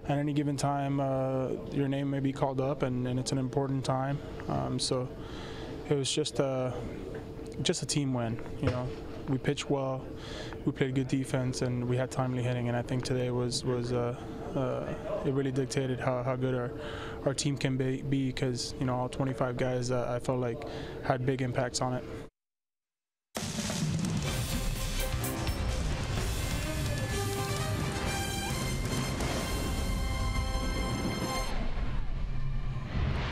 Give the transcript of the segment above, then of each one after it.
at any given time, your name may be called up, and it's an important time. So it was just a team win. You know, we pitched well, we played good defense, and we had timely hitting. And I think today was it really dictated how good our team can be, because you know, all 25 guys I felt like had big impacts on it.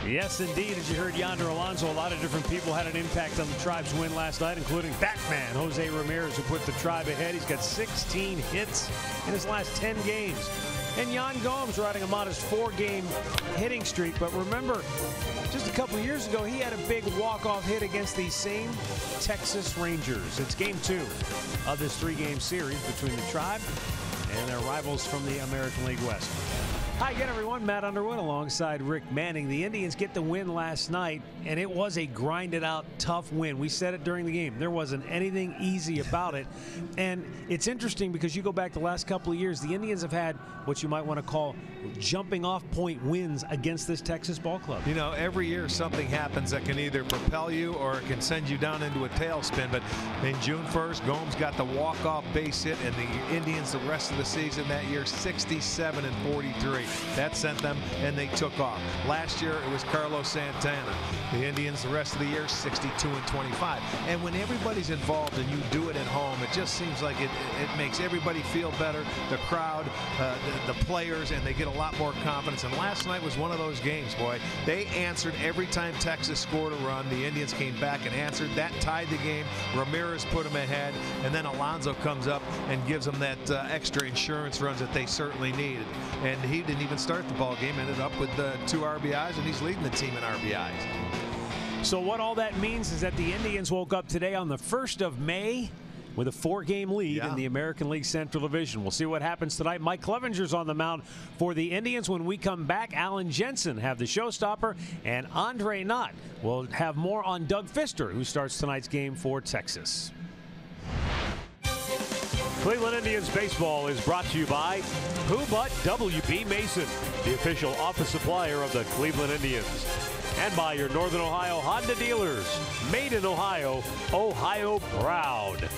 Yes, indeed. As you heard Yonder Alonso, a lot of different people had an impact on the Tribe's win last night, including Batman, Jose Ramirez, who put the Tribe ahead. He's got 16 hits in his last 10 games. And Yan Gomes riding a modest 4-game hitting streak. But remember, just a couple years ago, he had a big walk-off hit against these same Texas Rangers. It's game 2 of this 3-game series between the Tribe and their rivals from the American League West. Hi again, everyone. Matt Underwood alongside Rick Manning. The Indians get the win last night, and it was a grinded-out, tough win. We said it during the game. There wasn't anything easy about it. And it's interesting because you go back the last couple of years, the Indians have had what you might want to call jumping-off point wins against this Texas ball club. You know, every year something happens that can either propel you or it can send you down into a tailspin. But in June 1st, Gomes got the walk-off base hit, and the Indians the rest of the season that year, 67-43. That sent them, and they took off. Last year, it was Carlos Santana. The Indians the rest of the year, 62-25. And when everybody's involved and you do it at home, it just seems like it makes everybody feel better, the crowd, the players, and they get a lot more confidence. And last night was one of those games, boy. They answered every time Texas scored a run. The Indians came back and answered. That tied the game. Ramirez put them ahead, and then Alonso comes up and gives them that extra insurance runs that they certainly needed. And he didn't even start the ball game, ended up with 2 RBIs, and he's leading the team in RBIs. So what all that means is that the Indians woke up today on the 1st of May with a 4-game lead in the American League Central Division. We'll see what happens tonight. Mike Clevenger's on the mound for the Indians. When we come back, Alan Jensen have the showstopper, and Andre Knott will have more on Doug Fister, who starts tonight's game for Texas. Cleveland Indians baseball is brought to you by Who But WB Mason, the official office supplier of the Cleveland Indians, and by your Northern Ohio Honda dealers. Made in Ohio, Ohio proud.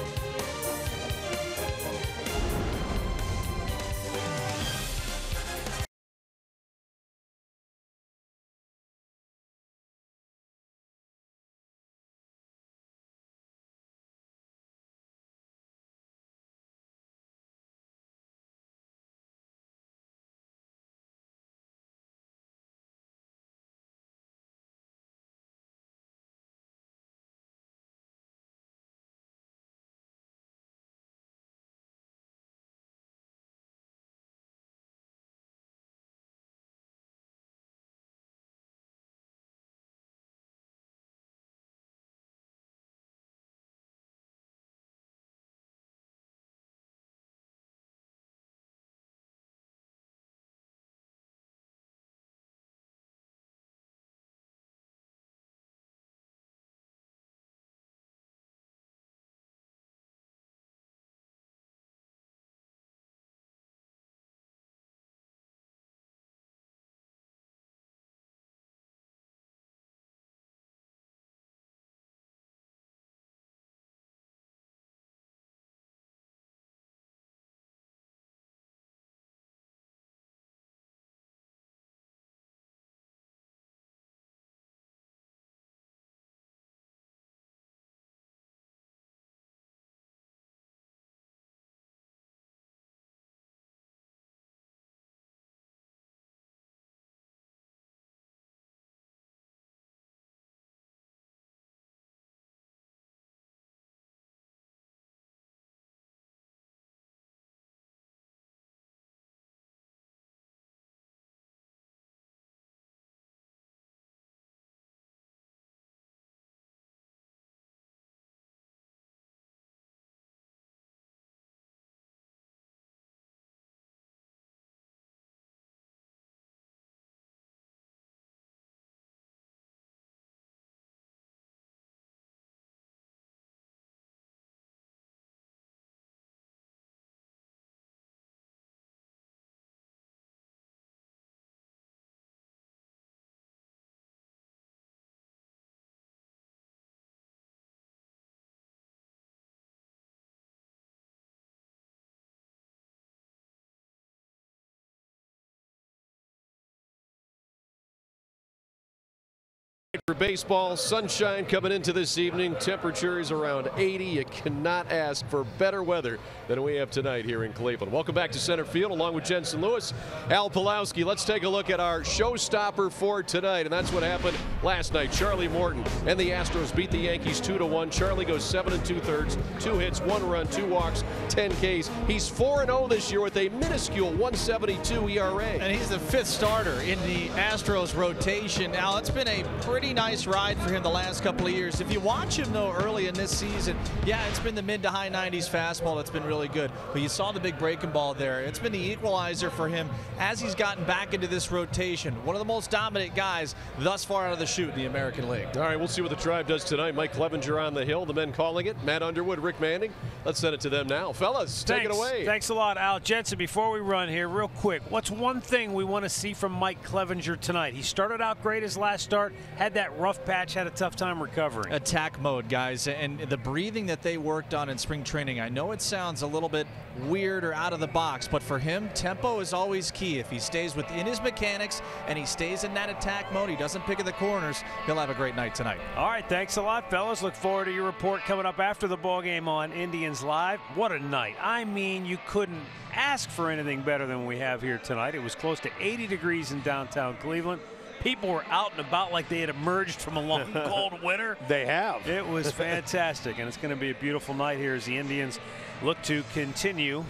For baseball, sunshine coming into this evening. Temperatures around 80. You cannot ask for better weather than we have tonight here in Cleveland. Welcome back to center field along with Jensen Lewis, Al Pulowski. Let's take a look at our showstopper for tonight, and that's what happened last night. Charlie Morton and the Astros beat the Yankees 2-1. Charlie goes 7 2/3, 2 hits, 1 run, 2 walks, 10 Ks. He's 4-0 this year with a minuscule 1.72 ERA. And he's the 5th starter in the Astros rotation. Al, it's been a pretty nice ride for him the last couple of years. If you watch him, though, early in this season, yeah, it's been the mid to high 90s fastball that's been really good. But you saw the big breaking ball there. It's been the equalizer for him as he's gotten back into this rotation. One of the most dominant guys thus far out of the chute in the American League. All right, we'll see what the Tribe does tonight. Mike Clevenger on the hill, the men calling it. Matt Underwood, Rick Manning. Let's send it to them now. Fellas, take it away. Thanks a lot, Al. Jensen, before we run here, real quick, what's one thing we want to see from Mike Clevenger tonight? He started out great his last start, had that rough patch, had a tough time recovering. Attack mode, guys, and the breathing that they worked on in spring training. I know it sounds a little bit weird or out of the box, but for him, tempo is always key. If he stays within his mechanics and he stays in that attack mode, he doesn't pick at the corners, he'll have a great night tonight. All right, thanks a lot, fellas. Look forward to your report coming up after the ball game on Indians Live. What a night. I mean, you couldn't ask for anything better than we have here tonight. It was close to 80 degrees in downtown Cleveland. People were out and about like they had emerged from a long, cold winter. They have. It was fantastic, and it's going to be a beautiful night here as the Indians look to continue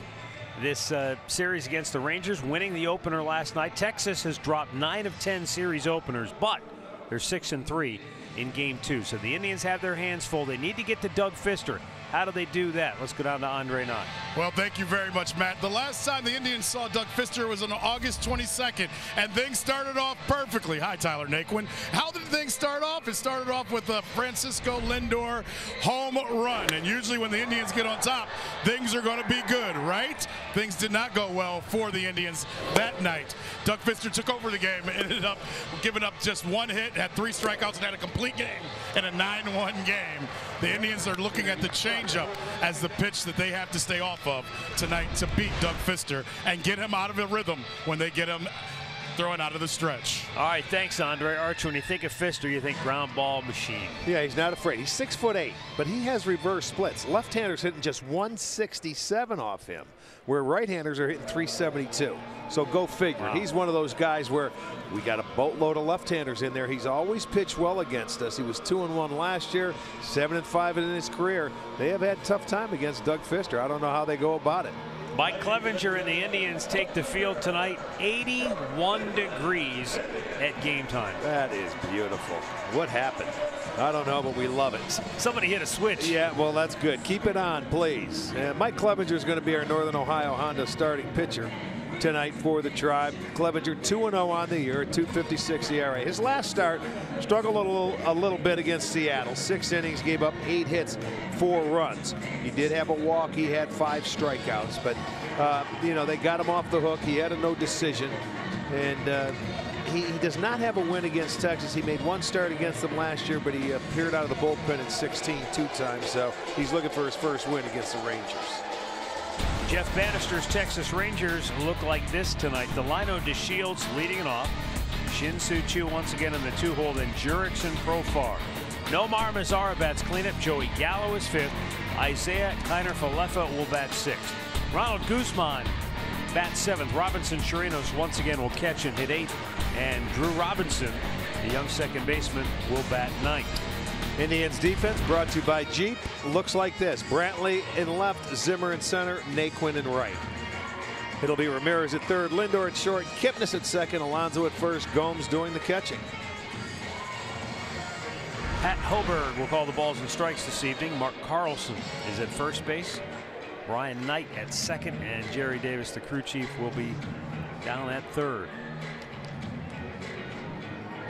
this series against the Rangers, winning the opener last night. Texas has dropped 9 of 10 series openers, but they're 6-3 in Game 2. So the Indians have their hands full. They need to get to Doug Fister. How do they do that? Let's go down to Andre Knott. Well, thank you very much, Matt. The last time the Indians saw Doug Fister was on August 22nd, and things started off perfectly. Hi, Tyler Naquin. How did things start off? It started off with a Francisco Lindor home run, and usually when the Indians get on top, things are going to be good, right? Things did not go well for the Indians that night. Doug Fister took over the game and ended up giving up just 1 hit, had 3 strikeouts, and had a complete game in a 9-1 game. The Indians are looking at the changeup as the pitch that they have to stay off of tonight to beat Doug Fister and get him out of a rhythm when they get him throwing out of the stretch. All right, thanks, Andre. Archer, when you think of Fister, you think ground ball machine. Yeah, he's not afraid. He's 6'8", but he has reverse splits. Left-handers hitting just 167 off him, where right-handers are hitting 372. So go figure. Wow. He's one of those guys where we got a boatload of left-handers in there. He's always pitched well against us. He was 2-1 last year, 7-5 in his career. They have had a tough time against Doug Fister. I don't know how they go about it. Mike Clevenger and the Indians take the field tonight. 81 degrees at game time. That is beautiful. What happened? I don't know, but we love it. Somebody hit a switch. Yeah, well, that's good. Keep it on, please. Mike Clevenger is going to be our Northern Ohio Honda starting pitcher tonight for the Tribe. Clevenger 2-0 on the year, 2.56 ERA. His last start struggled a little bit against Seattle. 6 innings, gave up 8 hits, 4 runs. He did have a walk. He had 5 strikeouts, but you know, they got him off the hook. He had a no decision, and he does not have a win against Texas. He made 1 start against them last year, but he appeared out of the bullpen in 16 2 times, so he's looking for his first win against the Rangers. Jeff Bannister's Texas Rangers look like this tonight. Delino DeShields leading it off. Shin-Soo Choo once again in the 2-hole, then Jurickson Profar. Nomar Mazara bats cleanup. Joey Gallo is 5th. Isaiah Kiner-Falefa will bat 6th. Ronald Guzman bats 7th. Robinson Chirinos once again will catch and hit 8th. And Drew Robinson, the young second baseman, will bat 9th. Indians defense brought to you by Jeep. Looks like this: Brantley in left, Zimmer in center, Naquin in right. It'll be Ramirez at third, Lindor at short, Kipnis at second, Alonso at first, Gomes doing the catching. Pat Hoberg will call the balls and strikes this evening. Mark Carlson is at first base. Brian Knight at second, and Jerry Davis, the crew chief, will be down at third.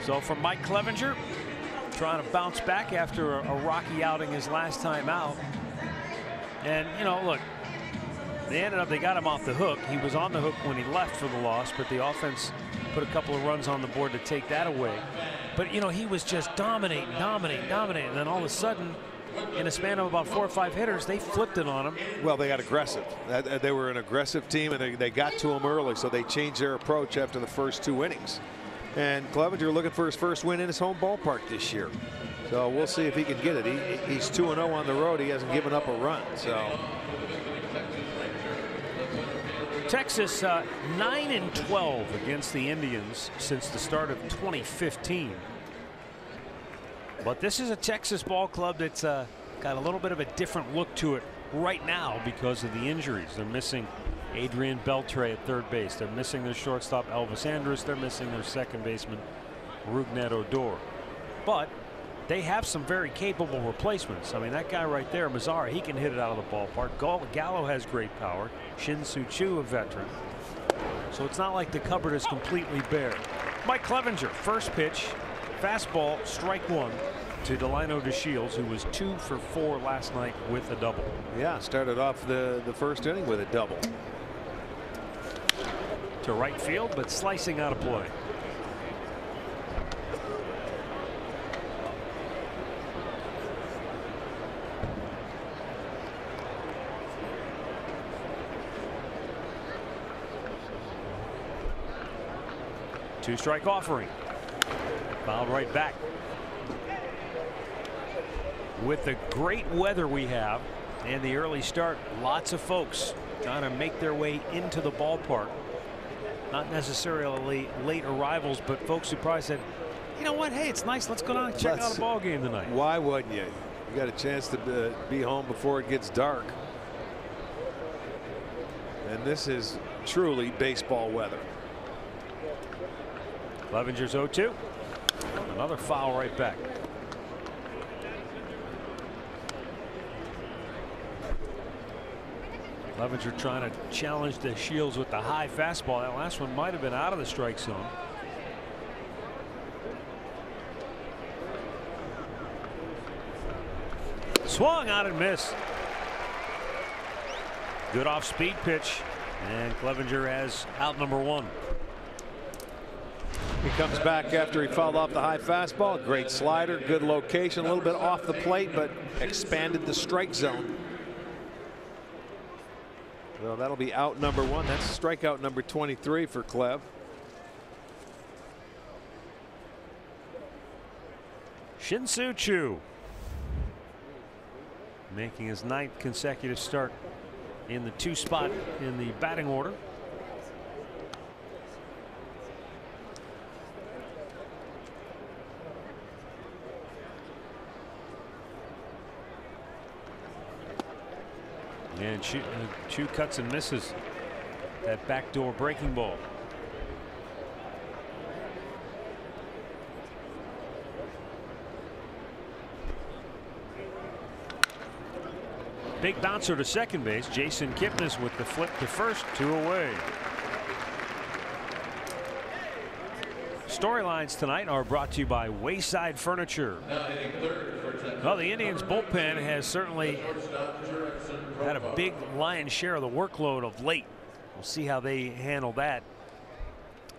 So for Mike Clevenger, trying to bounce back after a rocky outing his last time out. And, you know, look, they got him off the hook. He was on the hook when he left for the loss, but the offense put a couple of runs on the board to take that away. But, you know, he was just dominating. And then all of a sudden, in a span of about 4 or 5 hitters, they flipped it on him. Well, they got aggressive. They were an aggressive team, and they got to him early, so they changed their approach after the first 2 innings. And Clevenger looking for his first win in his home ballpark this year. So we'll see if he can get it. He's 2-0 on the road. He hasn't given up a run. So Texas 9-12 against the Indians since the start of 2015. But this is a Texas ball club that's got a little bit of a different look to it right now because of the injuries. They're missing Adrian Beltre at third base. They're missing their shortstop Elvis Andrus. They're missing their second baseman Rougned Odor. But they have some very capable replacements. I mean, that guy right there, Mazzara, he can hit it out of the ballpark. Gallo has great power. Shin-Soo Choo, a veteran. So it's not like the cupboard is completely bare. Mike Clevenger, first pitch, fastball, strike one to Delino DeShields, who was 2 for 4 last night with a double. yeah, started off the first inning with a double. To right field, but slicing out of play. Two-strike offering. Fouled right back. With the great weather we have and the early start, lots of folks trying to make their way into the ballpark. Not necessarily late arrivals, but folks who probably said, you know what, hey, it's nice, let's go down and check out a ball game tonight. Why wouldn't you? You got a chance to be home before it gets dark. And this is truly baseball weather. Clevenger's 0-2. Another foul right back. Clevenger trying to challenge the Shields with the high fastball. That last one might have been out of the strike zone. Swung out and missed. Good off speed pitch, and Clevenger has out number 1. He comes back after he fouled off the high fastball. Great slider, good location, a little bit off the plate, but expanded the strike zone. Well, that'll be out number 1. That's strikeout number 23 for Clev. Shin-Soo Choo making his 9th consecutive start in the 2 spot in the batting order. And Choo cuts and misses that backdoor breaking ball. Big bouncer to second base. Jason Kipnis with the flip to first, 2 away. Storylines tonight are brought to you by Wayside Furniture. Well, the Indians bullpen has certainly had a big lion's share of the workload of late. We'll see how they handle that.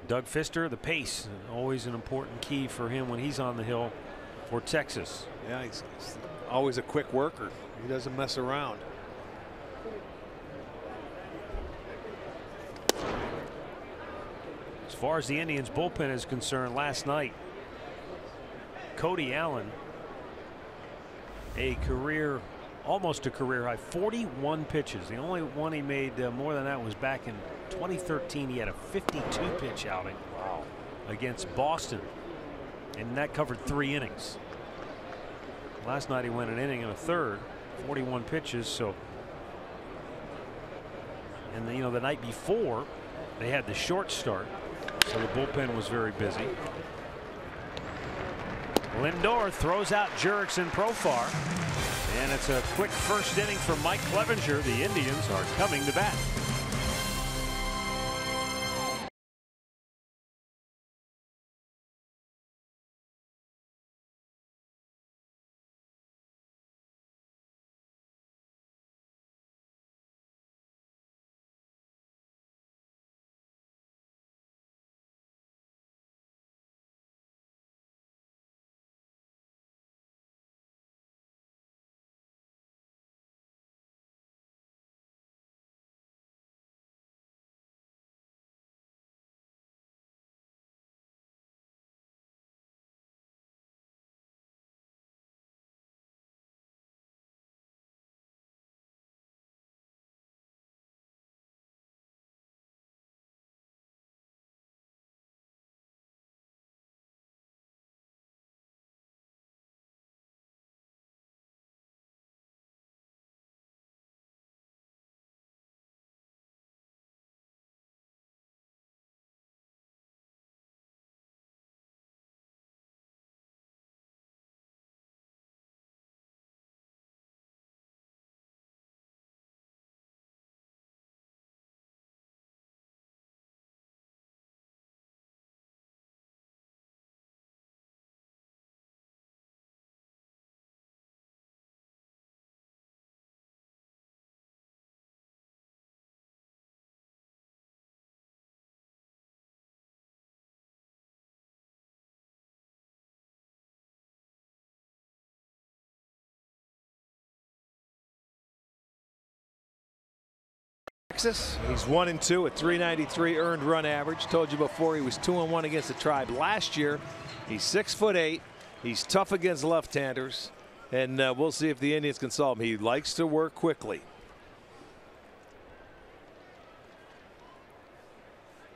Doug Fister, the pace, always an important key for him when he's on the hill for Texas. Yeah, he's always a quick worker. He doesn't mess around. As far as the Indians bullpen is concerned, last night Cody Allen, almost a career high, 41 pitches. The only one he made more than that was back in 2013. He had a 52 pitch outing against Boston, and that covered 3 innings. Last night he went an inning and a third, 41 pitches. So, and the night before they had the short start, so the bullpen was very busy. Lindor throws out Jurickson Profar, and it's a quick first inning for Mike Clevenger. The Indians are coming to bat. Texas. He's 1-2 at 393 earned run average. Told you before he was 2-1 against the Tribe last year. He's 6'8". He's tough against left-handers, and we'll see if the Indians can solve him. He likes to work quickly.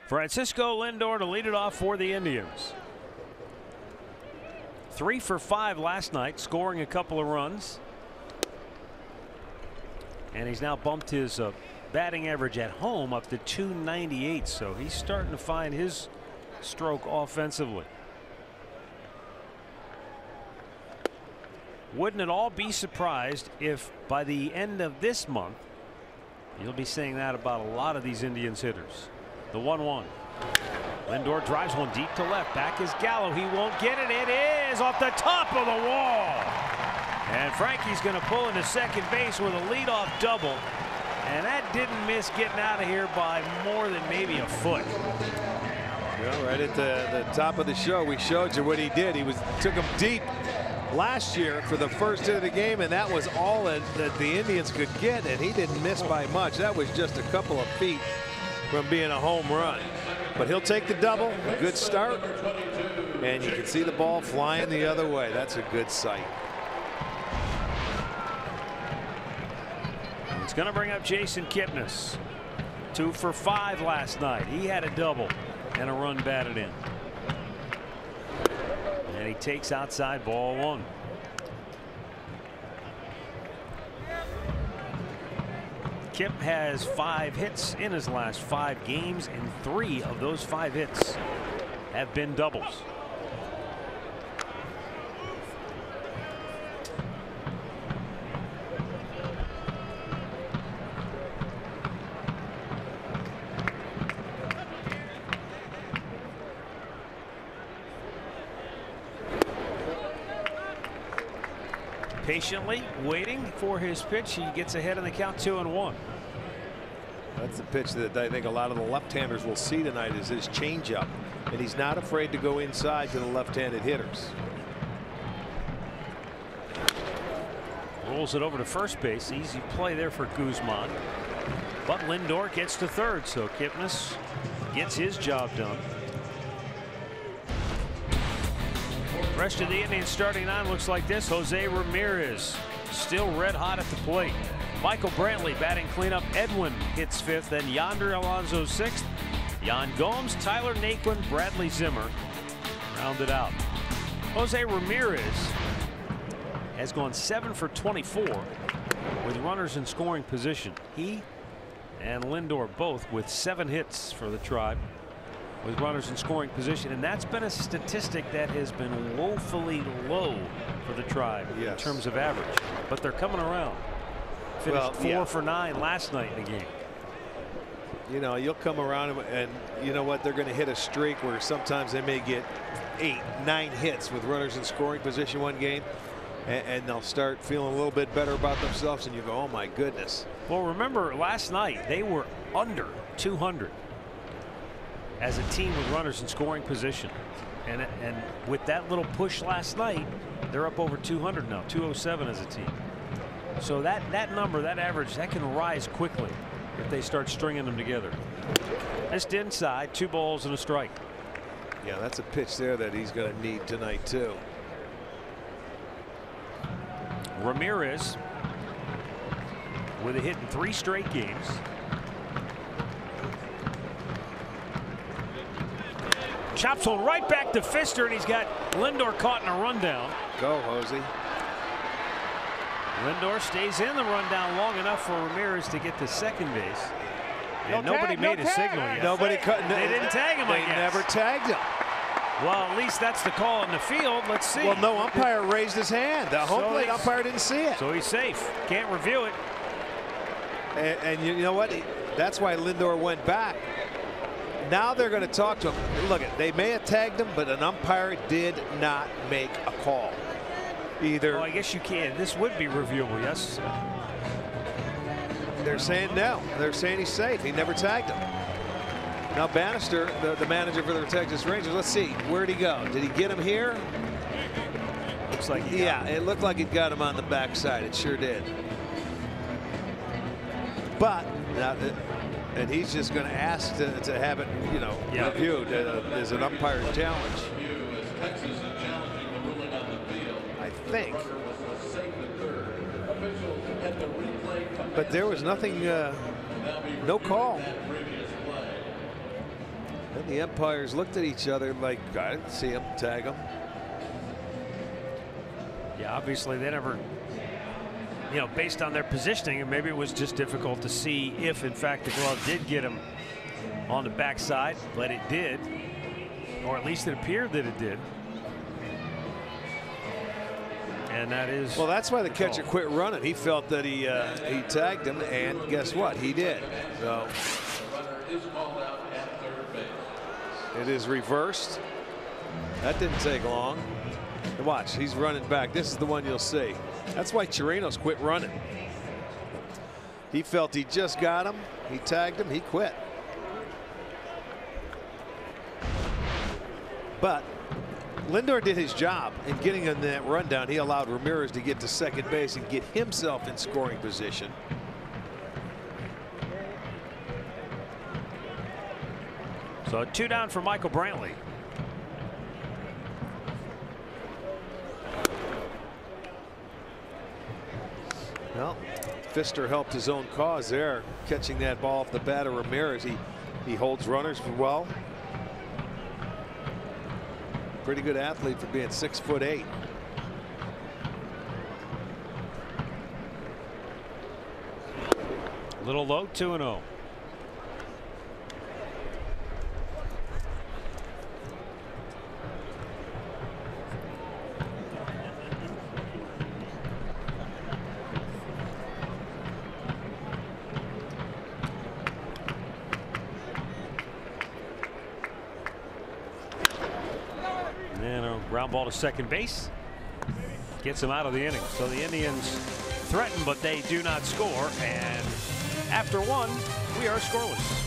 Francisco Lindor to lead it off for the Indians. 3 for 5 last night, scoring a couple of runs. And he's now bumped his batting average at home up to 298. So he's starting to find his stroke offensively. Wouldn't at all be surprised if by the end of this month you'll be saying that about a lot of these Indians hitters. The 1-1. Lindor drives one deep to left. Back is Gallo. He won't get it. It is off the top of the wall. And Frankie's going to pull into second base with a leadoff double. And that didn't miss getting out of here by more than maybe a foot. Well, right at the top of the show, we showed you what he did. He took him deep last year for the first hit of the game, and that was all that the Indians could get, and he didn't miss by much. That was just a couple of feet from being a home run. But he'll take the double. A good start. And you can see the ball flying the other way. That's a good sight. It's going to bring up Jason Kipnis. 2 for 5 last night. He had a double and a run batted in. And he takes outside, ball 1. Kip has 5 hits in his last 5 games, and 3 of those 5 hits have been doubles. Patiently waiting for his pitch. He gets ahead in the count, 2-1. That's the pitch that I think a lot of the left-handers will see tonight, is his changeup, and he's not afraid to go inside to the left-handed hitters. Rolls it over to first base. Easy play there for Guzman. But Lindor gets to third, so Kipnis gets his job done. Rest of the Indians starting 9 looks like this. Jose Ramirez still red hot at the plate. Michael Brantley batting cleanup. Edwin hits 5th, then Yonder Alonso 6th. Yan Gomes, Tyler Naquin, Bradley Zimmer rounded out. Jose Ramirez has gone 7 for 24 with runners in scoring position. He and Lindor both with 7 hits for the Tribe with runners in scoring position, and that's been a statistic that has been woefully low for the Tribe in terms of average, but they're coming around. Finished 4 for 9 last night in the game. You know, you'll come around and you know what, they're going to hit a streak where sometimes they may get 8, 9 hits with runners in scoring position one game, and they'll start feeling a little bit better about themselves, and you go, oh my goodness. Well, remember last night they were under 200 as a team with runners in scoring position, and with that little push last night, they're up over 200 now, 207 as a team. So that number, that average, that can rise quickly if they start stringing them together. Just inside, 2 balls and a strike. Yeah, that's a pitch there that he's going to need tonight too. Ramirez with a hit in 3 straight games. Chops one right back to Pfister, and he's got Lindor caught in a rundown. Go, Hosey. Lindor stays in the rundown long enough for Ramirez to get to second base. And nobody made a signal yet. Nobody They didn't tag him, I guess. They never tagged him. Well, at least that's the call in the field. Let's see. Well, no umpire raised his hand. The home plate umpire didn't see it. So he's safe. Can't review it. And you know what? That's why Lindor went back. Now they're going to talk to him. Look, they may have tagged him, but an umpire did not make a call. Either. Oh, I guess you can. This would be reviewable, yes. They're saying no. They're saying he's safe. He never tagged him. Now Bannister, the manager for the Texas Rangers, let's see. Where'd he go? Did he get him here? Looks like he got him. It looked like it got him on the backside. It sure did. But now and he's just going to ask to have it, you know, reviewed as an umpire challenge. I think. But there was nothing, no call. And the umpires looked at each other like, I didn't see him tag him. Yeah, obviously they never, you know, based on their positioning, and maybe it was just difficult to see if in fact the glove did get him on the backside, but it did, or at least it appeared that it did. And that is, well, that's why the catcher quit running. He felt that he tagged him, and guess what? He did. So it is reversed. That didn't take long. And watch, he's running back. This is the one you'll see. That's why Chirinos quit running. He felt he just got him. He tagged him. He quit. But Lindor did his job in getting in that rundown. He allowed Ramirez to get to second base and get himself in scoring position. so 2 down for Michael Brantley. Well, Pfister helped his own cause there, catching that ball off the bat of Ramirez. He holds runners well. Pretty good athlete for being 6'8". Little low, 2-0. Ground ball to second base gets him out of the inning. So the Indians threaten, but they do not score. And after 1, we are scoreless.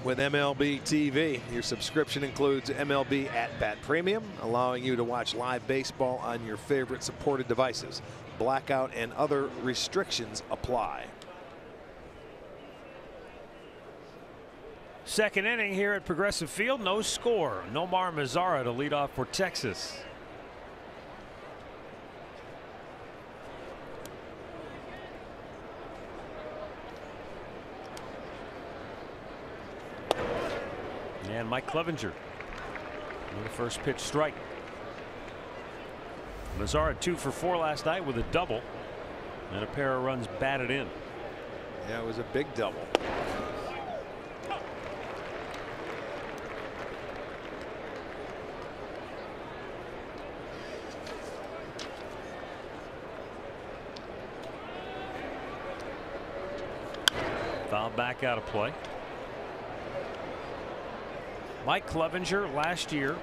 With MLB TV, your subscription includes MLB At Bat Premium, allowing you to watch live baseball on your favorite supported devices. Blackout and other restrictions apply. Second inning here at Progressive Field, no score. Nomar Mazara to lead off for Texas. And Mike Clevenger on the first pitch strike. Mazara 2 for 4 last night with a double and a pair of runs batted in. Yeah, it was a big double. Fouled back out of play. Mike Clevenger last year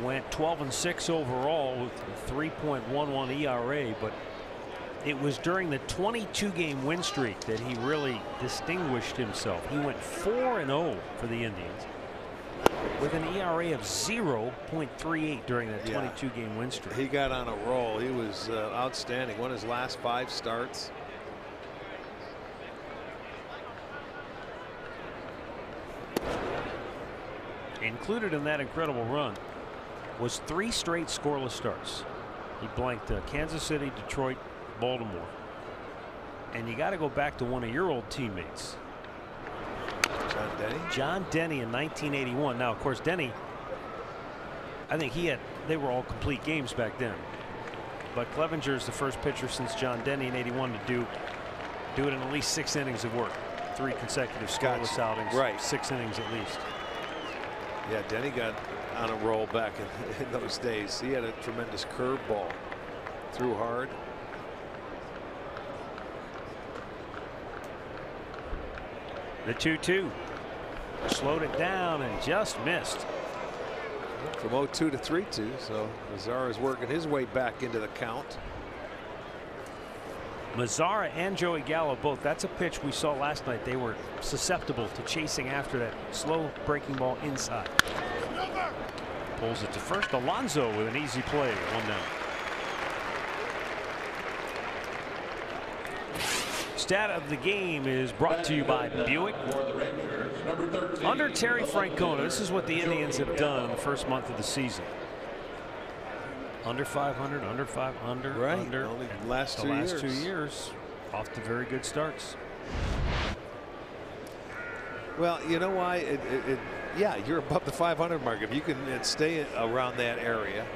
went 12-6 overall with a 3.11 ERA, but it was during the 22-game win streak that he really distinguished himself. He went 4-0 for the Indians with an ERA of 0.38 during that 22-game win streak. He got on a roll. He was outstanding. Won his last 5 starts. Included in that incredible run was 3 straight scoreless starts. He blanked Kansas City, Detroit, Baltimore. And you got to go back to one of your old teammates, John Denny. John Denny in 1981. Now, of course, Denny, I think they were all complete games back then. But Clevenger is the first pitcher since John Denny in '81 to do it in at least 6 innings of work. 3 consecutive scoreless outings. Right. 6 innings at least. Yeah, Denny got on a roll back in those days. He had a tremendous curveball. Threw hard. The 2-2. Slowed it down and just missed. From 0-2 to 3-2. So Mazzara is working his way back into the count. Mazzara and Joey Gallo both. That's a pitch we saw last night. They were susceptible to chasing after that slow breaking ball inside. Pulls it to first. Alonso with an easy play. 1 down. Stat of the game is brought to you by Buick. Under Terry Francona, this is what the Indians have done in the first month of the season. Under 500, under 500, right. under. Only the last 2 years off to very good starts. Well, you know why? Yeah, you're above the 500 mark. If you can stay around that area,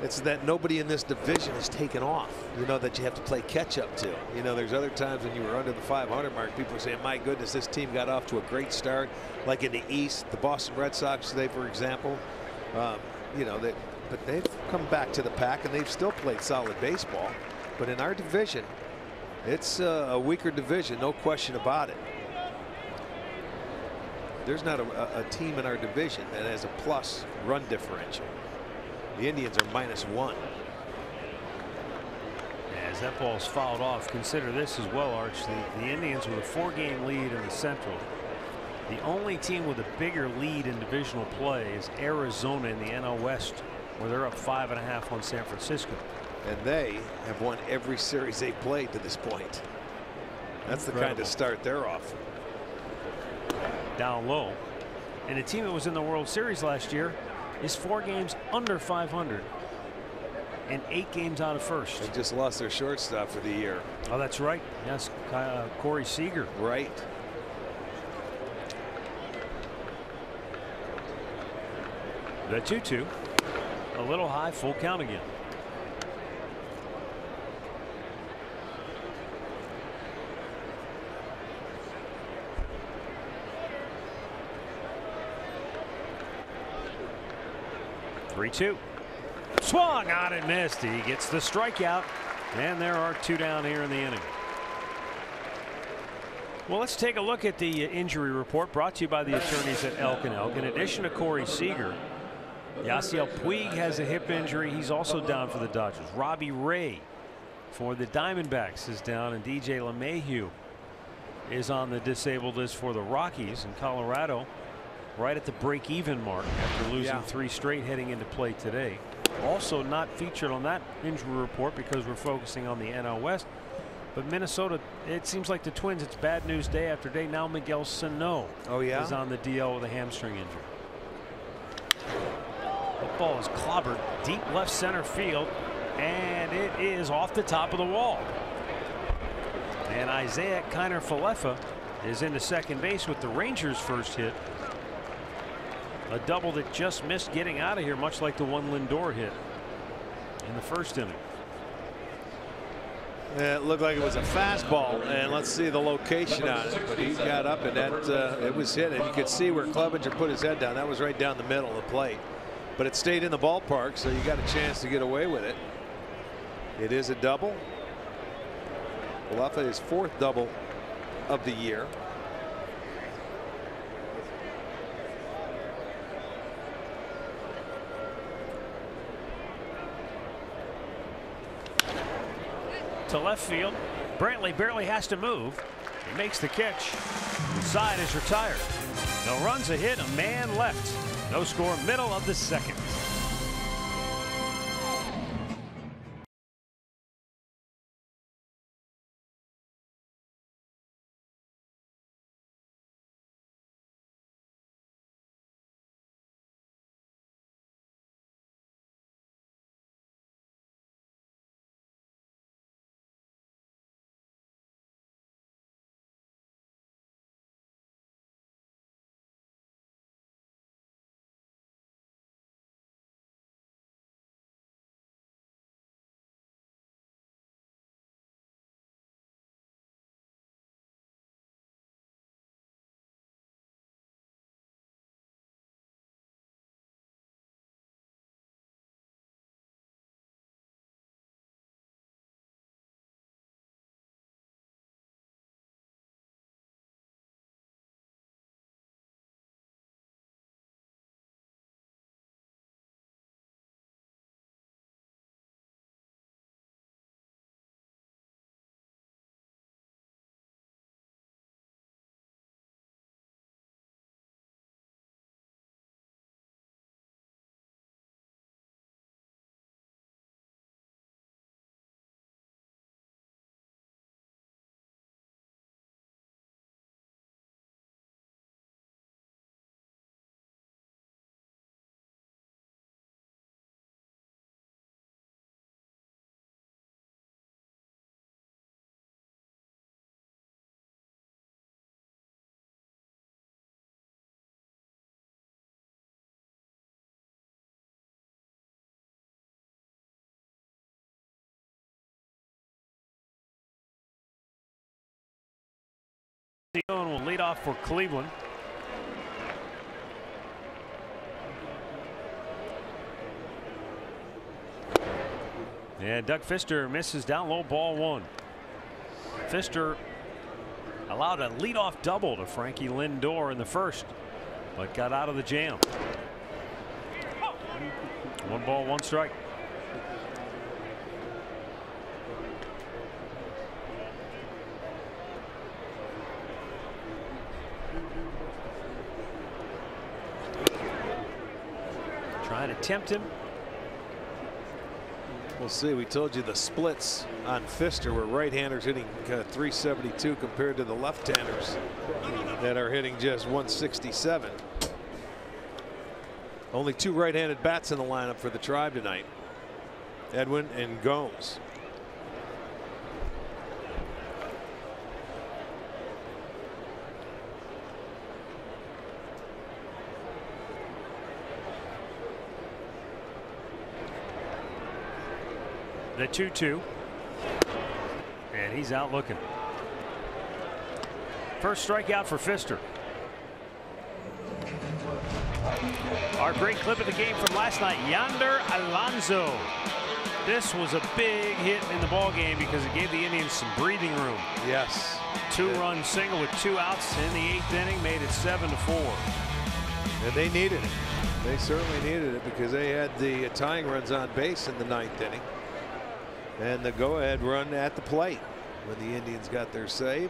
it's that nobody in this division has taken off, you know, that you have to play catch up to. You know, there's other times when you were under the 500 mark, people are saying, my goodness, this team got off to a great start, like in the East, the Boston Red Sox today, for example. You know, but they've come back to the pack and they've still played solid baseball. But in our division, it's a weaker division, no question about it. There's not a team in our division that has a plus run differential. The Indians are -1. As that ball's fouled off, consider this as well, Arch. The Indians with a 4-game lead in the Central. The only team with a bigger lead in divisional play is Arizona in the NL West, where they're up 5.5 on San Francisco. And they have won every series they played to this point. That's the kind of start they're off. Down low. And a team that was in the World Series last year is 4 games under 500 and 8 games out of first. They just lost their shortstop for the year. Oh, that's right. Yes, Corey Seager. Right. The 2-2. A little high, full count again. Three-2. Swung on and missed. He gets the strikeout, and there are 2 down here in the inning. Well, let's take a look at the injury report brought to you by the attorneys at Elk & Elk. In addition to Corey Seager, Yasiel Puig has a hip injury. He's also down for the Dodgers. Robbie Ray for the Diamondbacks is down, and DJ LeMahieu is on the disabled list for the Rockies in Colorado, right at the break-even mark after losing 3 straight heading into play today. Also not featured on that injury report because we're focusing on the NL West. But Minnesota, it seems like the Twins, it's bad news day after day. Now Miguel Sano is on the DL with a hamstring injury. The ball is clobbered deep left center field, and it is off the top of the wall. And Isaiah Kiner-Falefa is into second base with the Rangers' first hit. A double that just missed getting out of here, much like the one Lindor hit in the first inning. It looked like it was a fastball, and let's see the location on it. But he got up, and that it was hit, and you could see where Clevenger put his head down. That was right down the middle of the plate. But it stayed in the ballpark, so you got a chance to get away with it. It is a double. Leffa his 4th double of the year. To left field. Brantley barely has to move. He makes the catch. The side is retired. No runs, a hit, a man left. No score, middle of the 2nd. Will lead off for Cleveland. And Doug Fister misses down low, ball 1. Fister allowed a leadoff double to Frankie Lindor in the 1st, but got out of the jam. 1 ball, 1 strike. Trying to tempt him. We'll see. We told you the splits on Fister were right-handers hitting 372 compared to the left-handers that are hitting just 167. Only 2 right-handed bats in the lineup for the Tribe tonight. Edwin and Gomes. The 2-2. And he's out looking. First strikeout for Fister. Our great clip of the game from last night, Yonder Alonso. This was a big hit in the ball game because it gave the Indians some breathing room. Yes. 2-run single with 2 outs in the 8th inning made it 7-4. And they needed it. They certainly needed it because they had the tying runs on base in the 9th inning. And the go-ahead run at the plate when the Indians got their save.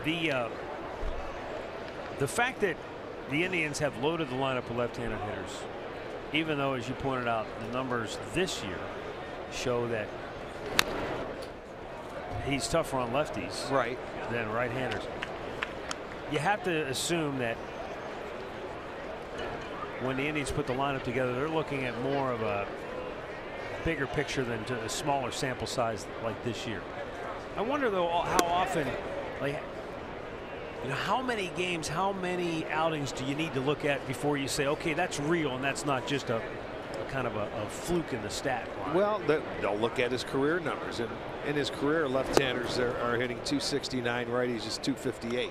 The fact that the Indians have loaded the lineup with left-handed hitters, even though, as you pointed out, the numbers this year show that he's tougher on lefties than right-handers. You have to assume that when the Indians put the lineup together, they're looking at more of a bigger picture than a smaller sample size like this year. I wonder though how often, like, you know, how many games, how many outings do you need to look at before you say, okay, that's real and that's not just a kind of a fluke in the stat line? Well, they'll look at his career numbers, and in his career, left-handers are hitting 269, righties just 258.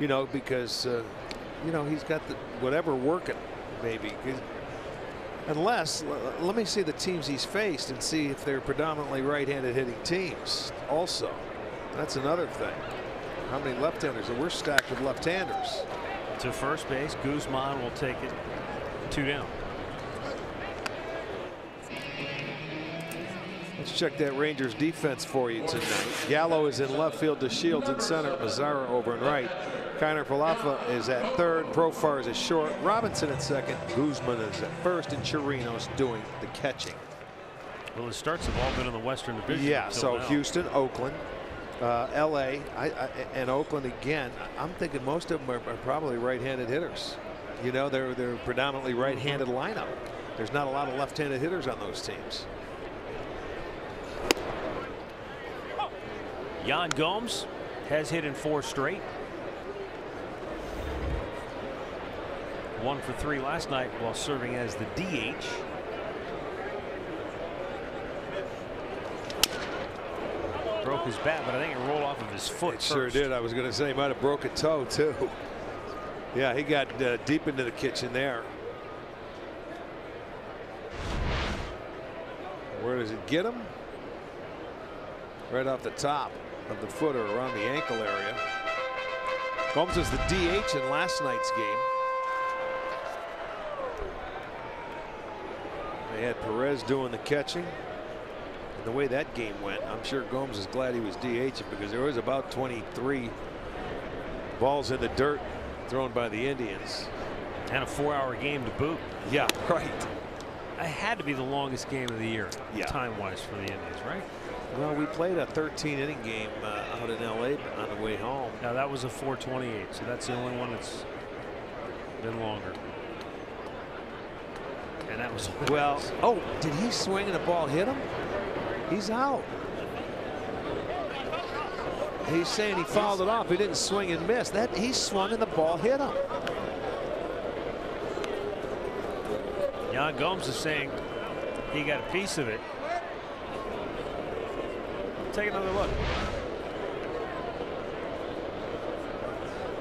You know, because you know, he's got the whatever working. Maybe Unless, let me see the teams he's faced and see if they're predominantly right-handed hitting teams also. That's another thing. How many left-handers? We're stacked with left-handers. To first base, Guzman will take it 2 down. Let's check that Rangers defense for you tonight. Gallo is in left field to Shields in center. Mazzara over in right. Kiner Palafa is at third. Profar is at short. Robinson at second. Guzman is at first. And Chirinos doing the catching. Well, the starts have all been in the Western Division. Yeah, so now. Houston, Oakland, LA, and Oakland again. I'm thinking most of them are probably right-handed hitters. You know, they're predominantly right-handed lineup. There's not a lot of left-handed hitters on those teams. Yan Gomes has hit in 4 straight. 1 for 3 last night while serving as the DH. Broke his bat, but I think it rolled off of his foot. It sure did. I was going to say he might have broke a toe too. Yeah, he got deep into the kitchen there. Where does it get him? Right off the top of the foot or around the ankle area. Gomes was the DH in last night's game. They had Perez doing the catching. And the way that game went, I'm sure Gomes is glad he was DH because there was about 23 balls in the dirt thrown by the Indians. And a 4-hour game to boot. Yeah, right. It had to be the longest game of the year, yeah, time-wise for the Indians, right? Well, we played a 13-inning game out in LA on the way home. Now that was a 4:28, so that's the only one that's been longer. And that was well. Oh, did he swing and the ball hit him? He's out. He's saying he fouled it off. He didn't swing and miss. That he swung and the ball hit him. Yan Gomes is saying he got a piece of it. Take another look.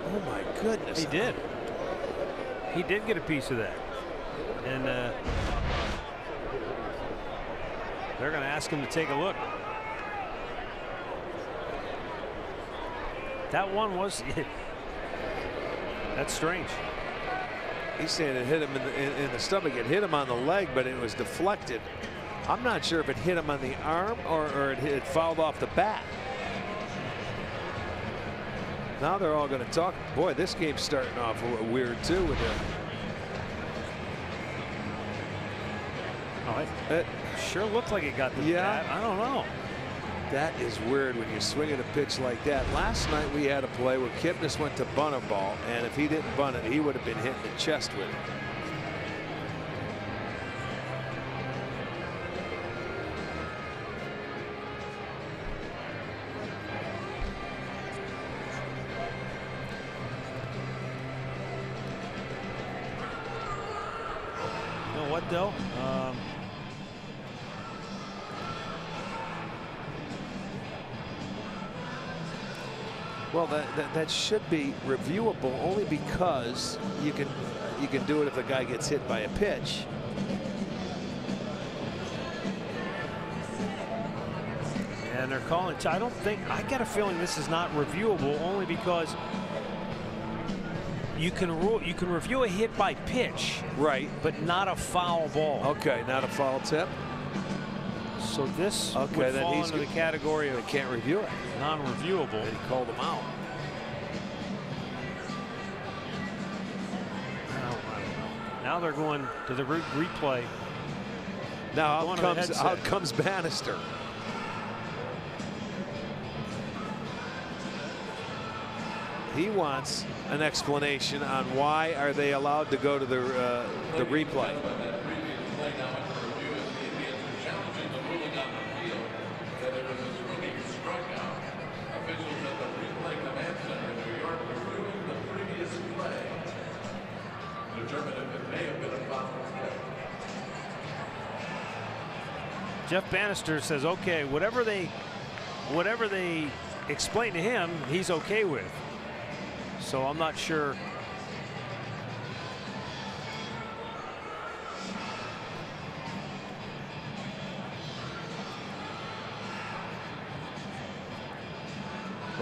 Oh my goodness. He did. He did get a piece of that. And they're going to ask him to take a look. That one was that's strange. He's saying it hit him in the stomach. It hit him on the leg, but it was deflected. I'm not sure if it hit him on the arm or it fouled off the bat. Now they're all going to talk. Boy, this game's starting off weird too with it sure looked like it got the bat. I don't know. That is weird when you swing at a pitch like that. Last night we had a play where Kipnis went to bunt a ball, and if he didn't bunt it, he would have been hit in the chest with it. You know what, though? Well, that should be reviewable only because you can do it if the guy gets hit by a pitch. And they're calling. I don't think. I got a feeling this is not reviewable only because you can review a hit by pitch, right? But not a foul ball. Okay, not a foul tip. So this okay, would then fall he's under the category of they can't review it. Non-reviewable. And he called him out. I don't know. Now they're going to the replay. Now out comes Bannister. He wants an explanation on why are they allowed to go to the replay. Jeff Bannister says, okay, whatever they explain to him, he's okay with. So I'm not sure.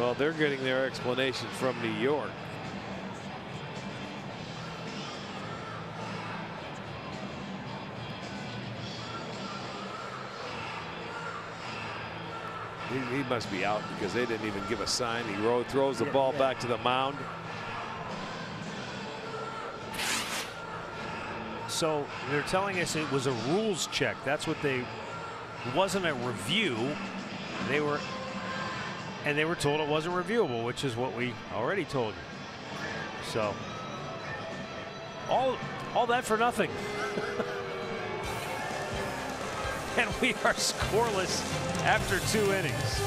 Well, they're getting their explanation from New York. He must be out because they didn't even give a sign. He throws the ball back to the mound. So they're telling us it was a rules check. That's what they. It wasn't a review. They were told it wasn't reviewable, which is what we already told you. So all that for nothing. And we are scoreless after 2 innings.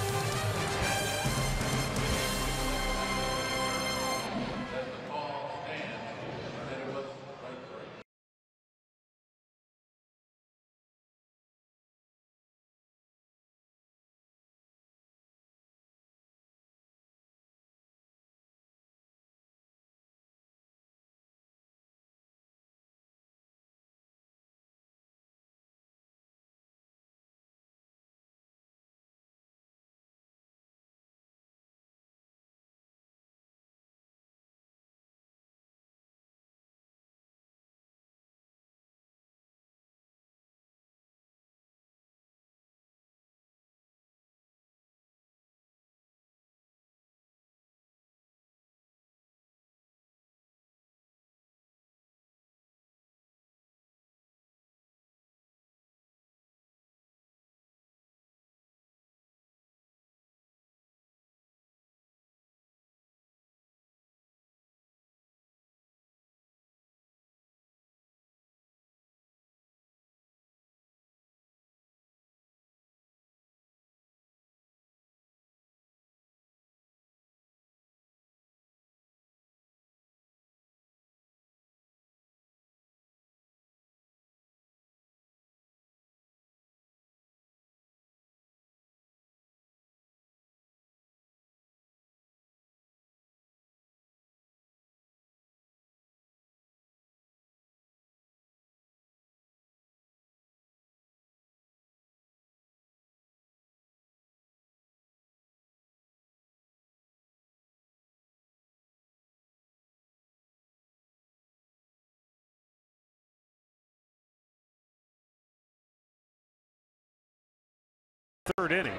Third inning.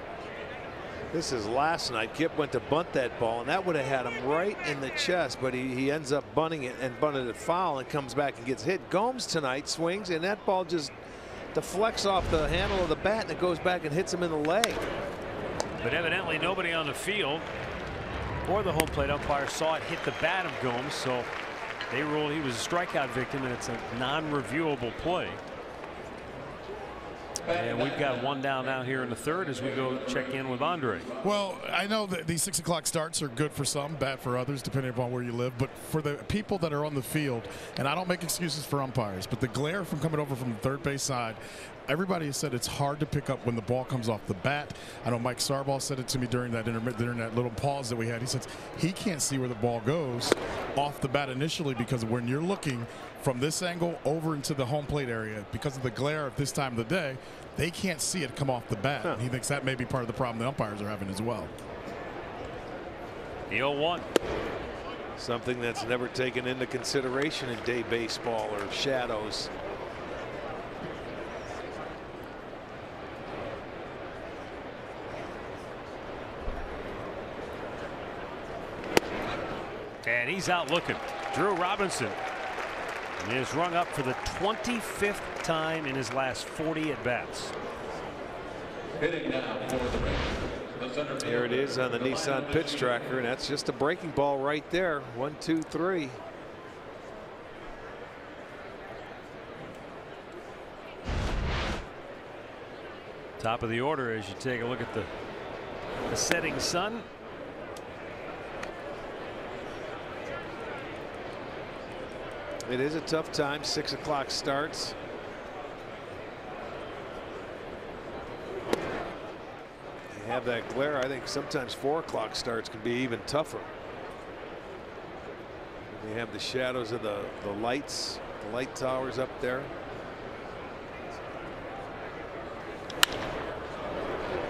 This is last night. Kip went to bunt that ball, and that would have had him right in the chest, but he ends up bunting it and bunted it foul and comes back and gets hit. Gomes tonight swings, and that ball just deflects off the handle of the bat, and it goes back and hits him in the leg. But evidently nobody on the field or the home plate umpire saw it hit the bat of Gomes, so they ruled he was a strikeout victim, and it's a non-reviewable play. And we've got one down now here in the third as we go check in with Andre. Well, I know that these 6 o'clock starts are good for some, bad for others, depending upon where you live. But for the people that are on the field, and I don't make excuses for umpires, but the glare from coming over from the third base side, everybody has said it's hard to pick up when the ball comes off the bat. I know Mike Starball said it to me during that little pause that we had. He said he can't see where the ball goes off the bat initially because when you're looking from this angle over into the home plate area, because of the glare at this time of the day, they can't see it come off the bat. And he thinks that may be part of the problem the umpires are having as well. The 0-1. Something that's never taken into consideration in day baseball or shadows. And he's out looking. Drew Robinson is rung up for the 25th time in his last 40 at-bats. Here it is on the Nissan pitch tracker, and that's just a breaking ball right there. 1, 2, 3. Top of the order as you take a look at the setting sun. It is a tough time. 6 o'clock starts. You have that glare. I think sometimes 4 o'clock starts can be even tougher. You have the shadows of the lights, the light towers up there.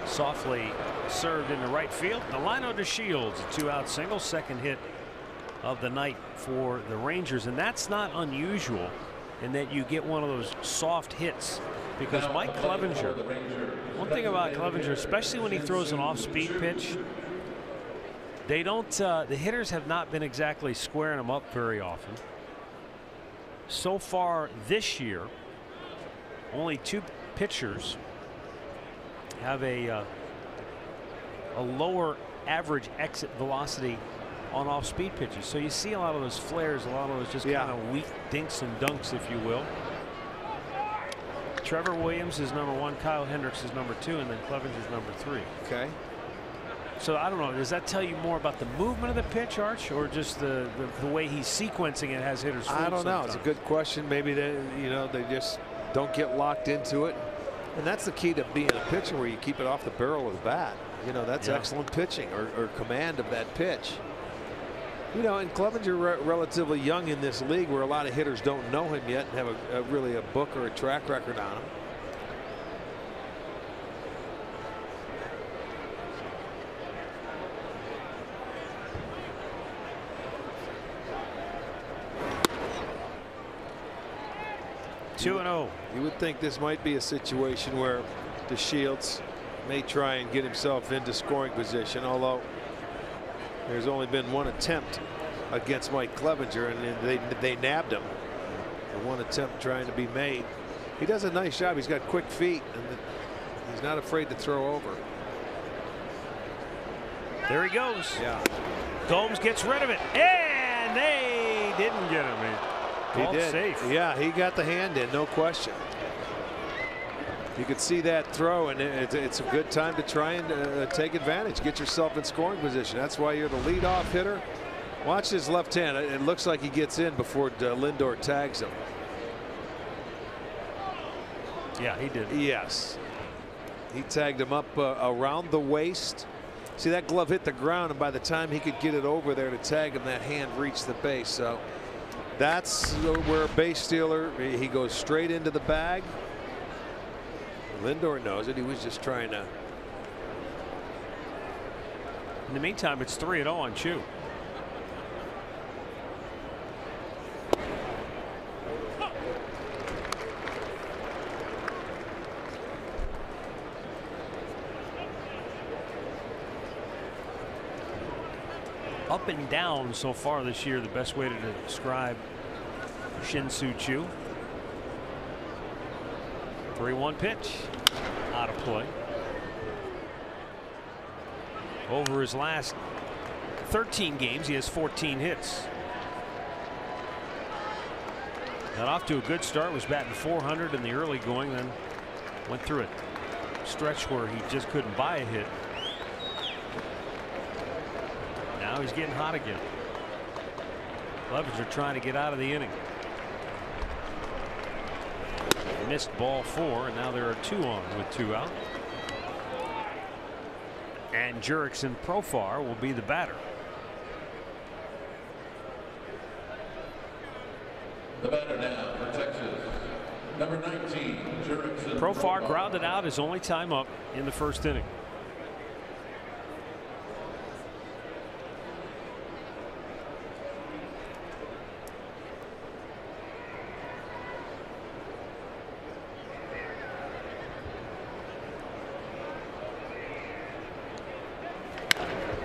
softly served into right field. Delino to Shields, a 2-out single, second hit of the night for the Rangers, and that's not unusual in that you get one of those soft hits, because Mike Clevenger, one thing about Clevenger, especially when he throws an off-speed pitch, they don't the hitters have not been exactly squaring him up very often. So far this year, only 2 pitchers have a lower average exit velocity on off-speed pitches. So you see a lot of those flares, a lot of those just kind of weak dinks and dunks, if you will. Trevor Williams is number 1, Kyle Hendricks is number 2, and then Clevenger's number 3. Okay. So I don't know, does that tell you more about the movement of the pitch, Arch, or just the way he's sequencing it has hitters fooled? I don't know. Sometimes? It's a good question. Maybe they, they just don't get locked into it. And that's the key to being a pitcher, where you keep it off the barrel of the bat. That's excellent pitching, or command of that pitch. And Clevenger relatively young in this league, where a lot of hitters don't know him yet and have really a book or a track record on him. Two and 0. You would think this might be a situation where DeShields may try and get himself into scoring position, although there's only been one attempt against Mike Clevenger, and they nabbed him. The one attempt trying to be made. He does a nice job. He's got quick feet, and he's not afraid to throw over. There he goes. Yeah. Gomes gets rid of it, and they didn't get him. He did. Safe. Yeah, he got the hand in, no question. You could see that throw, and it's a good time to try and take advantage, get yourself in scoring position. That's why you're the leadoff hitter. Watch his left hand. It looks like he gets in before Lindor tags him. Yeah, he did. Yes. He tagged him up around the waist. See, that glove hit the ground, and by the time he could get it over there to tag him, that hand reached the base. So that's where a base stealer, he goes straight into the bag. Lindor knows it. He was just trying to. In the meantime, it's 3-0 on Chu. Up and down so far this year, the best way to describe Shin-Soo Choo. 3-1 pitch, out of play. Over his last 13 games, he has 14 hits. Got off to a good start, was batting .400 in the early going, then went through a stretch where he just couldn't buy a hit. Now he's getting hot again. Clevenger trying to get out of the inning. Missed ball 4, and now there are 2 on with 2 out. And Jurickson Profar will be the batter. The batter now for Texas, number 19, Jurickson Profar grounded out his only time up in the first inning.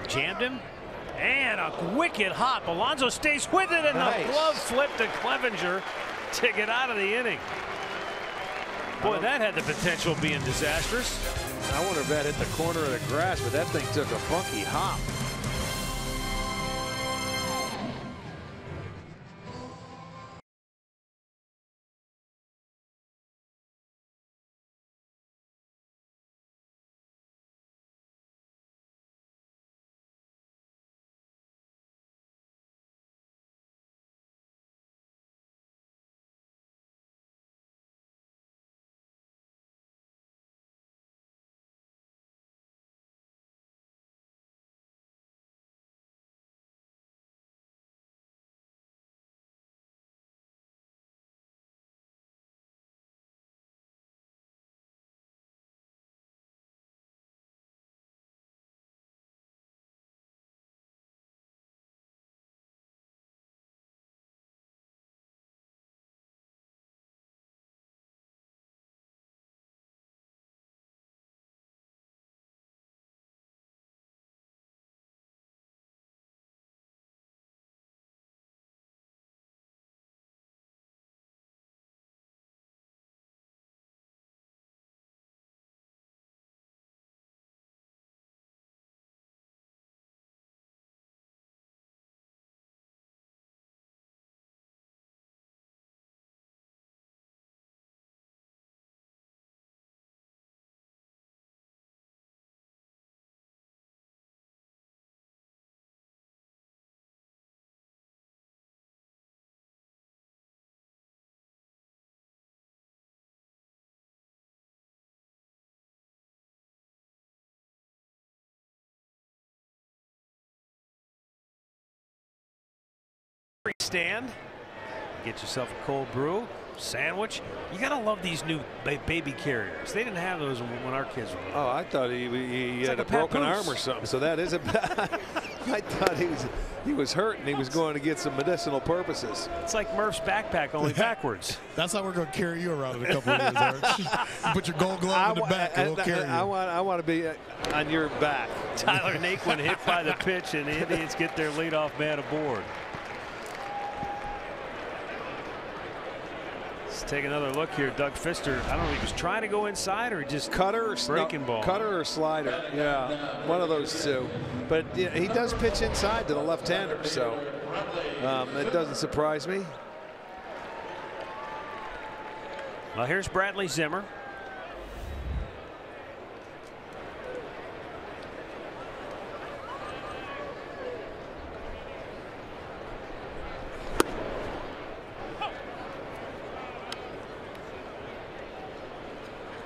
Jammed him, and a wicked hop. Alonso stays with it, and nice. The glove flip to Clevenger to get out of the inning. Boy, that had the potential of being disastrous. I wonder if that hit the corner of the grass, but that thing took a funky hop. stand, get yourself a cold brew, sandwich. You gotta love these new baby carriers. They didn't have those when our kids were little. Oh, I thought he had like a broken arm or something. So that is a I thought he was hurt and he was going to get some medicinal purposes. It's like Murph's backpack, only backwards. That's how we're going to carry you around in a couple of years, Arch. You put your gold glove in the back and we'll carry you. I want to be on your back. Tyler Naquin hit by the pitch, and the Indians get their leadoff man aboard. Let's take another look here. Doug Fister, I don't know if he was trying to go inside or he just breaking ball. Cutter or slider. Yeah, one of those two. But yeah, he does pitch inside to the left-hander, so that doesn't surprise me. Well, here's Bradley Zimmer.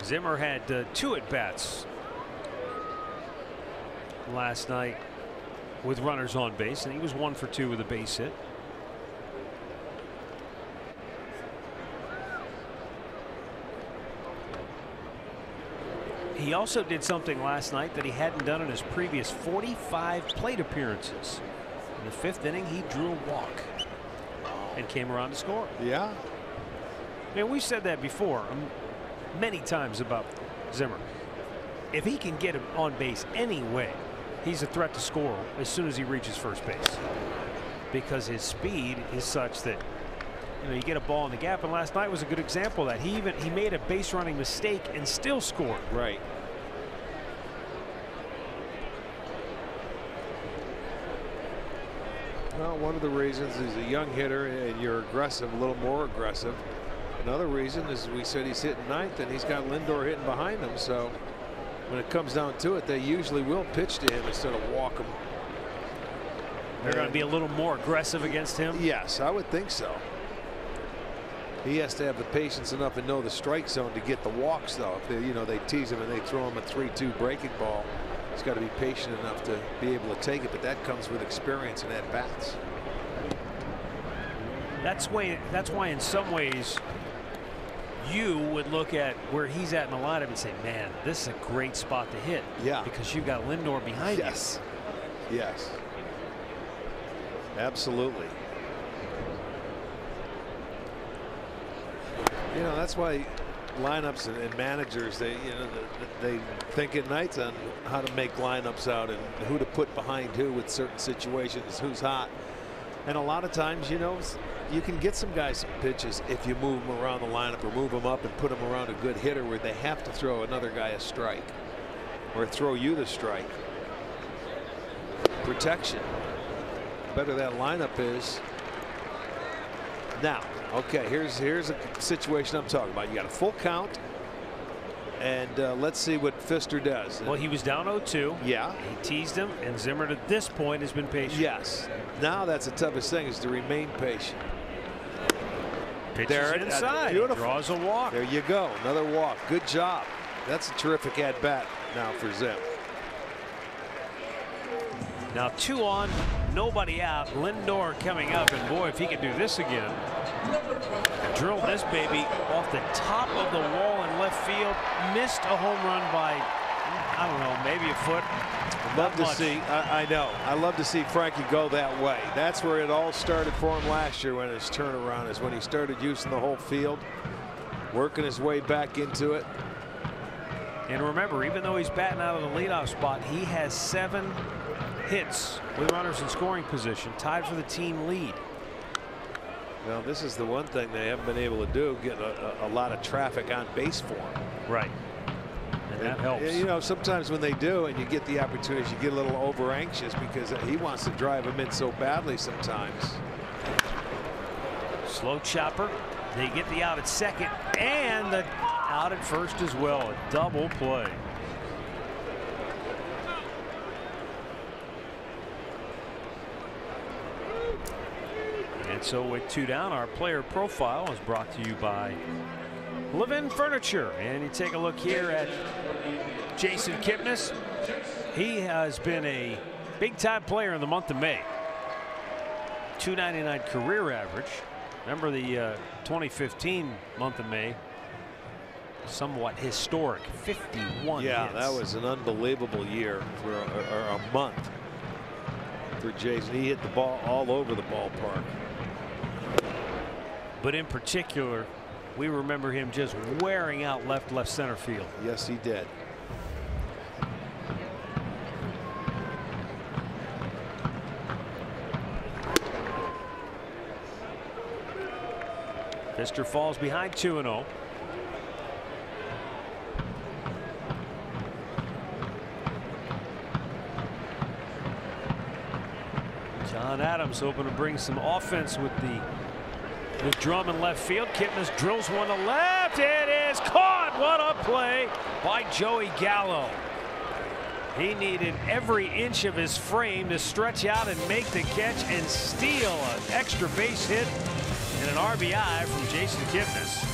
Zimmer had 2 at-bats last night with runners on base, and he was 1 for 2 with a base hit. He also did something last night that he hadn't done in his previous 45 plate appearances. In the 5th inning, he drew a walk and came around to score. Yeah. Man, we've said that before many times about Zimmer. If he can get him on base anyway, he's a threat to score as soon as he reaches first base, because his speed is such that you get a ball in the gap, and last night was a good example of that. He made a base running mistake and still scored. Right. Well, one of the reasons is a young hitter and you're aggressive, a little more aggressive. Another reason is we said he's hitting 9th and he's got Lindor hitting behind him. So when it comes down to it, they usually will pitch to him instead of walk him. They're going to be a little more aggressive against him. Yes, I would think so. He has to have the patience enough and know the strike zone to get the walks, though. If they tease him and they throw him a 3-2 breaking ball, he's got to be patient enough to be able to take it. But that comes with experience and at bats. That's why in some ways you would look at where he's at in the lineup and say, man, this is a great spot to hit. Yeah. Because you've got Lindor behind you. Yes. Yes. Absolutely. That's why lineups and managers, they think at night on how to make lineups out and who to put behind who with certain situations, who's hot. And a lot of times, you can get some guys some pitches if you move them around the lineup or move them up and put them around a good hitter where they have to throw another guy a strike or throw you the strike. Protection. The better that lineup is. Now, okay, here's a situation I'm talking about. You got a full count, and let's see what Fister does. Well, he was down 0-2. Yeah. He teased him, and Zimmer at this point has been patient. Yes. Now that's the toughest thing, is to remain patient. Pitches inside. Beautiful. Draws a walk. There you go. Another walk. Good job. That's a terrific at bat now for Zim. Now 2 on, nobody out. Lindor coming up, and boy, if he could do this again. Drilled this baby off the top of the wall in left field. Missed a home run by, I don't know, maybe a foot. Love to see. I know. I love to see Frankie go that way. That's where it all started for him last year when his turnaround is when he started using the whole field, working his way back into it. And remember, even though he's batting out of the leadoff spot, he has 7 hits with runners in scoring position, tied for the team lead. Well, this is the one thing they haven't been able to do, get a lot of traffic on base for him. Right. And that helps. Sometimes when they do and you get the opportunities, you get a little over anxious because he wants to drive him in so badly sometimes. Slow chopper. They get the out at second and the out at first as well. A double play. And so with 2 down, our player profile is brought to you by Levin Furniture. And you take a look here at Jason Kipnis. He has been a big-time player in the month of May. .299 career average. Remember the 2015 month of May, somewhat historic, 51 Yeah, hits. that was an unbelievable year for a month for Jason. He hit the ball all over the ballpark. But in particular, we remember him just wearing out left center field. Yes, he did. Pfister falls behind 2-0. John Adams hoping to bring some offense with Drum in left field. Kipnis drills one to left. It is caught. What a play by Joey Gallo. He needed every inch of his frame to stretch out and make the catch and steal an extra base hit and an RBI from Jason Kipnis.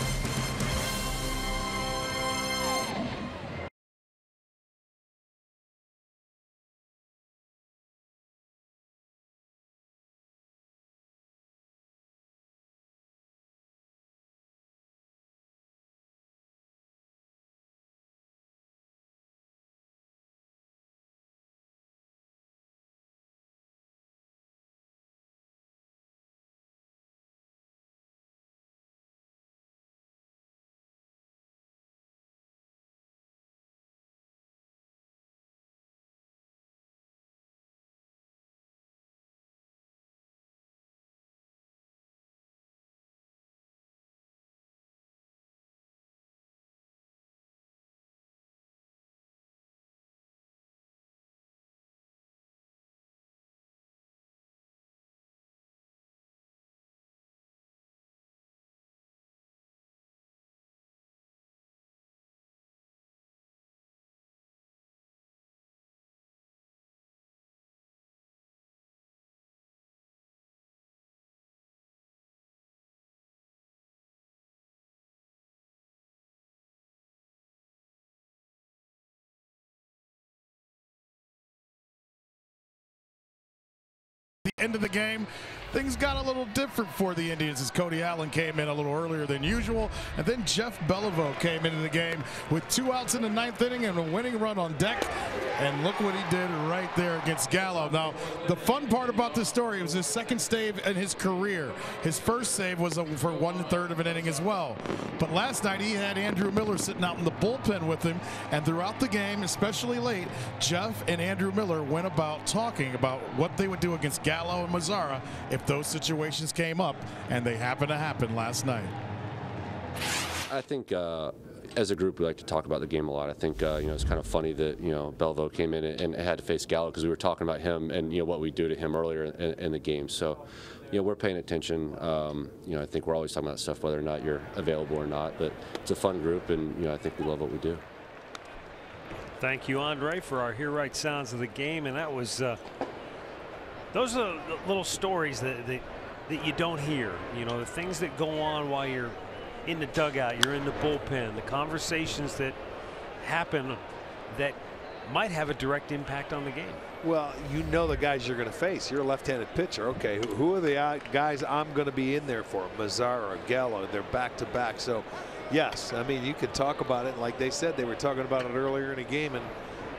The end of the game, things got a little different for the Indians as Cody Allen came in a little earlier than usual, and then Jeff Beliveau came into the game with 2 outs in the 9th inning and a winning run on deck. And look what he did right there against Gallo. Now, the fun part about this story was his 2nd save in his career. His first save was for 1/3 of an inning as well. But last night he had Andrew Miller sitting out in the bullpen with him, and throughout the game, especially late, Jeff and Andrew Miller went about talking about what they would do against Gallo and Mazzara if those situations came up, and they happened to happen last night. I think as a group we like to talk about the game a lot. I think it's kind of funny that Beliveau came in and had to face Gallo because we were talking about him and what we do to him earlier in the game. So we're paying attention. I think we're always talking about stuff whether or not you're available or not, but it's a fun group, and I think we love what we do. Thank you, Andre, for our Hear Right sounds of the game. And that was those are the little stories that you don't hear. The things that go on while you're in the dugout, you're in the bullpen, the conversations that happen that might have a direct impact on the game. Well, the guys you're going to face. You're a left-handed pitcher. Okay, who are the guys I'm going to be in there for? Mazzara, Gallo, they're back-to-back. So, yes, I mean, you could talk about it. Like they said, they were talking about it earlier in the game, and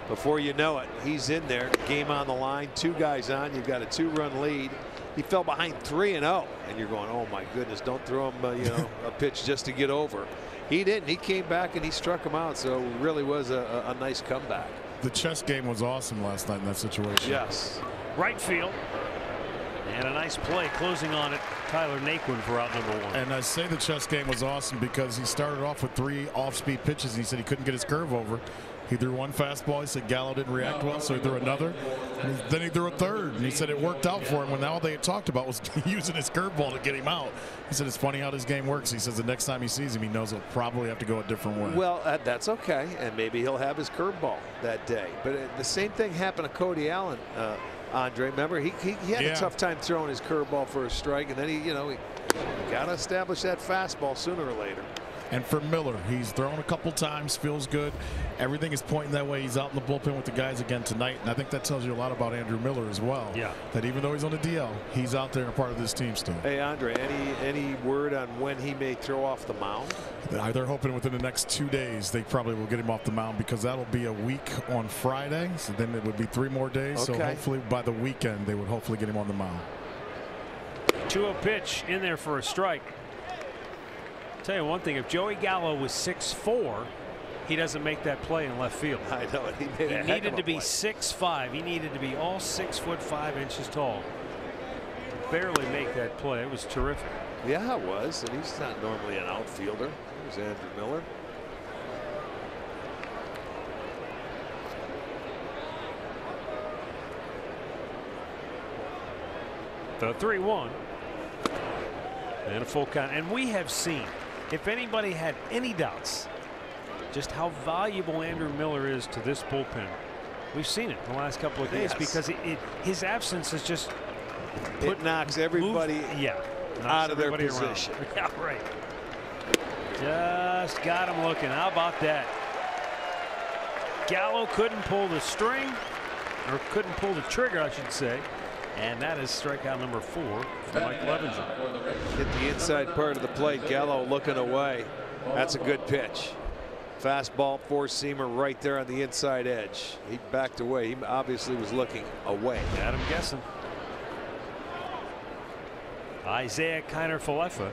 before you know it, he's in there, game on the line, 2 guys on, you've got a 2-run lead. He fell behind 3-0, and you're going, oh my goodness, don't throw him a pitch just to get over. He didn't. He came back and he struck him out, so it really was a nice comeback. The chess game was awesome last night in that situation. Yes. Right field. And a nice play closing on it. Tyler Naquin for out number 1. And I say the chess game was awesome because he started off with 3 off-speed pitches, and he said he couldn't get his curve over. He threw 1 fastball. He said Gallo didn't react well, so he threw another. And then he threw a 3rd, and he said it worked out for him when all they had talked about was using his curveball to get him out. He said it's funny how this game works. He says the next time he sees him, he knows he'll probably have to go a different way. Well, that's okay, and maybe he'll have his curveball that day. But the same thing happened to Cody Allen, Andre. Remember, he had a tough time throwing his curveball for a strike, and then he got to establish that fastball sooner or later. And for Miller, he's thrown a couple times, feels good. Everything is pointing that way. He's out in the bullpen with the guys again tonight. And I think that tells you a lot about Andrew Miller as well. Yeah. That even though he's on the DL, he's out there and a part of this team still. Hey, Andre, any word on when he may throw off the mound? They're hoping within the next 2 days they probably will get him off the mound, because that'll be a week on Friday. So then it would be 3 more days. Okay. So hopefully by the weekend they would hopefully get him on the mound. 2-0 pitch in there for a strike. Tell you one thing, if Joey Gallo was 6'4", he doesn't make that play in left field. I know. He needed to be 6'5". He needed to be all 6'5" tall. Barely make that play. It was terrific. Yeah, it was. And he's not normally an outfielder. There's Andrew Miller. The 3-1. And a full count. And we have seen, if anybody had any doubts just how valuable Andrew Miller is to this bullpen, we've seen it in the last couple of days. Yes. Because his absence is just it knocks everybody out of their position. Yeah, right. Just got him looking. How about that? Gallo couldn't pull the string, or couldn't pull the trigger, I should say. And that is strikeout number 4 for Mike Clevenger. Hit the inside part of the plate. Gallo looking away. That's a good pitch. Fastball, 4-seamer right there on the inside edge. He backed away. He obviously was looking away. Got him guessing. Isaiah Kiner-Falefa.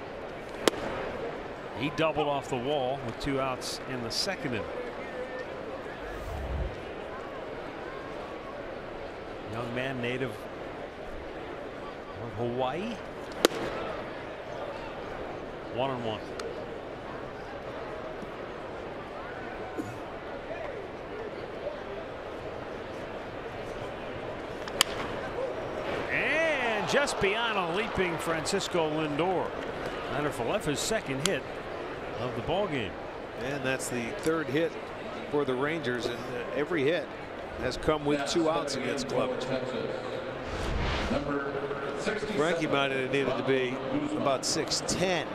He doubled off the wall with 2 outs in the second inning. Young man, native of Hawaii. 1-1. And just beyond a leaping Francisco Lindor. Kiner-Falefa's second hit of the ball game. And that's the 3rd hit for the Rangers, and every hit has come with 2 outs against Clevenger. Frankie might have needed to be about 6'10"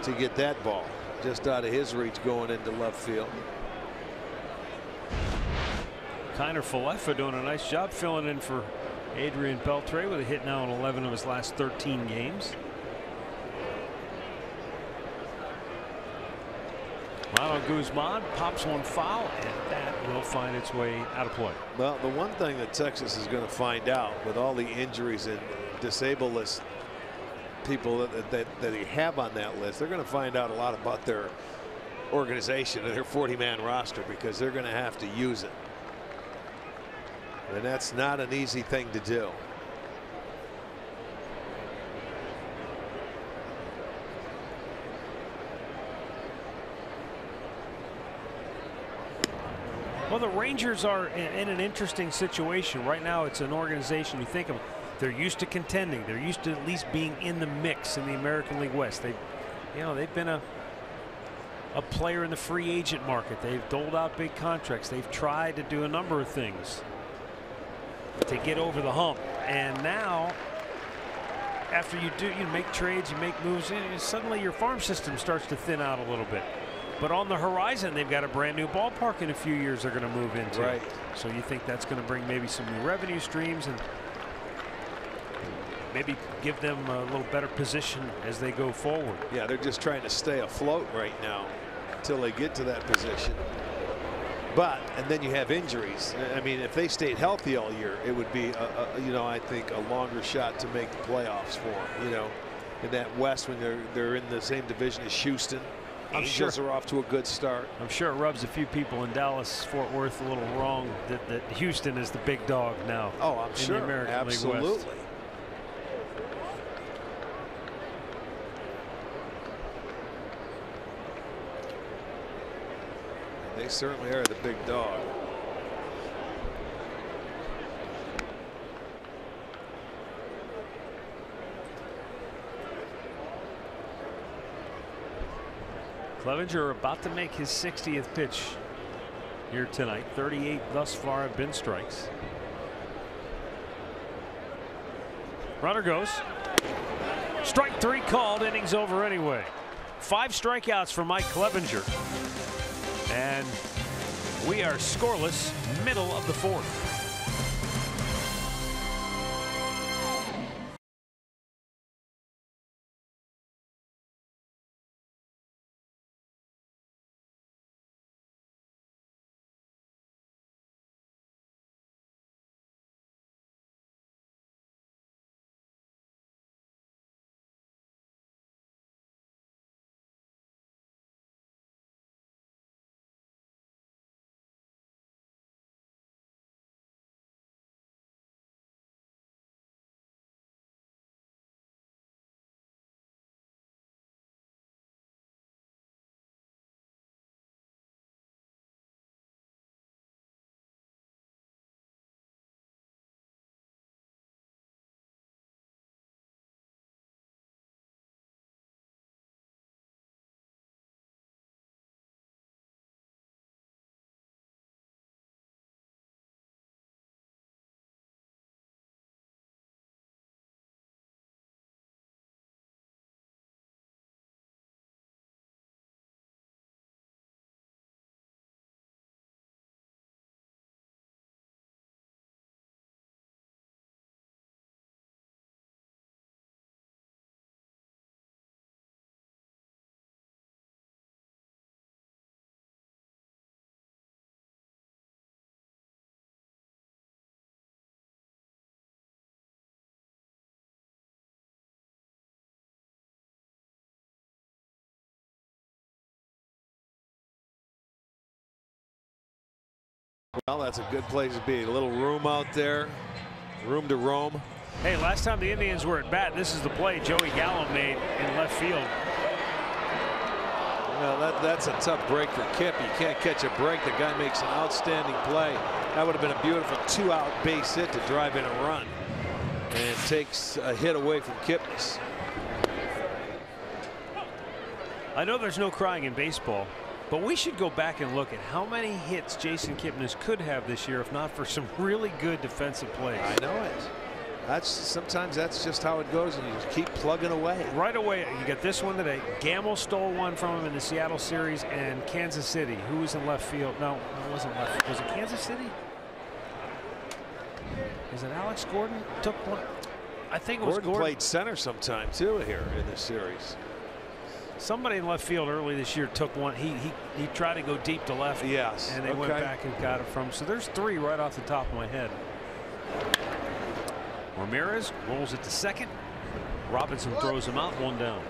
to get that ball just out of his reach going into left field. Kiner-Falefa doing a nice job filling in for Adrian Beltre with a hit now in 11 of his last 13 games. Ronald Guzman pops one foul, and that will find its way out of play. Well, the one thing that Texas is going to find out with all the injuries and disabled list people that they have on that list, they're going to find out a lot about their organization and their 40-man roster, because they're going to have to use it. And that's not an easy thing to do. Well, the Rangers are in an interesting situation right now. It's an organization, you think of, they're used to contending. They're used to at least being in the mix in the American League West. They've been a player in the free agent market. They've doled out big contracts. They've tried to do a number of things to get over the hump. And now, after you make trades, you make moves, suddenly your farm system starts to thin out a little bit. But on the horizon, they've got a brand new ballpark in a few years they're going to move into. Right. So you think that's going to bring maybe some new revenue streams and maybe give them a little better position as they go forward. Yeah, they're just trying to stay afloat right now until they get to that position. And then you have injuries. I mean, if they stayed healthy all year, it would be, I think, a longer shot to make the playoffs for them. In that West, when they're in the same division as Houston. Angels are off to a good start. I'm sure it rubs a few people in Dallas, Fort Worth a little wrong that Houston is the big dog now. Oh, I'm sure. In the American League Absolutely. West. They certainly are the big dog. Clevenger about to make his 60th pitch here tonight. 38 thus far have been strikes. Runner goes. Strike 3 called. Innings over anyway. 5 strikeouts for Mike Clevenger. And we are scoreless, middle of the 4th. Well, that's a good place to be. A little room out there, room to roam. Hey, last time the Indians were at bat, this is the play Joey Gallo made in left field. Well, that's a tough break for Kip. You can't catch a break. The guy makes an outstanding play. That would have been a beautiful 2-out base hit to drive in a run. And takes a hit away from Kipnis. I know there's no crying in baseball, but we should go back and look at how many hits Jason Kipnis could have this year if not for some really good defensive plays. I know it. Sometimes that's just how it goes, and you just keep plugging away. Right away, you got this one today. Gamble stole one from him in the Seattle series, and Kansas City, who was in left field. No, it wasn't left. Was it Kansas City? Is it Alex Gordon? Took one. I think it was Gordon. Played center sometime too here in this series. Somebody in left field early this year took one. He tried to go deep to left. Yes. And they went back and got it from him. So there's 3 right off the top of my head. Ramirez rolls it to second. Robinson throws him out, 1 down.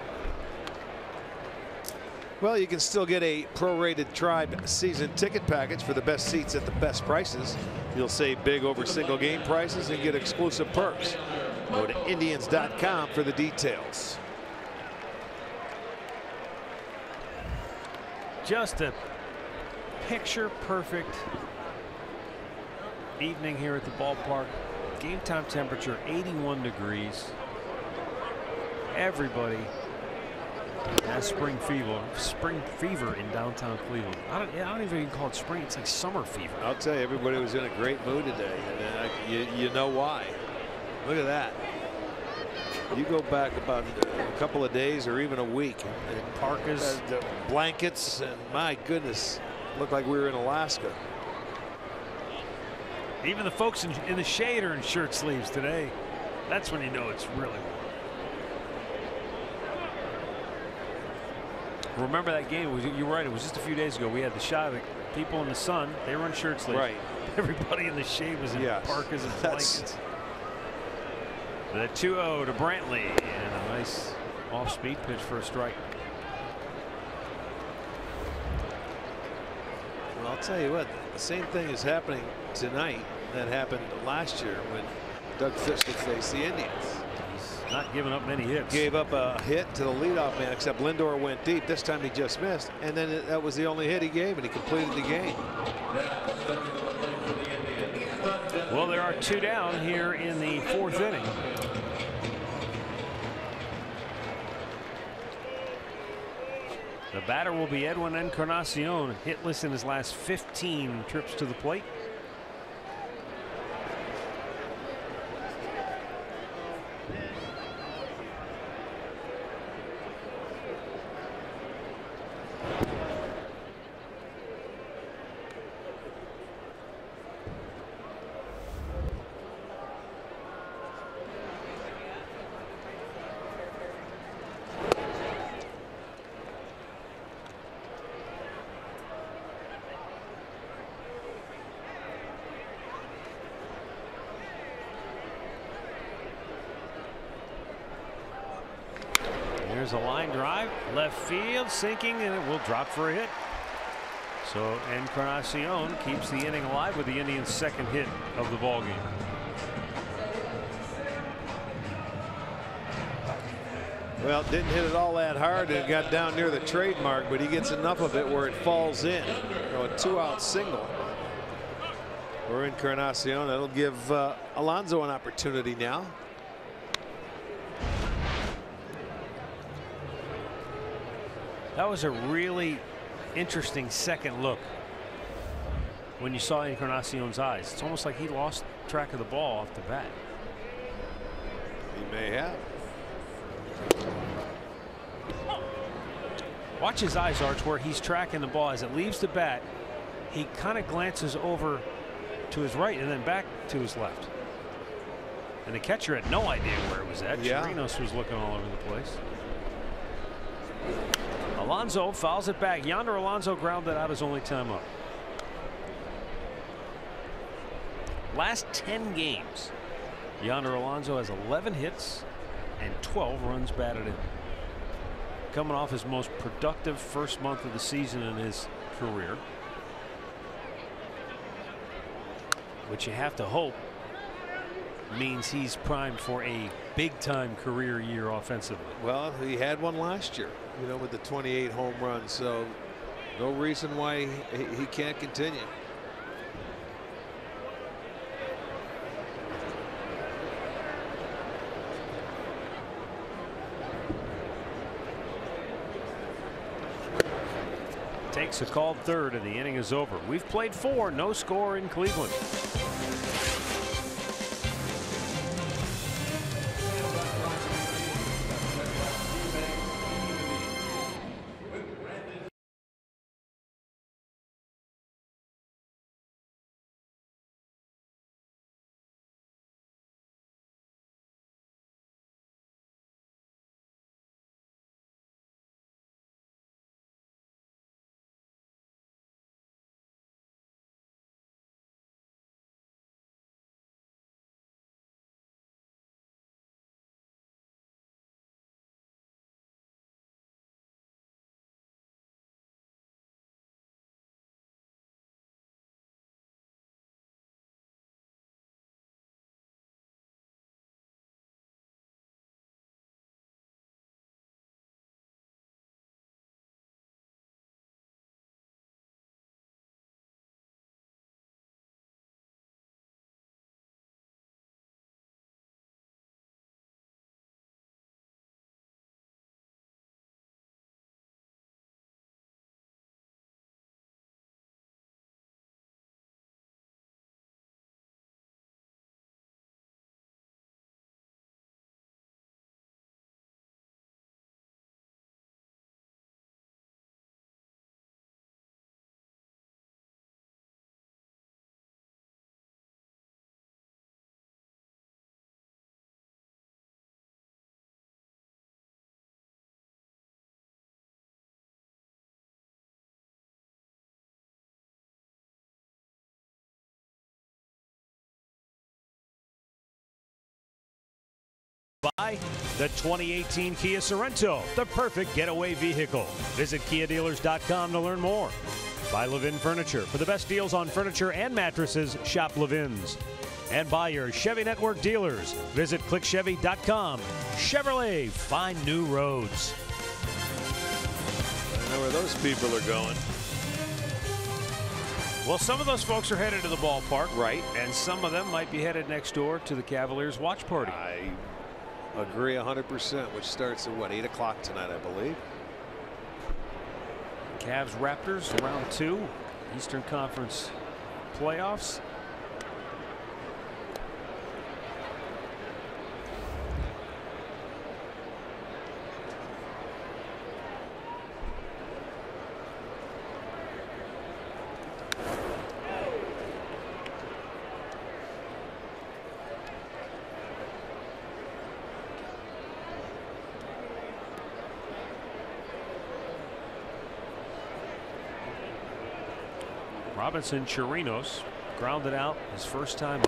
Well, you can still get a prorated Tribe season ticket package for the best seats at the best prices. You'll save big over single game prices and get exclusive perks. Go to Indians.com for the details. Just a picture perfect evening here at the ballpark. Game time temperature 81 degrees. Everybody has spring fever in downtown Cleveland. I don't even call it spring. It's like summer fever. I'll tell you, everybody was in a great mood today, and you know why. Look at that. You go back about a couple of days or even a week, and parkas, the blankets, and my goodness, looked like we were in Alaska. Even the folks in the shade are in shirt sleeves today. That's when you know it's really warm. Remember that game? You're right. It was just a few days ago. We had the shot of the people in the sun. They were in shirt sleeves. Right. Everybody in the shade was in parkas and blankets. The 2-0 to Brantley, and a nice off-speed pitch for a strike. Well, I'll tell you what, the same thing is happening tonight that happened last year when Doug Fister faced the Indians. He's not giving up many hits. Gave up a hit to the leadoff man, except Lindor went deep. This time he just missed, and then that was the only hit he gave, and he completed the game. Well, there are 2 down here in the 4th inning. The batter will be Edwin Encarnacion, hitless in his last 15 trips to the plate. Here's a line drive, left field, sinking, and it will drop for a hit. So Encarnacion keeps the inning alive with the Indians' second hit of the ball game. Well, didn't hit it all that hard, and it got down near the trademark, but he gets enough of it where it falls in. You know, a 2-out single for Encarnacion. That'll give Alonso an opportunity now. That was a really interesting second look when you saw Encarnacion's eyes. It's almost like he lost track of the ball off the bat. He may have. Watch his eyes, Arch, where he's tracking the ball as it leaves the bat. He kind of glances over to his right and then back to his left. And the catcher had no idea where it was at. Yeah. Chirinos was looking all over the place. Alonso fouls it back. Yonder Alonso grounded out his only time up. Last 10 games, Yonder Alonso has 11 hits and 12 runs batted in. Coming off his most productive first month of the season in his career, which you have to hope means he's primed for a big-time career year offensively. Well, he had one last year, you know, with the 28 home runs, so no reason why he can't continue. Takes a called third, and the inning is over. We've played 4, no score in Cleveland. Buy the 2018 Kia Sorento, the perfect getaway vehicle. Visit KiaDealers.com to learn more. Buy Levin Furniture. For the best deals on furniture and mattresses, shop Levin's. And buy your Chevy Network dealers. Visit ClickChevy.com. Chevrolet, find new roads. I know where those people are going. Well, some of those folks are headed to the ballpark. Right. And some of them might be headed next door to the Cavaliers watch party. I agree 100%, which starts at what, 8 o'clock tonight, I believe. Cavs Raptors round 2, Eastern Conference playoffs. Robinson Chirinos grounded out his first time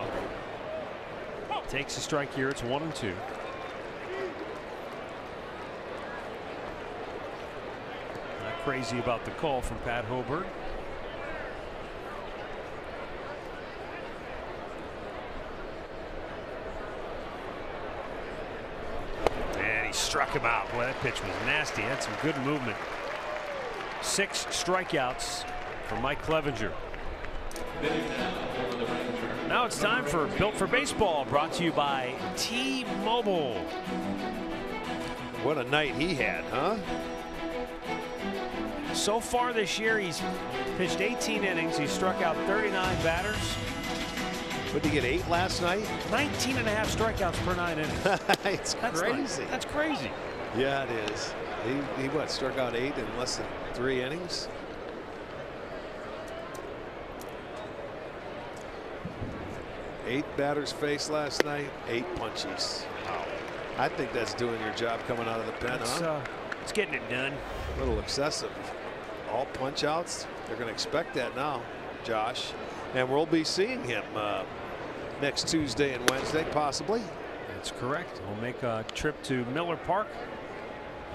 up. Takes a strike here. It's 1-2. crazy about the call from Pat Hoburg. And he struck him out. Boy, that pitch was nasty. Had some good movement. 6 strikeouts for Mike Clevenger. Now it's time for Built for Baseball, brought to you by T-Mobile. What a night he had, huh? So far this year, he's pitched 18 innings. He struck out 39 batters. What did he get, 8 last night? 19 and a half strikeouts per 9 innings. It's crazy. That's crazy. Yeah, it is. He what, struck out 8 in less than 3 innings? Eight batters faced last night, 8 punchies. Wow. I think that's doing your job coming out of the pen, huh? It's getting it done. A little excessive. All punch outs. They're going to expect that now, Josh. And we'll be seeing him next Tuesday and Wednesday, possibly. That's correct. We'll make a trip to Miller Park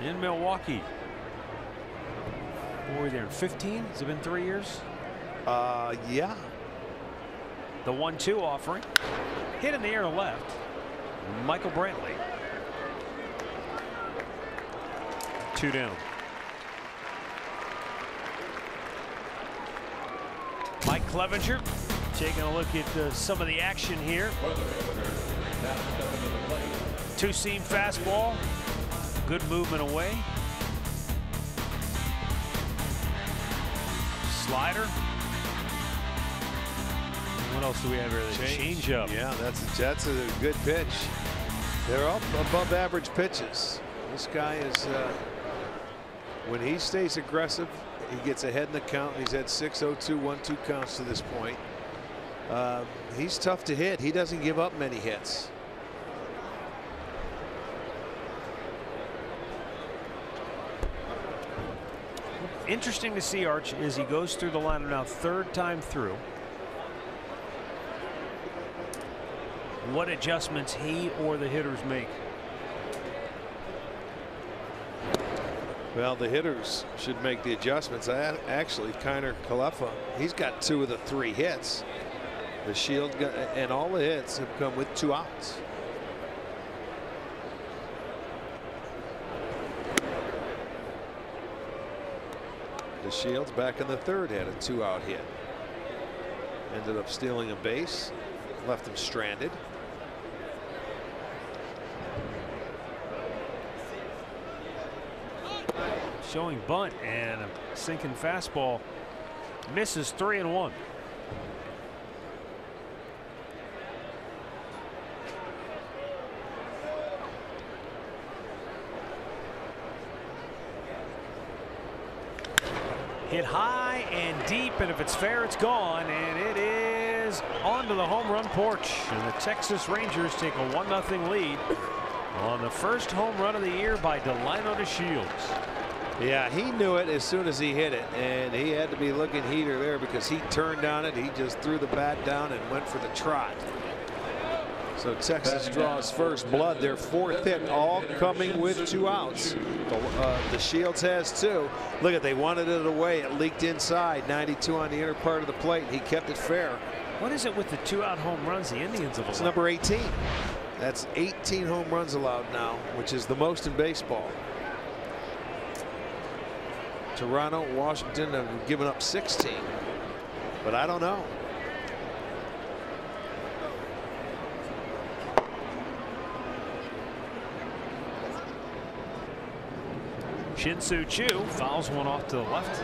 in Milwaukee. What were we there in 15? Has it been 3 years? Yeah. The 1-2 offering. Hit in the air to left. Michael Brantley. 2 down. Mike Clevenger taking a look at some of the action here. 2-seam fastball. Good movement away. Slider. What else do we have here? The change up. Yeah, that's a good pitch. They're all above average pitches. This guy is when he stays aggressive, he gets ahead in the count. He's had 6-0-2 1-2 counts to this point. He's tough to hit. He doesn't give up many hits. Interesting to see, Arch, as he goes through the lineup now, 3rd time through. What adjustments he or the hitters make. Well, the hitters should make the adjustments. Actually, Kiner Kalefa, he's got 2 of the 3 hits. The Shield and all the hits have come with 2 outs. The Shields back in the 3rd had a 2-out hit. Ended up stealing a base, left him stranded. Showing bunt and a sinking fastball. Misses 3-1. Hit high and deep, and if it's fair, it's gone, and it is onto the home run porch. And the Texas Rangers take a 1-0 lead on the first home run of the year by Delino DeShields. Yeah, he knew it as soon as he hit it, and he had to be looking heater there because he turned on it. He just threw the bat down and went for the trot. So Texas draws first blood. Their 4th hit, all coming with 2 outs. The Shields has 2. Look at, they wanted it away. It leaked inside. 92 on the inner part of the plate. He kept it fair. What is it with the 2-out home runs the Indians have allowed? It's number 18. That's 18 home runs allowed now, which is the most in baseball. Toronto, Washington have given up 16, but I don't know. Shin-Soo Choo fouls one off to the left.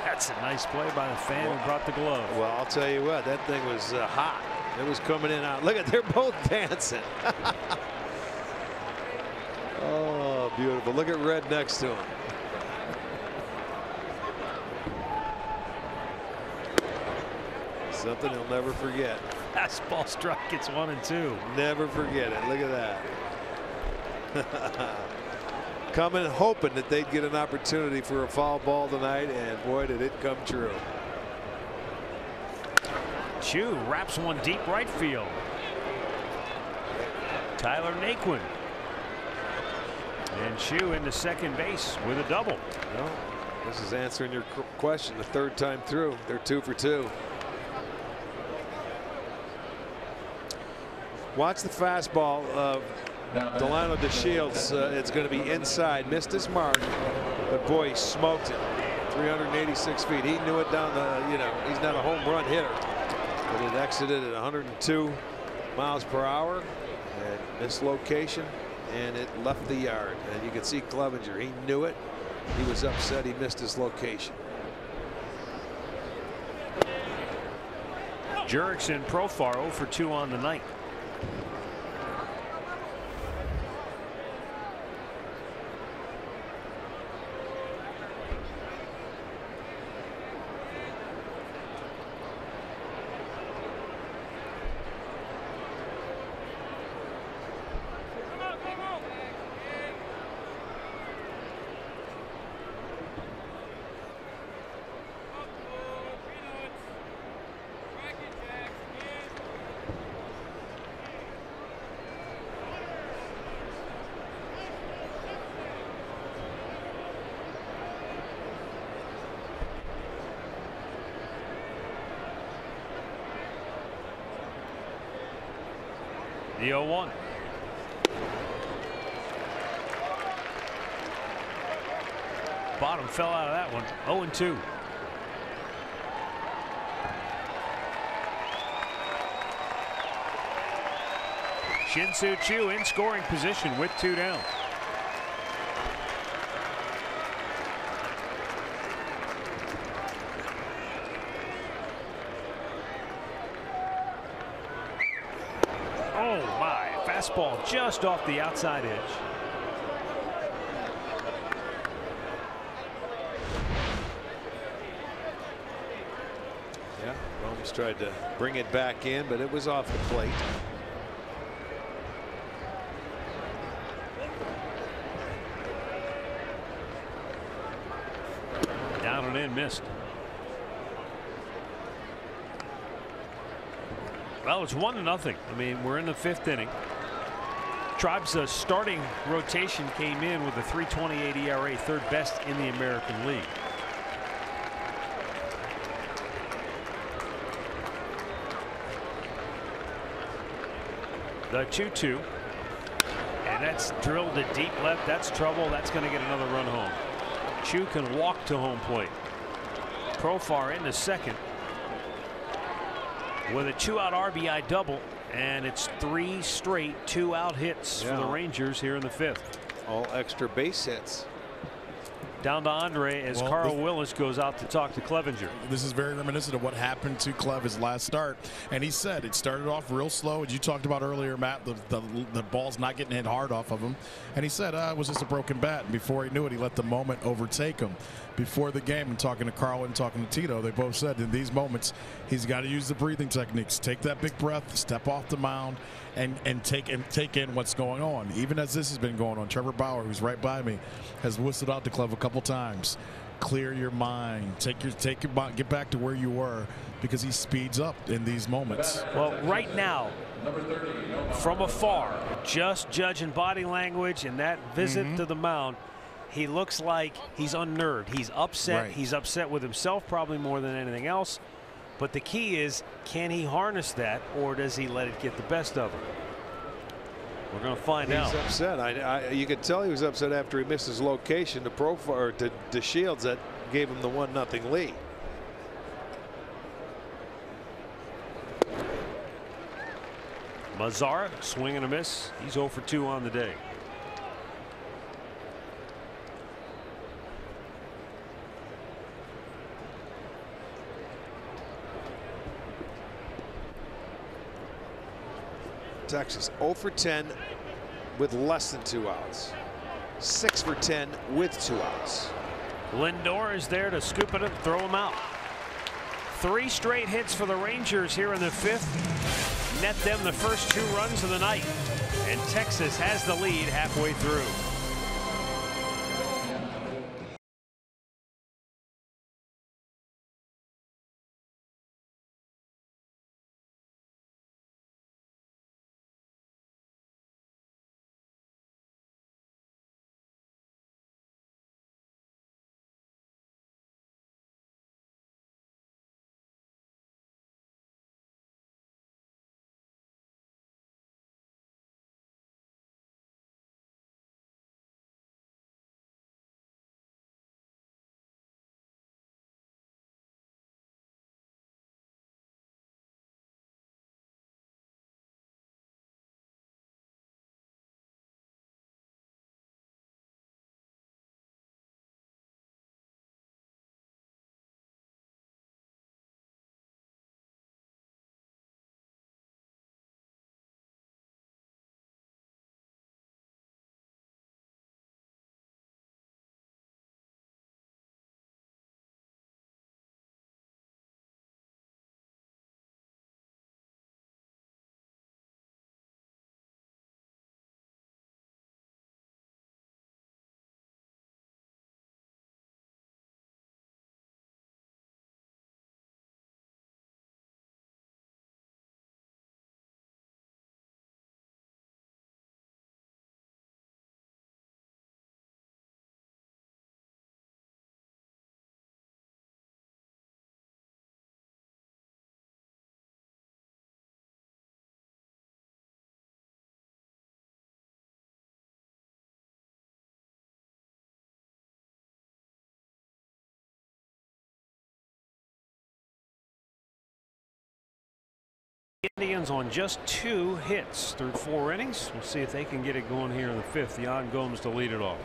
That's a nice play by the fan who brought the glove. Well, I'll tell you what, that thing was hot. It was coming in and out. Look at, they're both dancing. Oh, beautiful. Look at Red next to him. Something he'll never forget. Fastball struck, gets 1 and 2. Never forget it. Look at that. Coming hoping that they'd get an opportunity for a foul ball tonight, and boy, did it come true. Choo wraps one deep right field. Tyler Naquin. And Chu into second base with a double. Well, this is answering your question the third time through. They're 2 for 2. Watch the fastball of Delano DeShields. It's going to be inside. Missed his mark, but boy, he smoked it. 386 feet. He knew it down the, he's not a home run hitter, but it exited at 102 miles per hour at this location, and it left the yard. And you can see Clevenger. He knew it. He was upset he missed his location. Jurickson Profar 0 for 2 on the night. The 0-1. Bottom fell out of that one. 0-2. Shin-Soo Choo in scoring position with 2 down. Oh my, fastball just off the outside edge. Yeah, Holmes tried to bring it back in, but it was off the plate. Down and in, missed. Well, it's 1-0. I mean, we're in the 5th inning. Tribe's starting rotation came in with a 3.28 ERA, 3rd best in the American League. The 2-2. And that's drilled to deep left. That's trouble. That's going to get another run home. Chu can walk to home plate. Profar into second with a 2-out RBI double, and it's 3 straight 2-out hits for the Rangers here in the 5th. All extra base hits. Down to Andre as Carl Willis goes out to talk to Clevenger. This is very reminiscent of what happened to Clev his last start, and he said it started off real slow, as you talked about earlier, Matt. The ball's not getting hit hard off of him, and he said it was just a broken bat. And before he knew it, he let the moment overtake him. Before the game, and talking to Carl and talking to Tito, they both said in these moments he's got to use the breathing techniques, take that big breath, step off the mound, and take in what's going on. Even as this has been going on, Trevor Bauer, who's right by me, has whistled out the Clev a couple times. Clear your mind, get back to where you were, because he speeds up in these moments. Well, right now, from afar, just judging body language and that visit to the mound, he looks like he's unnerved. He's upset. Right. He's upset with himself probably more than anything else. But the key is, can he harness that, or does he let it get the best of him? We're going to find out. He's upset. You could tell he was upset after he missed his location to Profar, to DeShields, that gave him the 1-0 lead. Mazzara, swing and a miss. He's 0 for 2 on the day. Texas 0 for 10 with less than 2 outs. 6 for 10 with 2 outs. Lindor is there to scoop it and throw him out. 3 straight hits for the Rangers here in the 5th. Net them the first 2 runs of the night. And Texas has the lead halfway through. Indians on just 2 hits through 4 innings. We'll see if they can get it going here in the 5th. Jan Gomes to lead it off.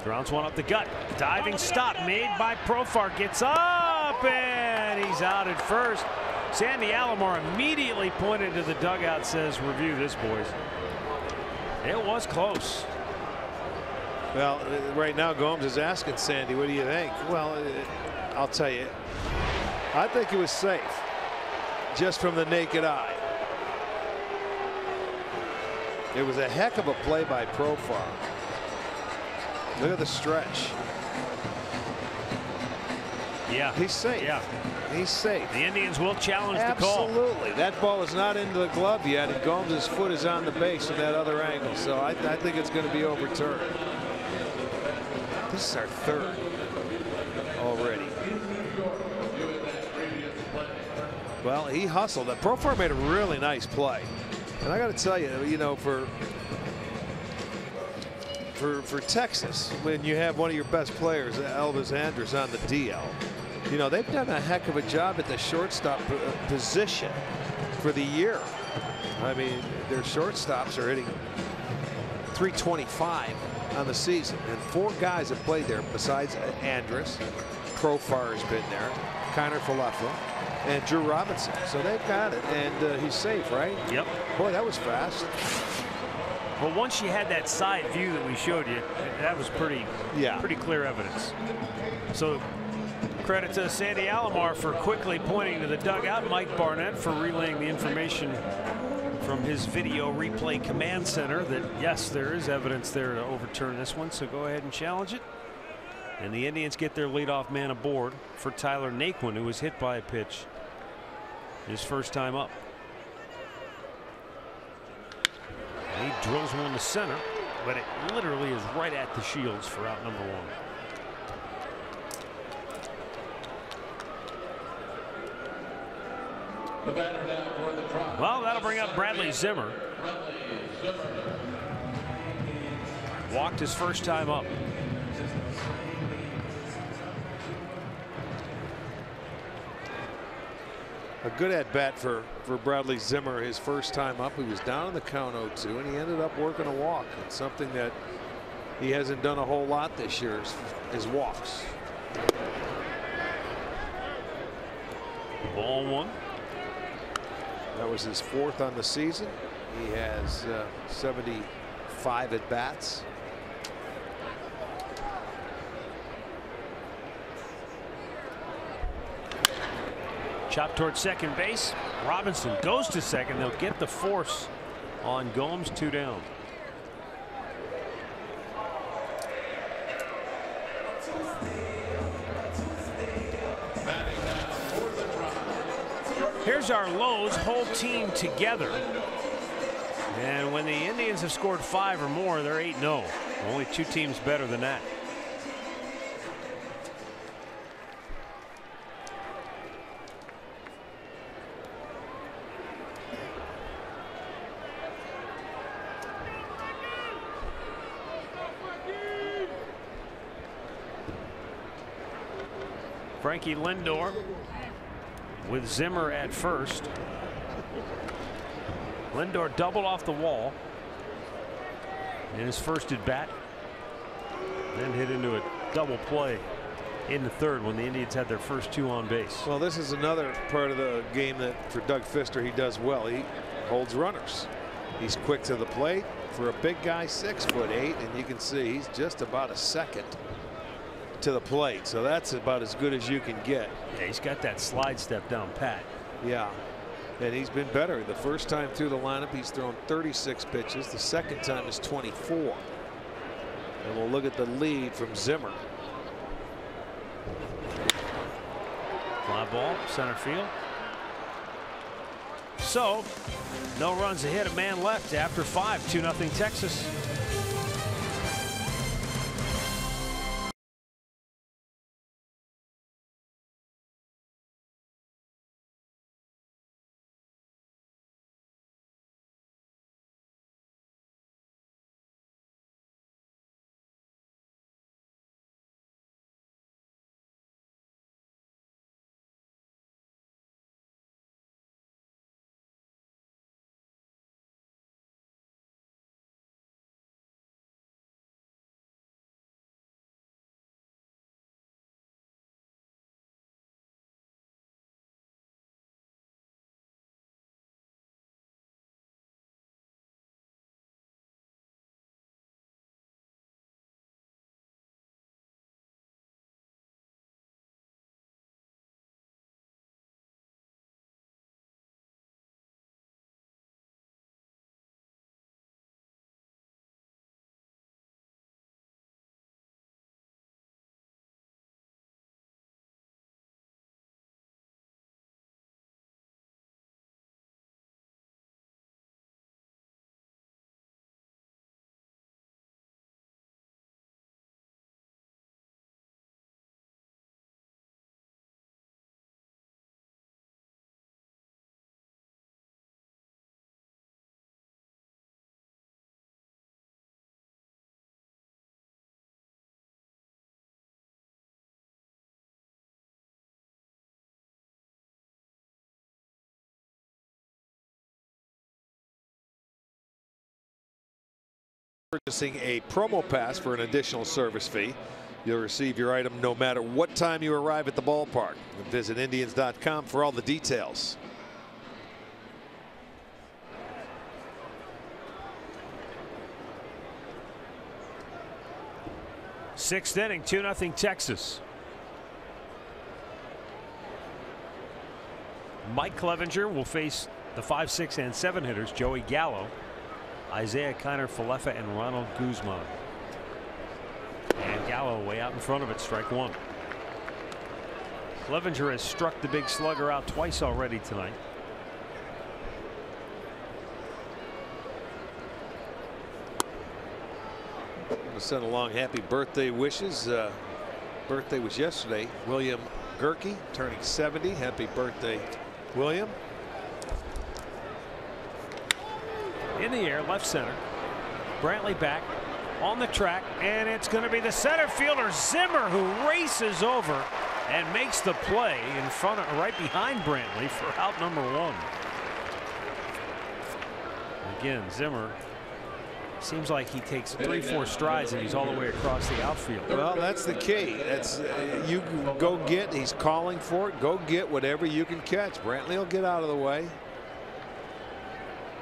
Grounds one up the gut. Diving stop made by Profar. Gets up and he's out at first. Sandy Alomar immediately pointed to the dugout, says, "Review this, boys." It was close. Well, right now Gomes is asking Sandy, what do you think? Well, I'll tell you, I think it was safe just from the naked eye. It was a heck of a play by Profar. Look at the stretch. Yeah. He's safe. Yeah. He's safe. The Indians will challenge the call. Absolutely. That ball is not into the glove yet, and Gomes' foot is on the base in that other angle. So I think it's going to be overturned. This is our 3rd already. Well, he hustled. Profar made a really nice play. And I got to tell you, you know, for Texas, when you have one of your best players, Elvis Andrus, on the DL, you know, they've done a heck of a job at the shortstop position for the year. I mean, their shortstops are hitting .325 on the season, and 4 guys have played there besides Andrus. Profar has been there, Connor Falefla, and Drew Robinson. So they've got it, and he's safe, right? Yep. Boy, that was fast. Well, once you had that side view that we showed you, that was pretty clear evidence. So credit to Sandy Alomar for quickly pointing to the dugout. Mike Barnett for relaying the information from his video replay command center that, yes, there is evidence there to overturn this one. So go ahead and challenge it. And the Indians get their leadoff man aboard for Tyler Naquin, who was hit by a pitch his first time up. He drills one to center, but it literally is right at the shields for out number 1. Well, that'll bring up Bradley Zimmer. Walked his first time up. A good at bat for Bradley Zimmer his first time up. He was down in the count 0-2, and he ended up working a walk. It's something that he hasn't done a whole lot this year, is walks. Ball 1. That was his 4th on the season. He has 75 at bats. Chop towards second base. Robinson goes to second. They'll get the force on Gomes, 2 down. Here's our Lowe's whole team together. And when the Indians have scored 5 or more, they're 8-0. Only 2 teams better than that. Frankie Lindor with Zimmer at first. Lindor doubled off the wall in his first at bat, then hit into a double play in the 3rd when the Indians had their first 2 on base. Well, this is another part of the game that for Doug Fister he does well. He holds runners. He's quick to the plate for a big guy, 6'8", and you can see he's just about a second to the plate, so that's about as good as you can get. Yeah, he's got that slide step down pat. Yeah, and he's been better. The first time through the lineup he's thrown 36 pitches. The second time is 24. And we'll look at the lead from Zimmer. Fly ball, center field. So no runs ahead, a man left after 5. 2-0 Texas. Purchasing a promo pass for an additional service fee. You'll receive your item no matter what time you arrive at the ballpark. Visit Indians.com for all the details. Sixth inning, 2-0 Texas. Mike Clevenger will face the 5, 6, and 7 hitters, Joey Gallo, Isaiah Kiner-Falefa, and Ronald Guzman. And Gallo way out in front of it, strike one. Clevenger has struck the big slugger out twice already tonight. I'm going to send along happy birthday wishes. Birthday was yesterday. William Gerke turning 70. Happy birthday, William. In the air, left center. Brantley back on the track, and it's going to be the center fielder Zimmer who races over and makes the play in front of, right behind Brantley for out number 1. Again, Zimmer seems like he takes 3-4 strides and he's all the way across the outfield. Well, that's the key. That's you go get. He's calling for it. Go get whatever you can catch. Brantley will get out of the way.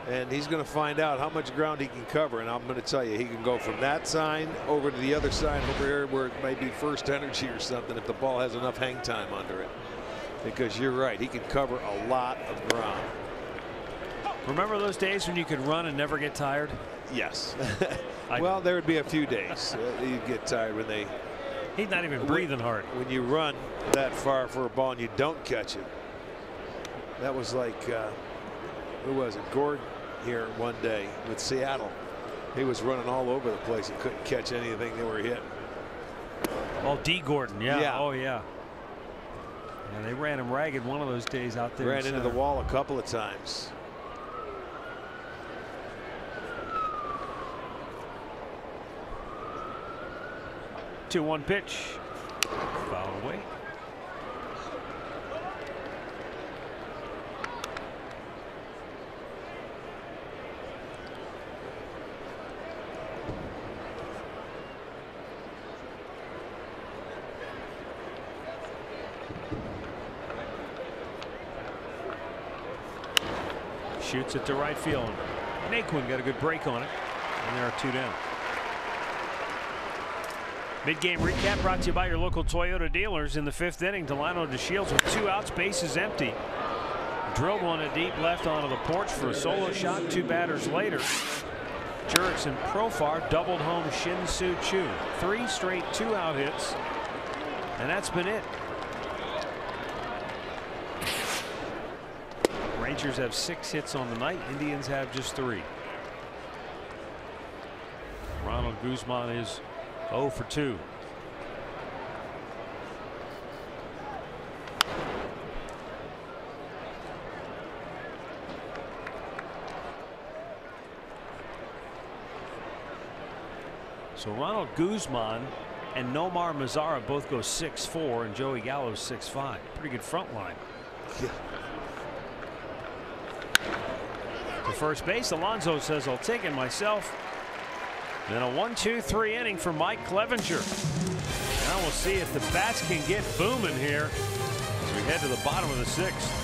And he's going to find out how much ground he can cover. And I'm going to tell you, he can go from that sign over to the other side over here where it might be first energy or something if the ball has enough hang time under it. Because you're right, he can cover a lot of ground. Remember those days when you could run and never get tired? Yes. Well, there would be a few days you'd get tired when they. He's not even breathing hard. When you run that far for a ball and you don't catch it. That was like, who was it? Gordon here one day with Seattle. He was running all over the place and couldn't catch anything they were hitting. Oh, D. Gordon, yeah. Oh, yeah. And they ran him ragged one of those days out there. Ran into the wall a couple of times. Two 1 pitch. Foul away. Shoots it to right field. Naquin got a good break on it, and there are 2 down. Mid-game recap brought to you by your local Toyota dealers. In the 5th inning, Delano DeShields with 2 outs, bases empty. Drilled one to deep left onto the porch for a solo shot. 2 batters later, Jurickson and Profar doubled home Shin Soo Choo. 3 straight 2-out hits, and that's been it. Rangers have 6 hits on the night. Indians have just 3. Ronald Guzman is 0 for 2. So Ronald Guzman and Nomar Mazara both go 6-4, and Joey Gallo 6-5. Pretty good front line. Yeah. To first base, Alonso says, "I'll take it myself." Then a 1-2-3 inning for Mike Clevenger. Now we'll see if the bats can get booming here as we head to the bottom of the 6th.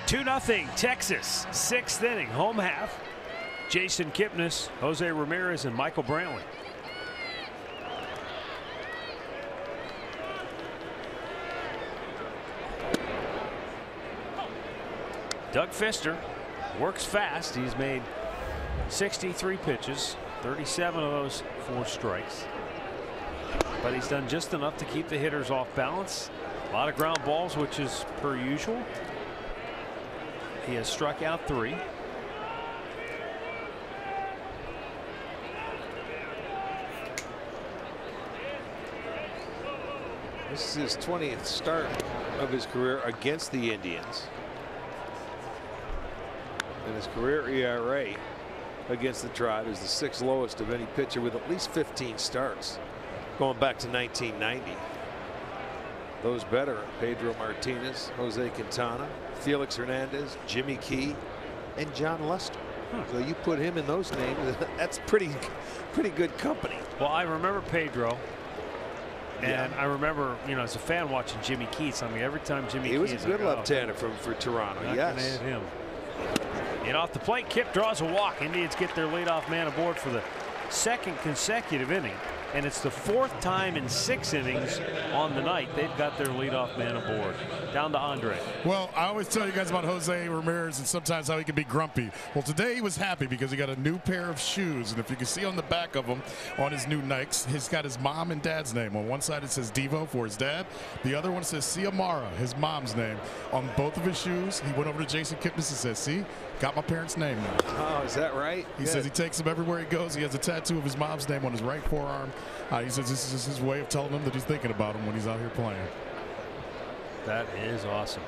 2-0 Texas, 6th inning, home half. Jason Kipnis, Jose Ramirez, and Michael Brantley. Doug Fister works fast. He's made 63 pitches, 37 of those 4 strikes. But he's done just enough to keep the hitters off balance. A lot of ground balls, which is per usual. He has struck out 3. This is his 20th start of his career against the Indians. And his career ERA against the Tribe is the 6th lowest of any pitcher with at least 15 starts going back to 1990. Those better: Pedro Martinez, Jose Quintana, Felix Hernandez, Jimmy Key, and John Lester. So you put him in those names, that's pretty good company. Well, I remember Pedro. And I remember, you know, as a fan watching Jimmy Keats. I mean, every time Jimmy He was Keats, a good left-hander for Toronto. Yes. Him. And off the plate, Kip draws a walk. Indians get their leadoff man aboard for the 2nd consecutive inning. And it's the 4th time in 6 innings on the night they've got their leadoff man aboard. Down to Andre. Well, I always tell you guys about Jose Ramirez and sometimes how he can be grumpy. Well, today he was happy because he got a new pair of shoes. And if you can see on the back of them, on his new Nikes, he's got his mom and dad's name. On one side it says Devo for his dad. The other one says Ciamara, his mom's name. On both of his shoes, he went over to Jason Kipnis and said, see, got my parents' name now. Oh, is that right? He says he takes them everywhere he goes. He has a tattoo of his mom's name on his right forearm. He says this is his way of telling them that he's thinking about him when he's out here playing. That is awesome.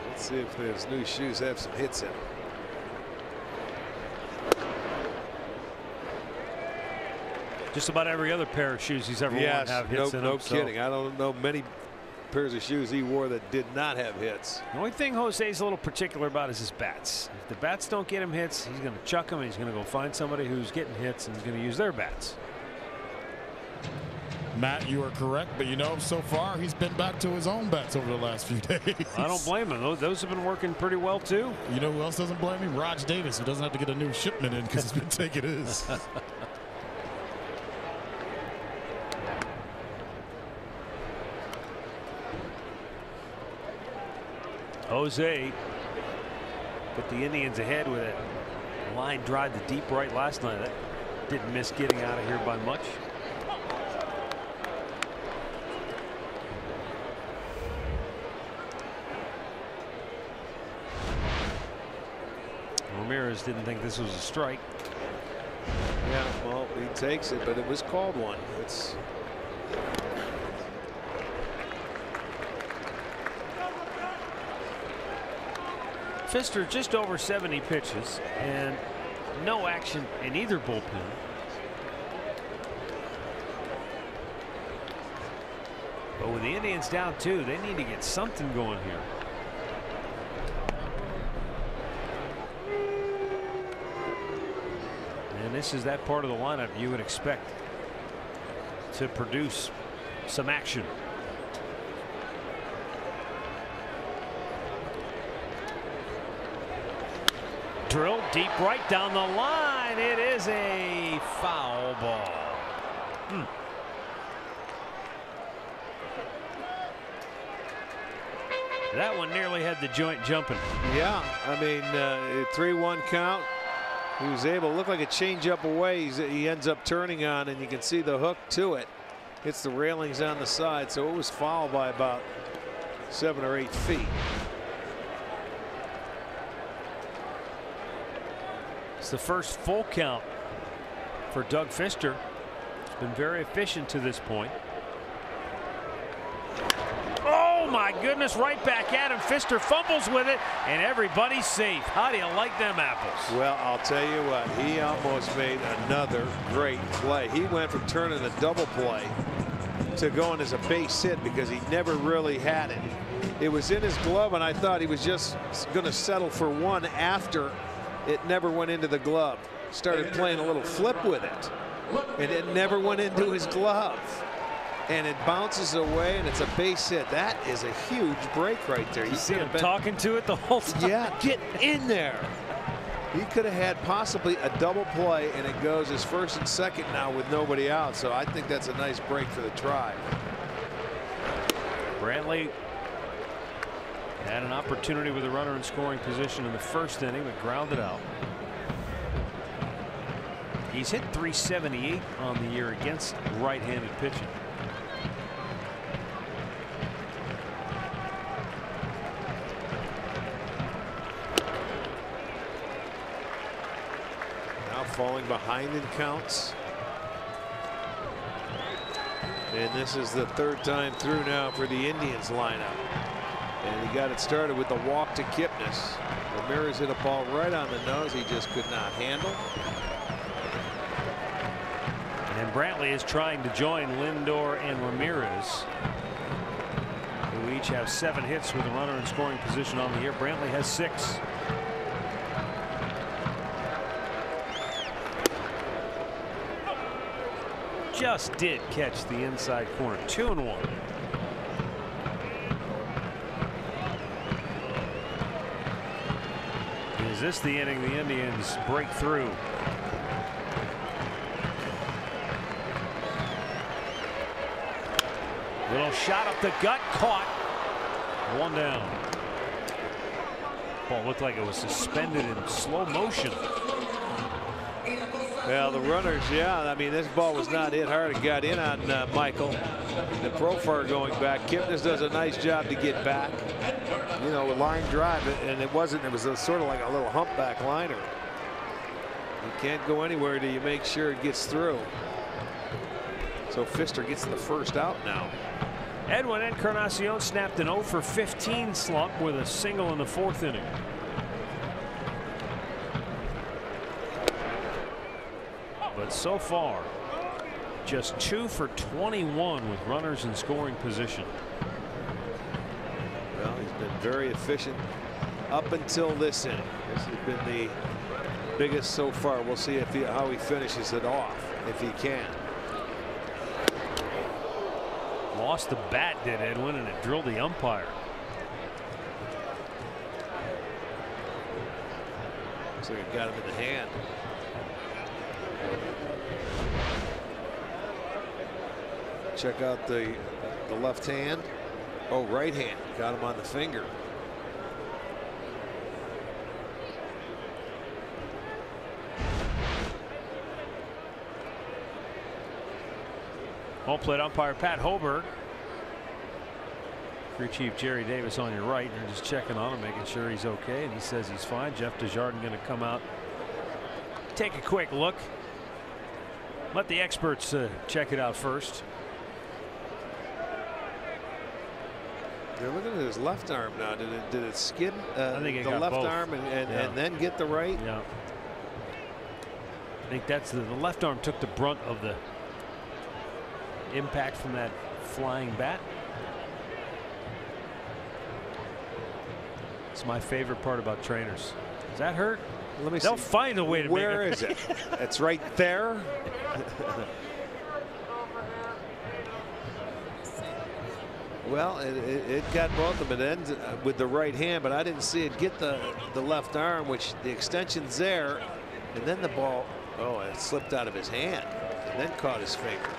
Let's see if those new shoes have some hits in them. Just about every other pair of shoes he's ever worn have hits in them. No kidding. I don't know many pairs of shoes he wore that did not have hits. The only thing Jose's a little particular about is his bats. If the bats don't get him hits, he's going to chuck them and he's going to go find somebody who's getting hits and he's going to use their bats. Matt, you are correct, but you know, so far he's been back to his own bats over the last few days. I don't blame him. Those have been working pretty well too. You know who else doesn't blame him? Raj Davis, who doesn't have to get a new shipment in because he's been taking his. Jose put the Indians ahead with a line drive to deep right last night. That didn't miss getting out of here by much. Ramirez didn't think this was a strike. Yeah, well, he takes it, but it was called one. It's Fister just over 70 pitches and no action in either bullpen. But with the Indians down 2, they need to get something going here. And this is that part of the lineup you would expect to produce some action. Drill deep right down the line. It is a foul ball. That one nearly had the joint jumping. Yeah, I mean, 3-1 count. He was able to look like a changeup away. He ends up turning on, and you can see the hook to it. Hits the railings on the side, so it was fouled by about 7 or 8 feet. It's the first full count for Doug Fister. He's been very efficient to this point. Oh my goodness, right back at him. Fister fumbles with it and everybody's safe. How do you like them apples? Well, I'll tell you what, he almost made another great play. He went from turning a double play to going as a base hit because he never really had it. It was in his glove and I thought he was just going to settle for one after it never went into the glove. Started playing a little flip with it and it never went into his glove. and it bounces away, and it's a base hit. That is a huge break right there. You see him talking to it the whole time. Yeah, get in there. He could have had possibly a double play, and it goes as first and second now with nobody out. So I think that's a nice break for the Tribe. Brantley had an opportunity with a runner in scoring position in the first inning, but grounded out. He's hit .378 on the year against right-handed pitching. Now falling behind in counts. And this is the third time through now for the Indians lineup. And he got it started with the walk to Kipnis. Ramirez hit a ball right on the nose he just could not handle. And Brantley is trying to join Lindor and Ramirez, who each have 7 hits with a runner in scoring position on the year. Brantley has 6. Just did catch the inside corner. 2-1. Is this the inning the Indians break through? Little shot up the gut, caught. 1 down. Ball looked like it was suspended in slow motion. Well, the runners, yeah, I mean, this ball was not hit hard. It got in on Michael. The Profar going back. Kipnis does a nice job to get back. You know, a line drive, and it wasn't, it was sort of like a little humpback liner. You can't go anywhere till you make sure it gets through. So Pfister gets the first out now. Edwin Encarnacion snapped an 0 for 15 slump with a single in the 4th inning. But so far, just 2 for 21 with runners in scoring position. Well, he's been very efficient up until this inning. This has been the biggest so far. We'll see if how he finishes it off, if he can. Lost the bat, did Edwin, and it drilled the umpire. Looks like it got him in the hand. Check out the left hand. Oh, right hand. Got him on the finger. Home plate umpire Pat Hoberg. Crew Chief Jerry Davis on your right. You're just checking on him, making sure he's okay, and he says he's fine. Jeff Desjardins going to come out, take a quick look. Let the experts check it out first. They're looking at his left arm now. Did it skid I think it the got left both. arm and then get the right? Yeah. I think that's the left arm took the brunt of the impact from that flying bat. It's my favorite part about trainers. Does that hurt? Let me They'll see. find a way to Where make is it? It's right there. Well, it got both of them. It ends with the right hand, but I didn't see it get the left arm, which the extension's there, and then the ball, oh, it slipped out of his hand and then caught his finger.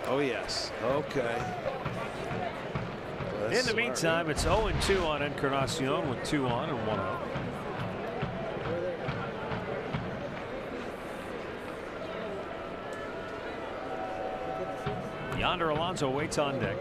Oh, yes. Okay. In the meantime, it's 0-2 on Encarnacion with 2 on and 1 out. Yonder Alonso waits on deck.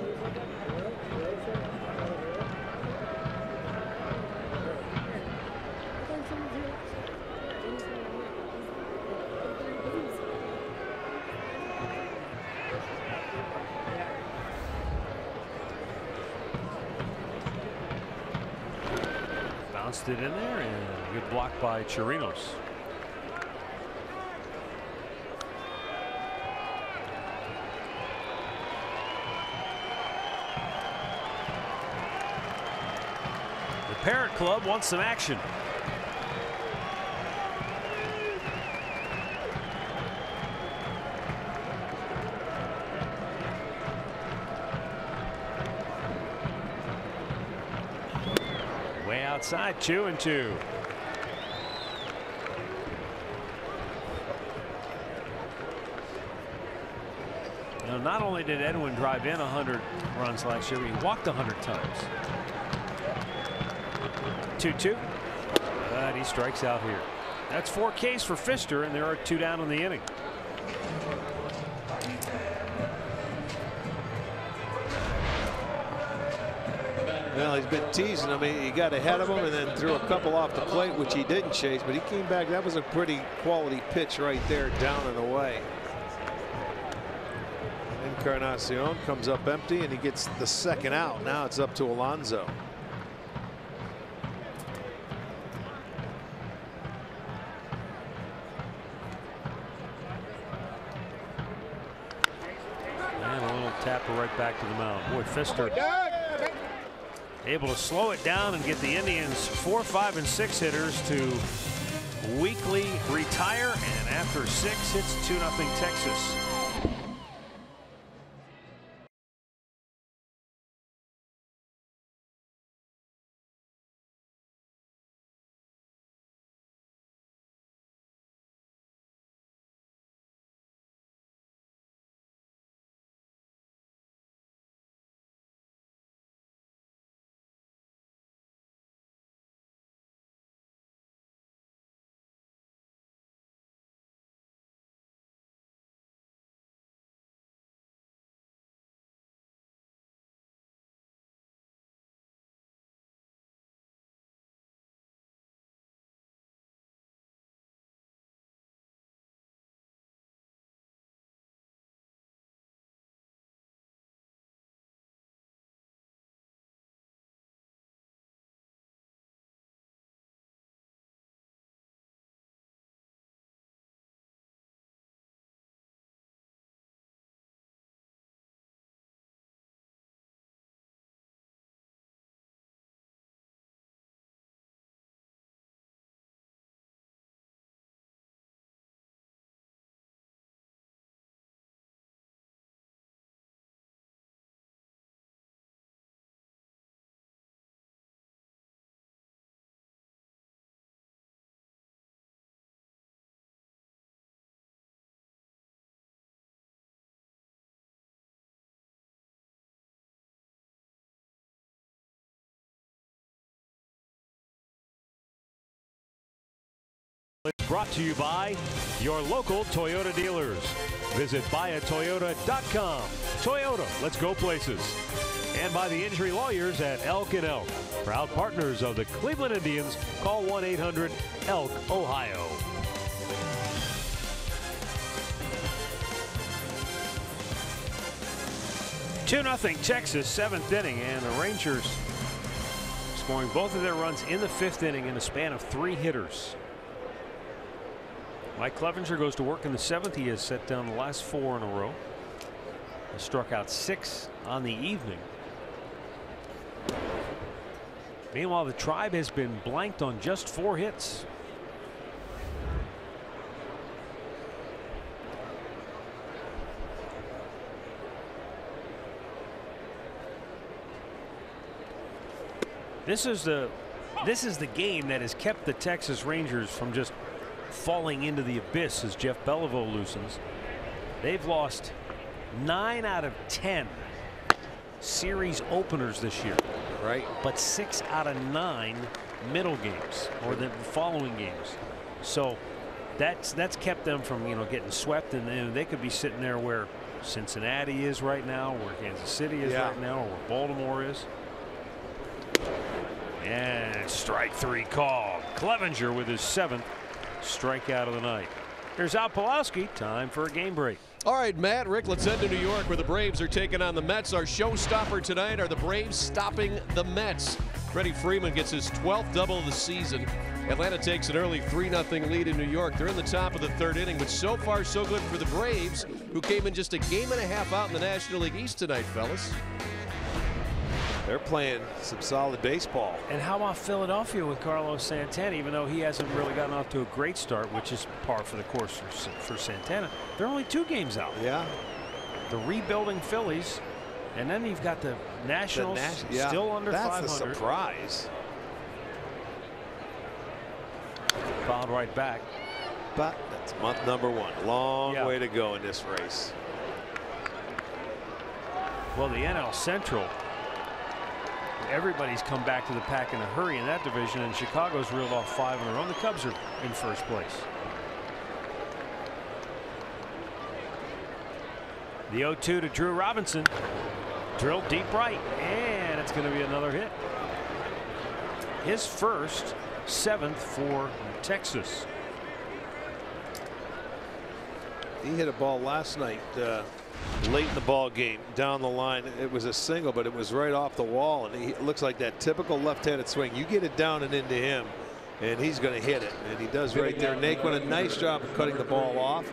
Bounced it in there, and a good block by Chirinos. The Parrot Club wants some action. Way outside, 2-2. Now, not only did Edwin drive in 100 runs last year, he walked 100 times. 2-2. But he strikes out here. That's 4 Ks for Pfister, and there are 2 down in the inning. Well, he's been teasing him. He got ahead of him and then threw a couple off the plate, which he didn't chase, but he came back. That was a pretty quality pitch right there, down and away. Encarnacion comes up empty, and he gets the second out. Now it's up to Alonso. And a little tapper right back to the mound. Boy, Pfister able to slow it down and get the Indians 4, 5, and 6 hitters to weekly retire. And after 6, it's 2-0 Texas. Brought to you by your local Toyota dealers. Visit buyatoyota.com. Toyota, let's go places. And by the injury lawyers at Elk & Elk. Proud partners of the Cleveland Indians. Call 1-800-ELK, Ohio. Two 2-0 Texas, 7th inning, and the Rangers scoring both of their runs in the 5th inning in a span of 3 hitters. Mike Clevenger goes to work in the 7th. He has set down the last 4 in a row. He struck out 6 on the evening. Meanwhile, the Tribe has been blanked on just 4 hits. This is the game that has kept the Texas Rangers from just falling into the abyss as Jeff Beliveau loosens. They've lost 9 out of 10 series openers this year. Right. But 6 out of 9 middle games or the following games. So that's kept them from getting swept, and they could be sitting there where Cincinnati is right now, where Kansas City is right now, or where Baltimore is. And strike 3 called. Clevenger with his 7th strikeout of the night. Here's Al Pawlowski. Time for a game break. All right, Matt, Rick, let's head to New York where the Braves are taking on the Mets. Our showstopper tonight are the Braves stopping the Mets. Freddie Freeman gets his 12th double of the season. Atlanta takes an early 3-0 lead in New York. They're in the top of the 3rd inning, but so far so good for the Braves, who came in just a game and a half out in the National League East tonight, fellas. They're playing some solid baseball. And how about Philadelphia with Carlos Santana? Even though he hasn't really gotten off to a great start, which is par for the course for Santana, they're only 2 games out. Yeah. The rebuilding Phillies, and then you've got the Nationals still under 500. That's a surprise. fouled right back. But that's month number 1. Long way to go in this race. Well, the NL Central, everybody's come back to the pack in a hurry in that division, and Chicago's reeled off 5 in a row. And the Cubs are in first place. The 0-2 to Drew Robinson. Drilled deep right, and it's going to be another hit. His first, 7th for Texas. He hit a ball last night late in the ball game down the line. It was a single, but it was right off the wall, and it looks like that typical left-handed swing. You get it down and into him, and he's going to hit it, and he does right there. Naquin, a nice job of cutting the ball off.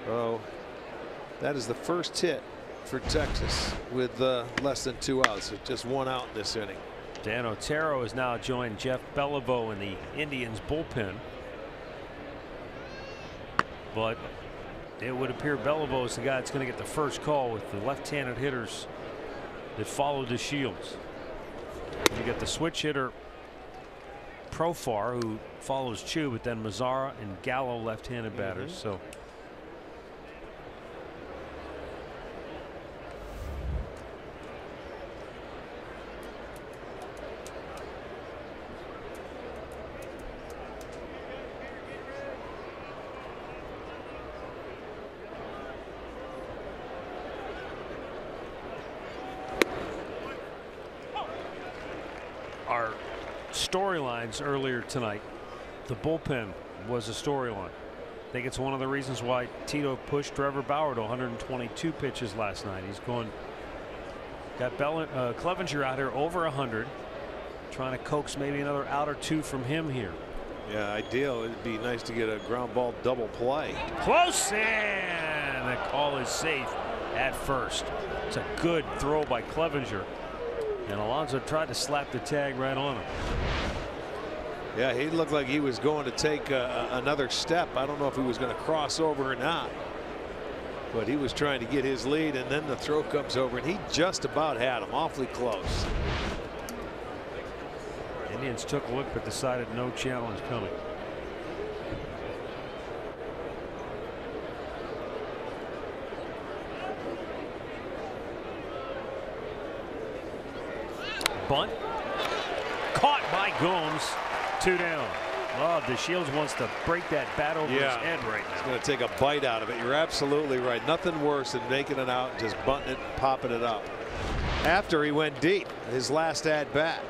Oh, that is the first hit for Texas with less than 2 outs. So just 1 out in this inning. Dan Otero has now joined Jeff Beliveau in the Indians bullpen. But it would appear Beliveau is the guy that's going to get the first call with the left-handed hitters that follow the Shields. You get the switch hitter Profar, who follows Chu, but then Mazzara and Gallo left-handed batters. So our storylines earlier tonight, the bullpen was a storyline. I think it's one of the reasons why Tito pushed Trevor Bauer to 122 pitches last night. He's got Clevenger out here over 100, trying to coax maybe another out or 2 from him here. Yeah, ideal. It'd be nice to get a ground ball double play. Close, and the call is safe at first. It's a good throw by Clevenger, and Alonso tried to slap the tag right on him. Yeah, he looked like he was going to take another step. I don't know if he was going to cross over or not, but he was trying to get his lead, and then the throw comes over, and he just about had him. Awfully close. Indians took a look but decided no challenge coming. Bunt caught by Gomes. 2 down. Oh, DeShields wants to break that bat over his head right now. He's going to take a bite out of it. You're absolutely right. Nothing worse than making it out and just bunting it and popping it up. After he went deep, his last at bat,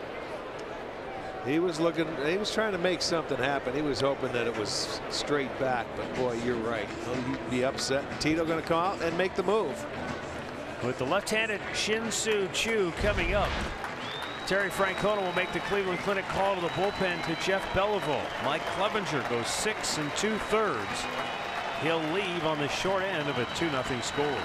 he was trying to make something happen. He was hoping that it was straight back, but boy, you're right. You'd be upset. Tito going to come out and make the move. With the left-handed Shin-Soo Choo coming up, Terry Francona will make the Cleveland Clinic call to the bullpen to Jeff Beliveau. Mike Clevenger goes 6 2/3. He'll leave on the short end of a 2-0 score.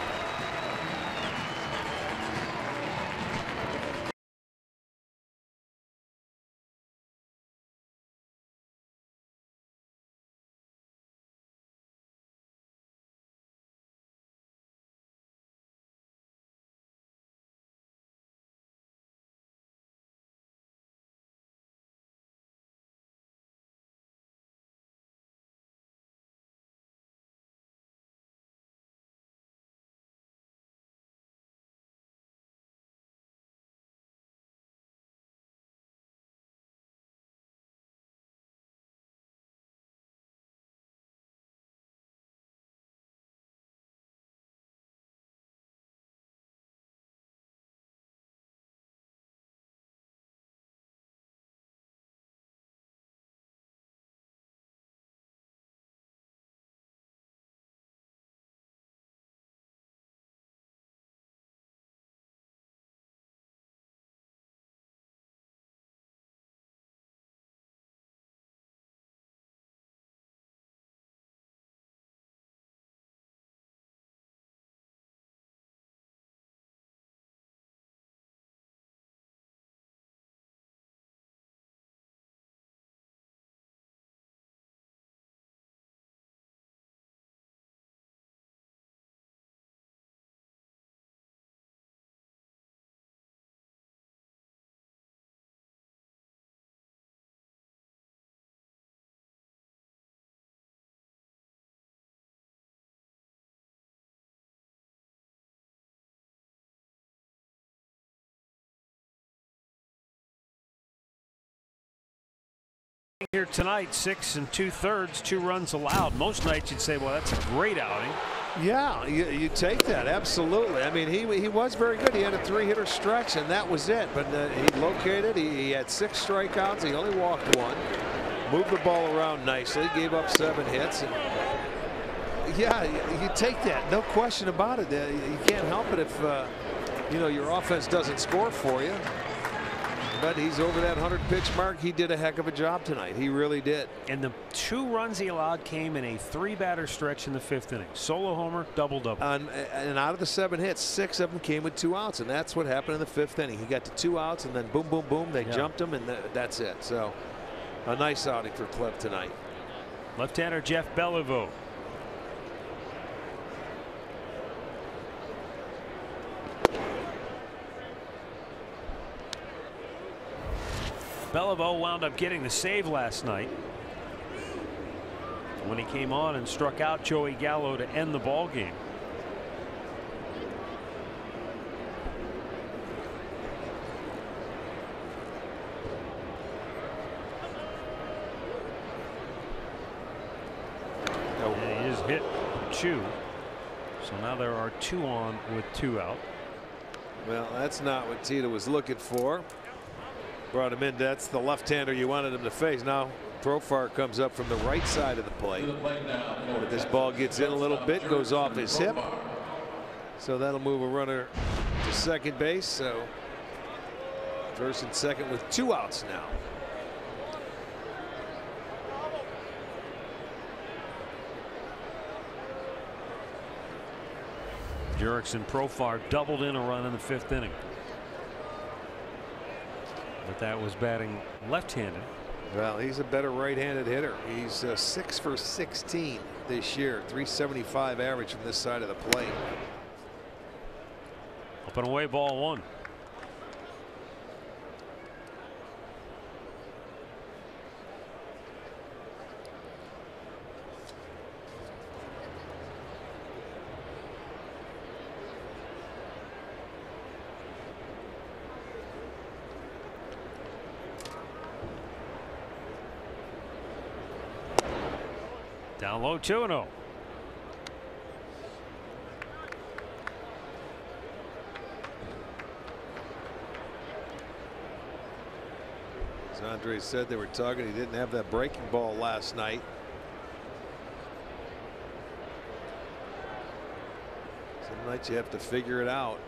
Here tonight, 6 2/3, 2 runs allowed. Most nights you'd say, well, that's a great outing. Yeah, you take that, absolutely. I mean, he was very good. He had a 3-hitter stretch, and that was it. But he located. He had 6 strikeouts. He only walked 1. Moved the ball around nicely. Gave up 7 hits. And yeah, you take that, no question about it. You can't help it if you know, your offense doesn't score for you. But he's over that 100-pitch mark. He did a heck of a job tonight. He really did. And the 2 runs he allowed came in a 3-batter stretch in the 5th inning. Solo homer, double-double. And out of the 7 hits, 6 of them came with 2 outs, and that's what happened in the 5th inning. He got to 2 outs, and then boom, boom, boom, they jumped him, and that's it. So a nice outing for Cliff tonight. Left-hander Jeff Beliveau. Beliveau wound up getting the save last night when he came on and struck out Joey Gallo to end the ball game. And he just hit Chu. So now there are 2 on with 2 out. Well, that's not what Tita was looking for. Brought him in. That's the left-hander you wanted him to face. Now Profar comes up from the right side of the plate. But this ball gets in a little bit, goes off his hip. So that'll move a runner to second base. So first and second with 2 outs now. Jurickson and Profar doubled in a run in the 5th inning. But that was batting left-handed. Well, he's a better right-handed hitter. He's 6 for 16 this year, 375 average from this side of the plate. Up and away, ball 1. Down low, 2-0. As Andre said, they were talking. He didn't have that breaking ball last night. Some nights you have to figure it out.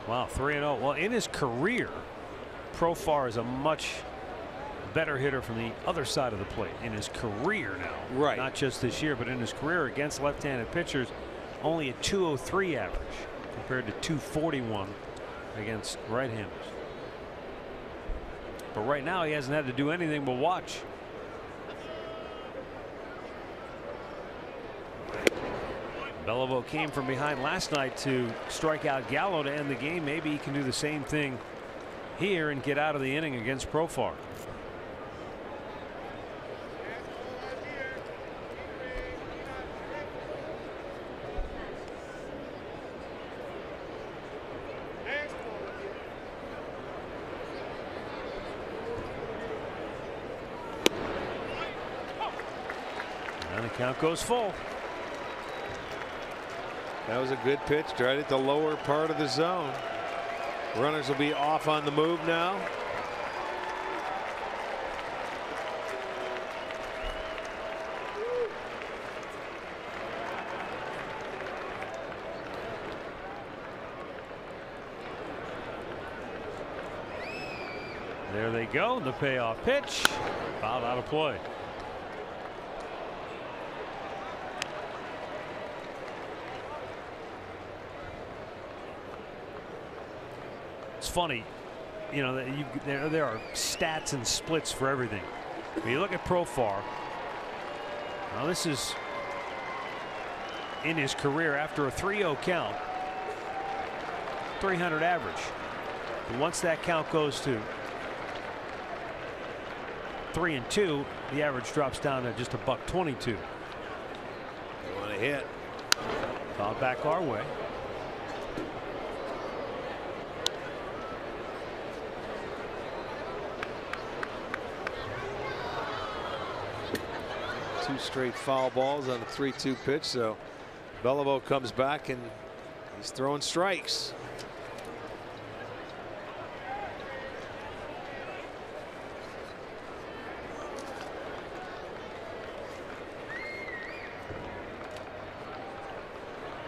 Wow, 3-0. Well, in his career, Profar is a much better hitter from the other side of the plate in his career now. Right. Not just this year, but in his career against left-handed pitchers, only a 203 average compared to 241 against right-handers. But right now he hasn't had to do anything but watch. Beliveau came from behind last night to strike out Gallo to end the game. Maybe he can do the same thing here and get out of the inning against Profar. And the count goes full. That was a good pitch, right at the lower part of the zone. Runners will be off on the move now. There they go. The payoff pitch. Fouled out of play. It's funny, you know, there are stats and splits for everything. When you look at Profar, now this is in his career after a 3-0 count, 300 average. But once that count goes to 3-2, the average drops down to just $122. You want to hit. Foul back our way. 2 straight foul balls on the 3-2 pitch. So Beliveau comes back and he's throwing strikes.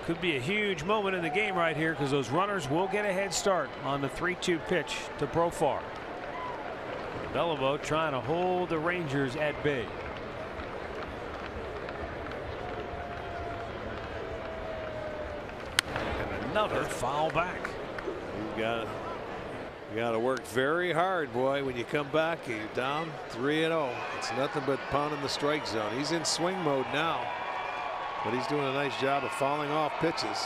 Could be a huge moment in the game right here, because those runners will get a head start on the 3-2 pitch to Profar. Beliveau trying to hold the Rangers at bay. And another foul back. You got to work very hard, boy, when you come back. You're down 3-0. It's nothing but pounding the strike zone. He's in swing mode now, but he's doing a nice job of fouling off pitches.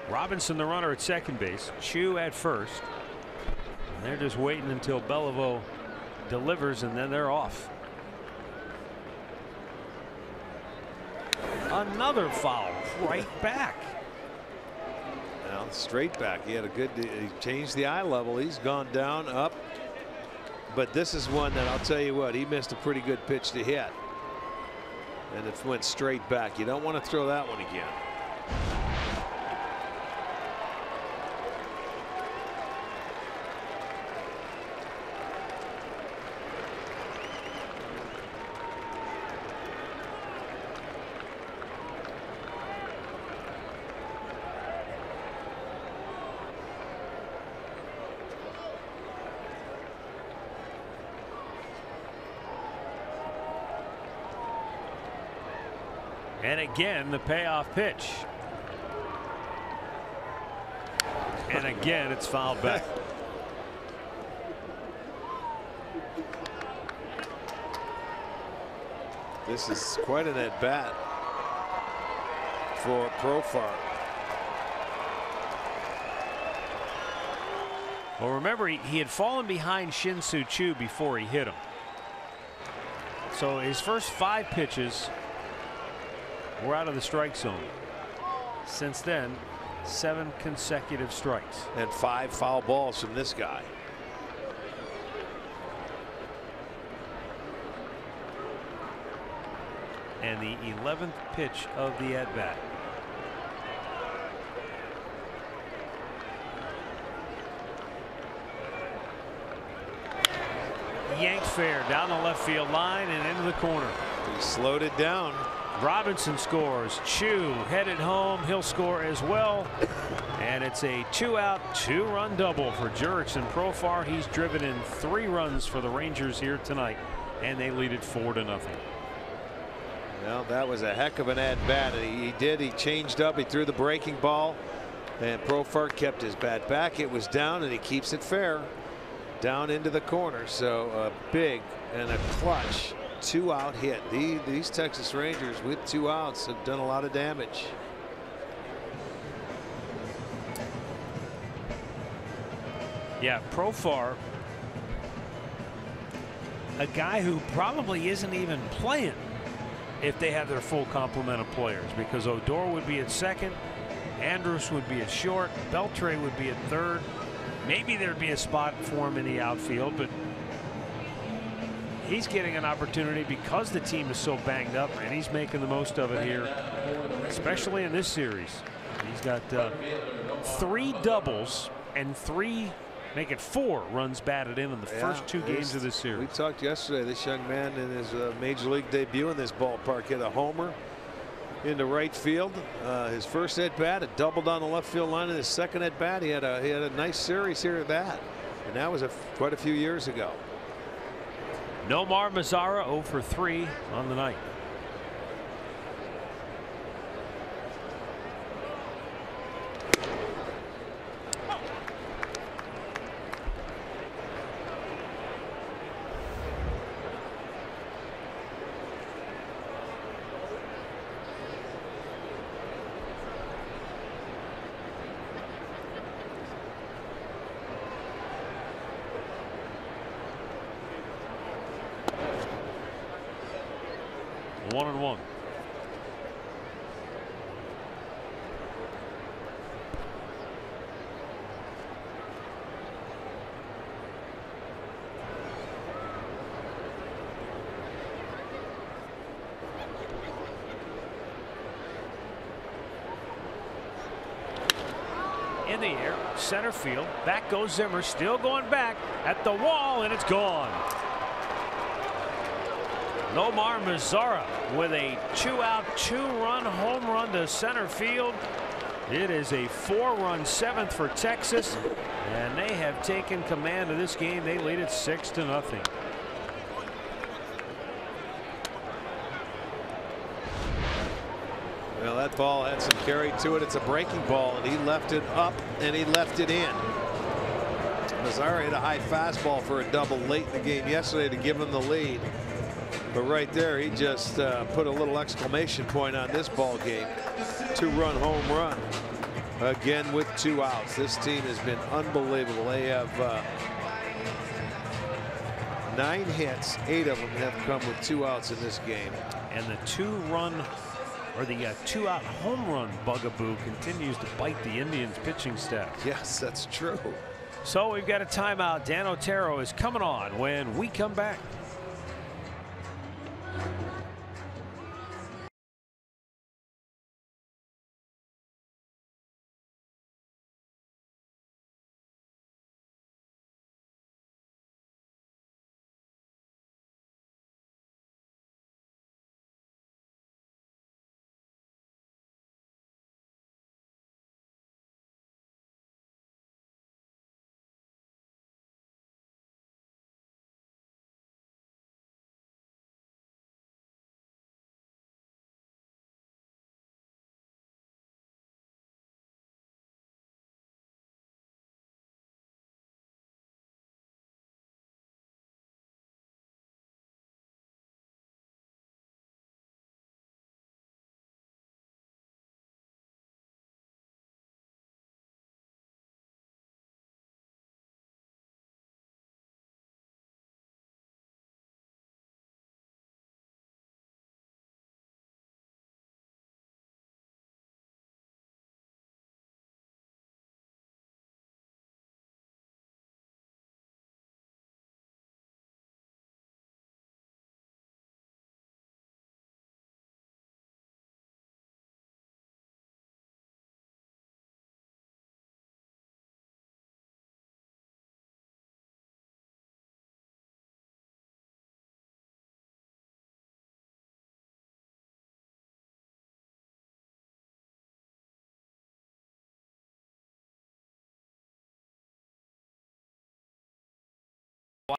Robinson, the runner at second base, Chu at first. And they're just waiting until Beliveau delivers, and then they're off. Another foul right back. Now straight back. He had a good, he changed the eye level. He's gone down, up. But this is one that I'll tell you what, he missed a pretty good pitch to hit. And it went straight back. You don't want to throw that one again. And again, the payoff pitch. And again, it's fouled back. This is quite an at bat for Profar. Well, remember, he had fallen behind Shin-Soo Choo before he hit him. So his first 5 pitches were out of the strike zone. Since then, 7 consecutive strikes. And 5 foul balls from this guy. And the 11th pitch of the at-bat. Yanked fair down the left field line and into the corner. He slowed it down. Robinson scores. Chu headed home. He'll score as well. And it's a 2-out, 2-run double for Jurickson Profar. He's driven in 3 runs for the Rangers here tonight, and they lead it 4-0. Well, that was a heck of an at bat. He changed up. He threw the breaking ball, and Profar kept his bat back. It was down, and he keeps it fair down into the corner. So a big and a clutch 2-out hit. These Texas Rangers with 2 outs have done a lot of damage. Yeah, Profar, a guy who probably isn't even playing if they have their full complement of players, because Odor would be at second, Andrus would be at short, Beltre would be at third. Maybe there'd be a spot for him in the outfield, but he's getting an opportunity because the team is so banged up, and he's making the most of it here, especially in this series. He's got 3 doubles and make it 4 runs batted in the first 2 games of this series. We talked yesterday. This young man in his major league debut in this ballpark hit a homer into right field. His first at bat, a double down the left field line. In his second at bat, he had a nice series here at that, and that was quite a few years ago. Nomar Mazara 0 for 3 on the night. the air, center field. Back goes Zimmer, still going back at the wall, and it's gone. Nomar Mazara with a 2-out, 2-run home run to center field. It is a 4-run 7th for Texas, and they have taken command of this game. They lead it 6-0. Well, that ball had some carry to it. It's a breaking ball, and he left it up and he left it in. Mazara hit a high fastball for a double late in the game yesterday to give him the lead. But right there, he just put a little exclamation point on this ball game. 2-run home run. Again with 2 outs. This team has been unbelievable. They have 9 hits. 8 of them have come with 2 outs in this game. And the 2-out home run bugaboo continues to bite the Indians pitching staff. Yes, that's true. So we've got a timeout. Dan Otero is coming on when we come back.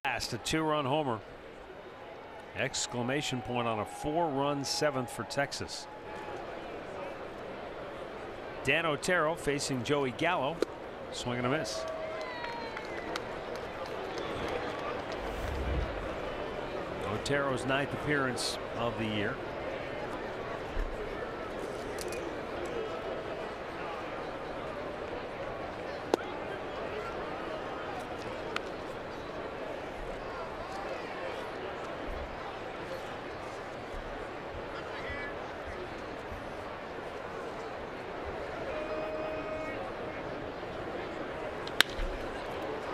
Blast, a 2-run homer. Exclamation point on a 4-run 7th for Texas. Dan Otero facing Joey Gallo. Swing and a miss. Otero's 9th appearance of the year.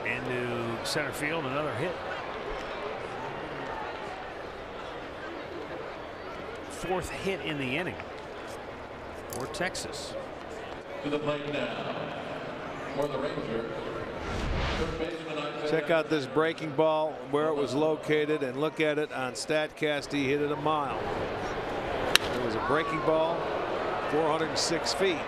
Into center field, another hit. 4th hit in the inning for Texas. To the plate now for the Rangers. Check out this breaking ball, where it was located, and look at it on StatCast. He hit it a mile. It was a breaking ball, 406 feet.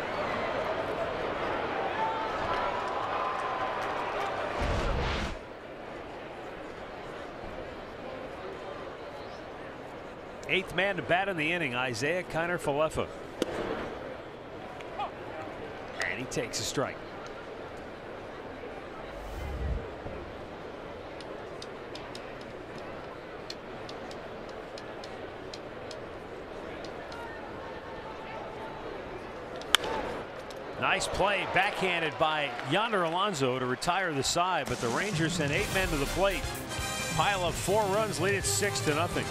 Eighth man to bat in the inning, Isaiah Kiner-Falefa. And he takes a strike. Nice play, backhanded by Yonder Alonso to retire the side, but the Rangers send 8 men to the plate. Pile up 4 runs, lead it 6-0.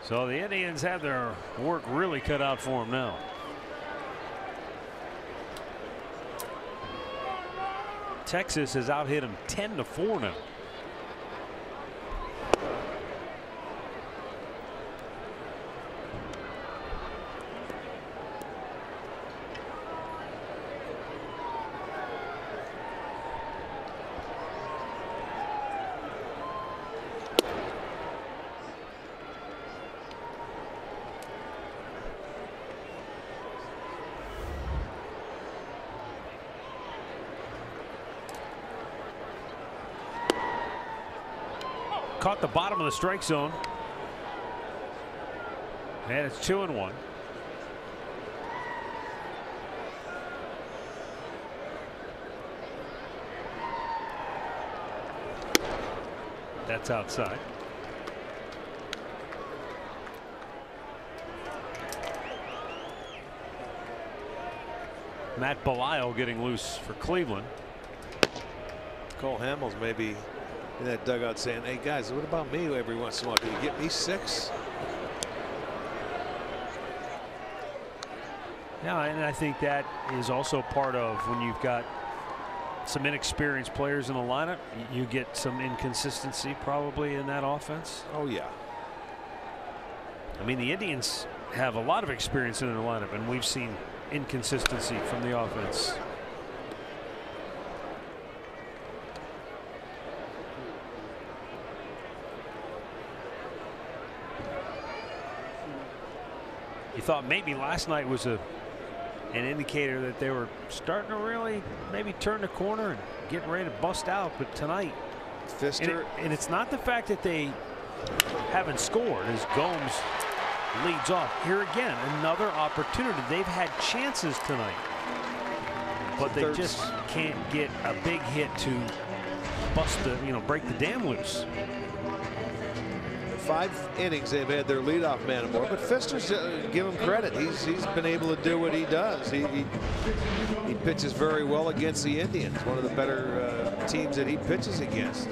So the Indians have their work really cut out for them now. Texas has out-hit them 10-4 now. Caught the bottom of the strike zone. And it's 2-1. That's outside. Matt Belisle getting loose for Cleveland. Cole Hamels maybe in that dugout saying, hey guys, what about me every once in a while? Can you get me 6? Yeah, and I think that is also part of when you've got some inexperienced players in the lineup, you get some inconsistency probably in that offense. Oh yeah. I mean, the Indians have a lot of experience in their lineup, and we've seen inconsistency from the offense. You thought maybe last night was an indicator that they were starting to really maybe turn the corner and getting ready to bust out, but tonight, Fister, and it's not the fact that they haven't scored as Gomes leads off. Here again, another opportunity. They've had chances tonight, but they just can't get a big hit to bust the, break the dam loose. 5 innings they've had their leadoff man aboard, but Fister's give him credit. He's been able to do what he does. He pitches very well against the Indians, one of the better teams that he pitches against.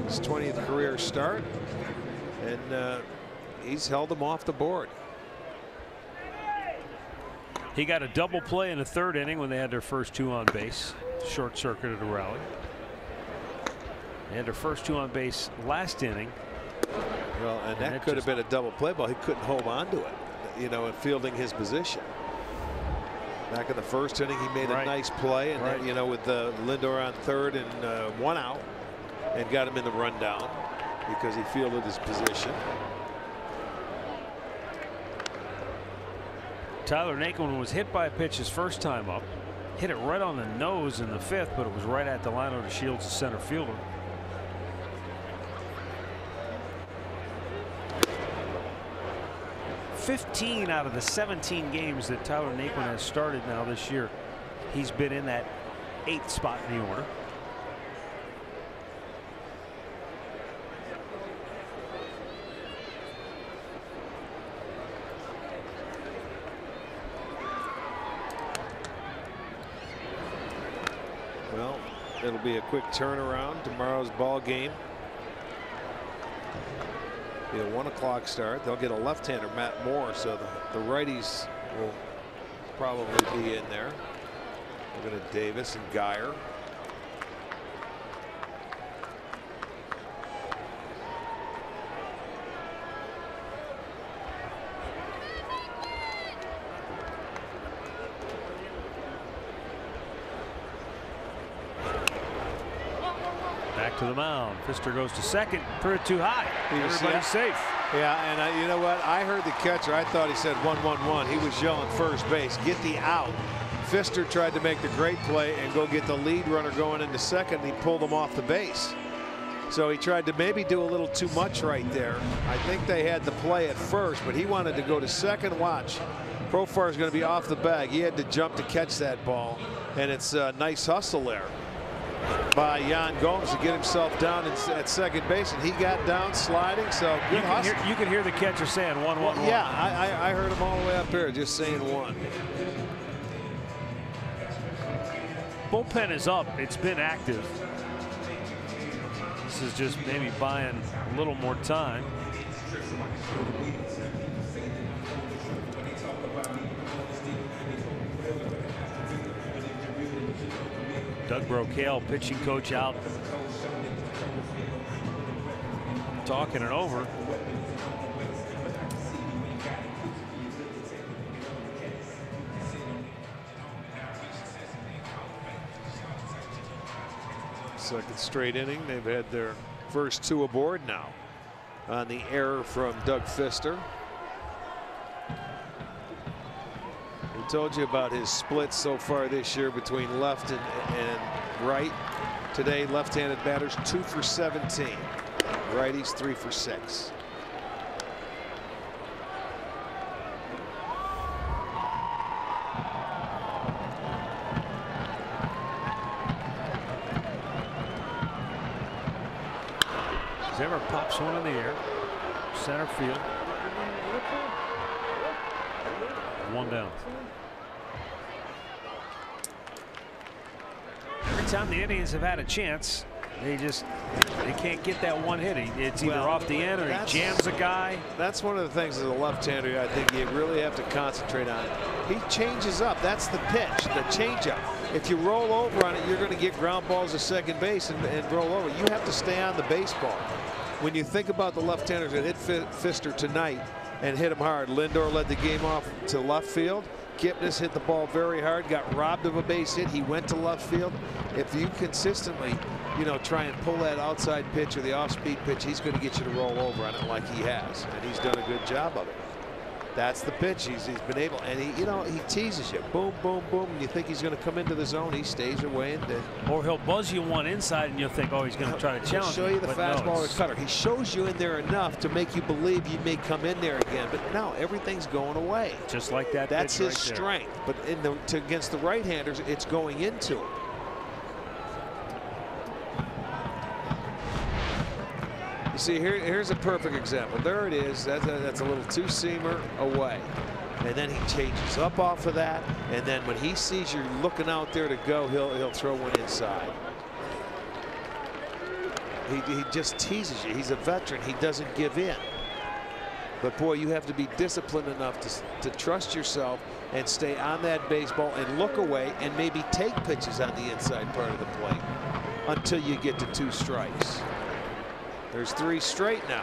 His 20th career start, and he's held them off the board. He got a double play in the 3rd inning when they had their first 2 on base. Short circuited a rally. They had their first 2 on base last inning. Well, and that could have been a double play ball. He couldn't hold on to it, in fielding his position. Back in the 1st inning, he made a nice play, and then, with Lindor on 3rd and 1 out, and got him in the rundown because he fielded his position. Tyler Naquin was hit by a pitch his first time up, hit it right on the nose in the 5th, but it was right at the line of the Shields, the center fielder. "15 out of the 17 games that Tyler Naquin has started now this year, he's been in that 8th spot in the order. Well, it'll be a quick turnaround. Tomorrow's ball game. Be a 1 o'clock start. They'll get a left-hander, Matt Moore, so the righties will probably be in there. Looking at Davis and Geyer. To the mound. Fister goes to second. Threw it too high. Everybody's safe. Yeah, and you know what? I heard the catcher. I thought he said 1-1-1. He was yelling first base. Get the out. Fister tried to make the great play and go get the lead runner going into second. He pulled him off the base. So he tried to maybe do a little too much right there. I think they had the play at first, but he wanted to go to second. Watch. Profar is going to be off the bag. He had to jump to catch that ball, and it's a nice hustle there by Yan Gomes to get himself down at second base, and he got down sliding. So good hustle. You can hear the catcher saying 1-1-1. Well, yeah, I heard him all the way up here just saying 1. Bullpen is up. It's been active. This is just maybe buying a little more time. Doug Brocail, pitching coach, out talking it over. Second straight inning. They've had their first 2 aboard now on the error from Doug Fister. We told you about his splits so far this year between left and right. Today, left-handed batters 2 for 17. Righties 3 for 6. Zimmer pops one in the air, center field. 1 down. Every time the Indians have had a chance, they can't get that one hit. It's either off the end or he jams a guy. That's one of the things as a left-hander I think you really have to concentrate on. He changes up. That's the pitch, the changeup. If you roll over on it, you're going to get ground balls to second base and roll over. You have to stay on the baseball. When you think about the left-handers that hit Fister tonight and hit him hard, Lindor led the game off to left field. Kipnis hit the ball very hard, got robbed of a base hit. He went to left field. If you consistently, try and pull that outside pitch or the off-speed pitch, he's going to get you to roll over on it like he has, and he's done a good job of it. That's the pitch he's been able, and he teases you, boom, boom, boom. And you think he's going to come into the zone, he stays away, and or he'll buzz you one inside, and you'll think, oh, he's going to try to challenge. He'll show you the fastball or cutter. He shows you in there enough to make you believe you may come in there again, but no, everything's going away. Just like that. That's his strength. But against the right-handers, it's going into him. See, here's a perfect example. There it is. That's a little two-seamer away. And then he changes up off of that. And then when he sees you're looking out there to go, he'll throw one inside. He just teases you. He's a veteran. He doesn't give in. But, boy, you have to be disciplined enough to trust yourself and stay on that baseball and look away and maybe take pitches on the inside part of the plate until you get to 2 strikes. There's 3 straight now.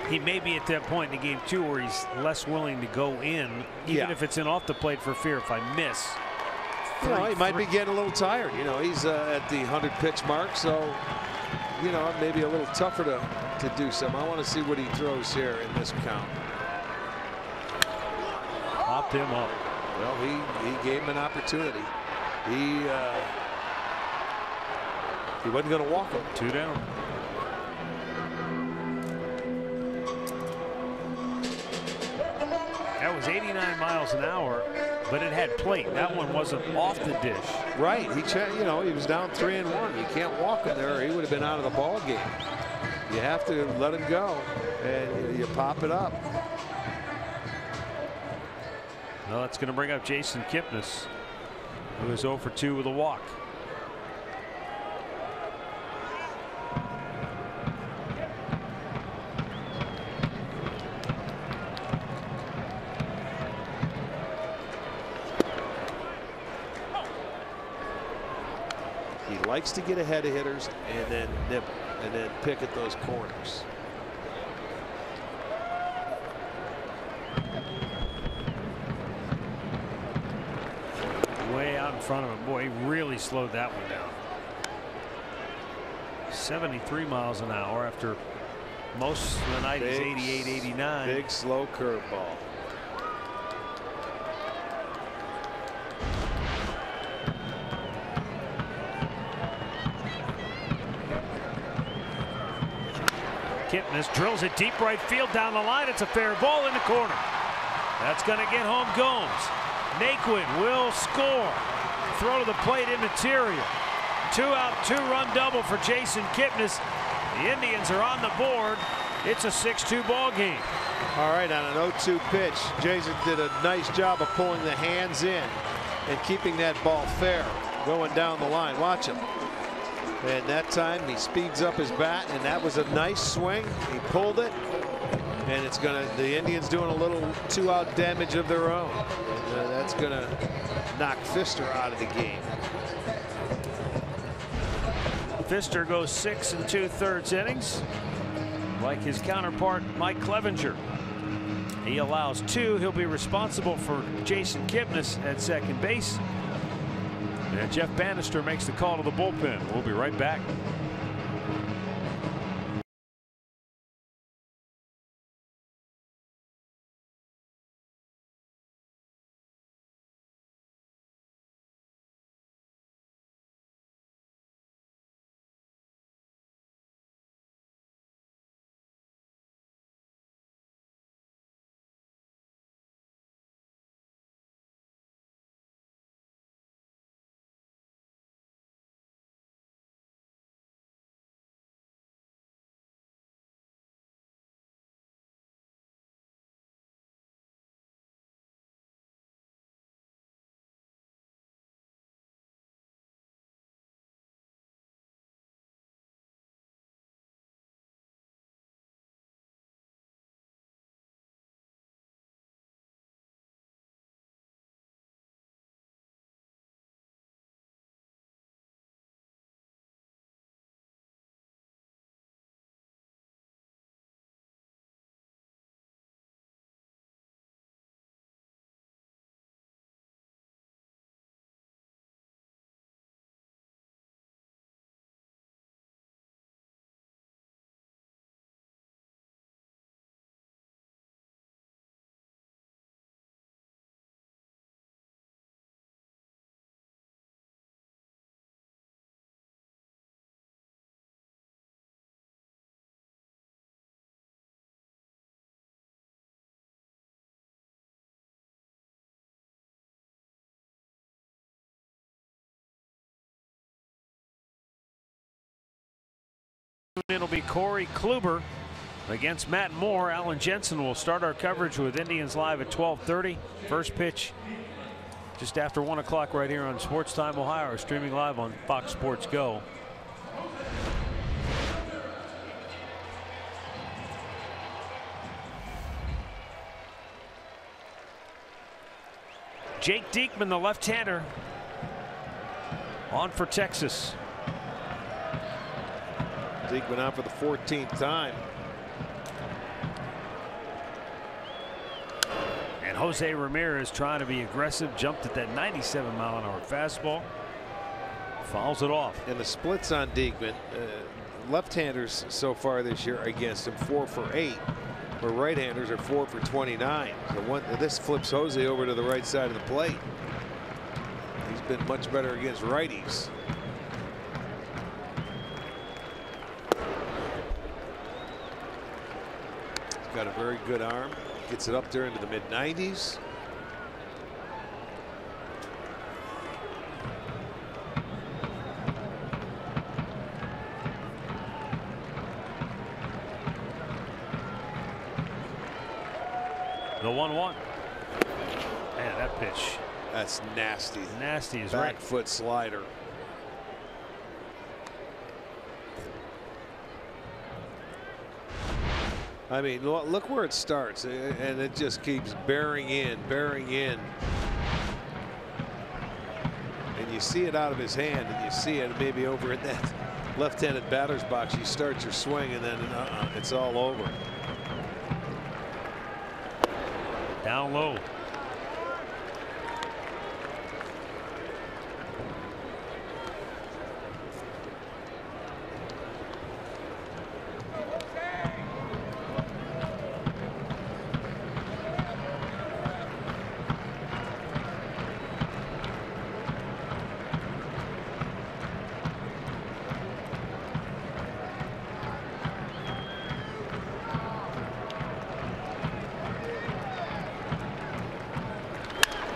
He may be at that point in the game too where he's less willing to go in, even if it's in off the plate, for fear if I miss. He might be getting a little tired. He's at the 100 pitch mark, so maybe a little tougher to do something. I want to see what he throws here in this count. Popped him up. Well, he gave him an opportunity. He wasn't going to walk him. 2 down. That was 89 miles an hour, but it had plate. That one wasn't off the dish. Right. He was down 3-1. You can't walk him there, or he would have been out of the ball game. You have to let him go, and you pop it up. Well, that's going to bring up Jason Kipnis, who is 0 for 2 with a walk. Likes to get ahead of hitters and then nibble and then pick at those corners. Way out in front of him. Boy, he really slowed that one down. 73 miles an hour after most of the night is 88, 89. Big slow curveball. Kipnis drills it deep right field down the line. It's a fair ball in the corner. That's going to get home Gomes. Naquin will score. Throw to the plate immaterial. 2-out, 2-run double for Jason Kipnis. The Indians are on the board. It's a 6-2 ball game. All right, on an 0-2 pitch, Jason did a nice job of pulling the hands in and keeping that ball fair going down the line. Watch him. And that time he speeds up his bat, and that was a nice swing. He pulled it, and it's the Indians doing a little 2-out damage of their own. And, that's going to knock Pfister out of the game. Pfister goes 6 2/3 innings, like his counterpart Mike Clevenger. He allows 2. He'll be responsible for Jason Kipnis at second base. And Jeff Bannister makes the call to the bullpen. We'll be right back. It'll be Corey Kluber against Matt Moore. Alan Jensen will start our coverage with Indians Live at 12:30. First pitch just after 1 o'clock right here on Sports Time Ohio, or streaming live on Fox Sports Go. Jake Diekman, the left-hander, on for Texas. Diekman on for the 14th time. And Jose Ramirez trying to be aggressive, jumped at that 97-mile-an-hour fastball. Fouls it off. And the splits on Diekman, left-handers so far this year against him 4 for 8, where right-handers are 4 for 29. So this flips Jose over to the right side of the plate. He's been much better against righties. Got a very good arm, gets it up there into the mid-90s. The 1-1. Man, that pitch. That's nasty. Nasty is back right. Foot slider. I mean, look where it starts, and it just keeps bearing in, and you see it out of his hand, and you see it maybe over in that left-handed batter's box. You start your swing, and then it's all over. Down low.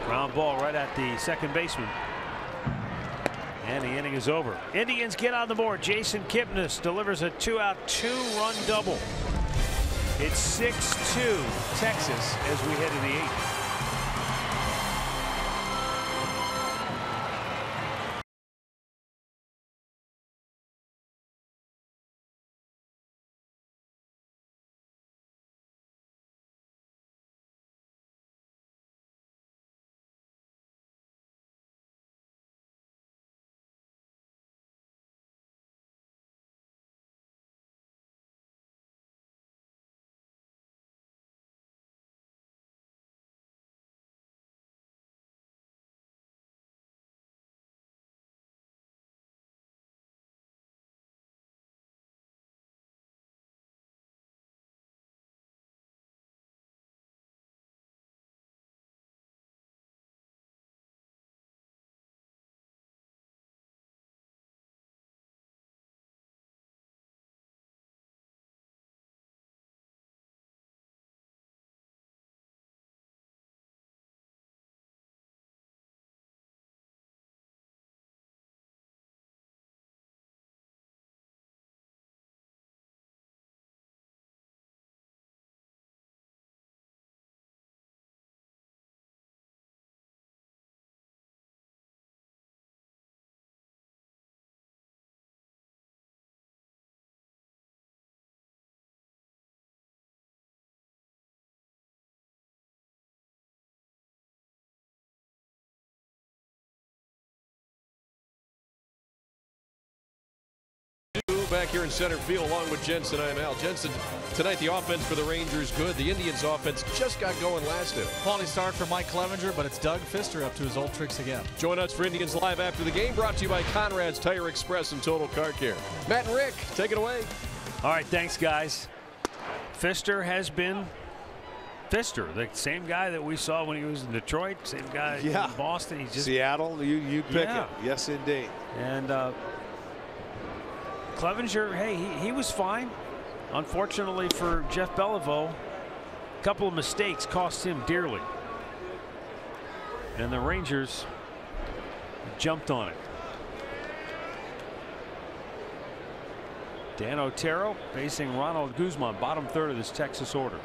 Ground ball right at the second baseman. And the inning is over. Indians get on the board. Jason Kipnis delivers a 2-out, 2-run double. It's 6-2 Texas as we head to the 8th. back here in center field along with Jensen. I'm Al. Jensen, tonight the offense for the Rangers good. The Indians offense just got going last inning. Quality start for Mike Clevenger, but it's Doug Fister up to his old tricks again. Join us for Indians Live after the game, brought to you by Conrad's Tire Express and Total Car Care. Matt and Rick, take it away. All right, thanks, guys. Fister has been Fister, the same guy that we saw when he was in Detroit, same guy in Boston. He's just Seattle, you pick it. Yes, indeed. And Clevenger, hey, he was fine. Unfortunately for Jeff Beliveau, a couple of mistakes cost him dearly. And the Rangers jumped on it. Dan Otero facing Ronald Guzman, bottom third of this Texas order.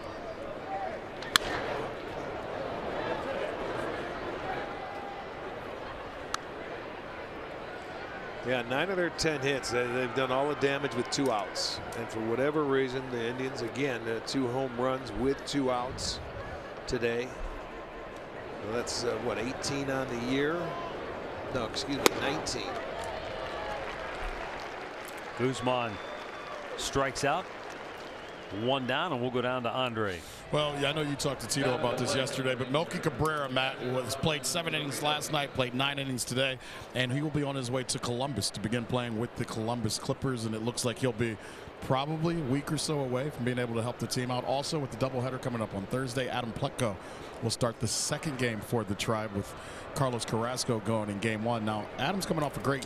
Yeah, 9 of their 10 hits. They've done all the damage with 2 outs. And for whatever reason, the Indians, again, 2 home runs with 2 outs today. Well, that's, what, 18 on the year? No, excuse me, 19. Guzman strikes out. 1 down, and we'll go down to Andre. Well, yeah, I know you talked to Tito about this yesterday, but Melky Cabrera, Matt, played 7 innings last night, played 9 innings today, and he will be on his way to Columbus to begin playing with the Columbus Clippers, and it looks like he'll be probably a week or so away from being able to help the team out. Also, with the doubleheader coming up on Thursday, Adam Plutko will start the 2nd game for the Tribe with Carlos Carrasco going in game 1. Now, Adam's coming off a great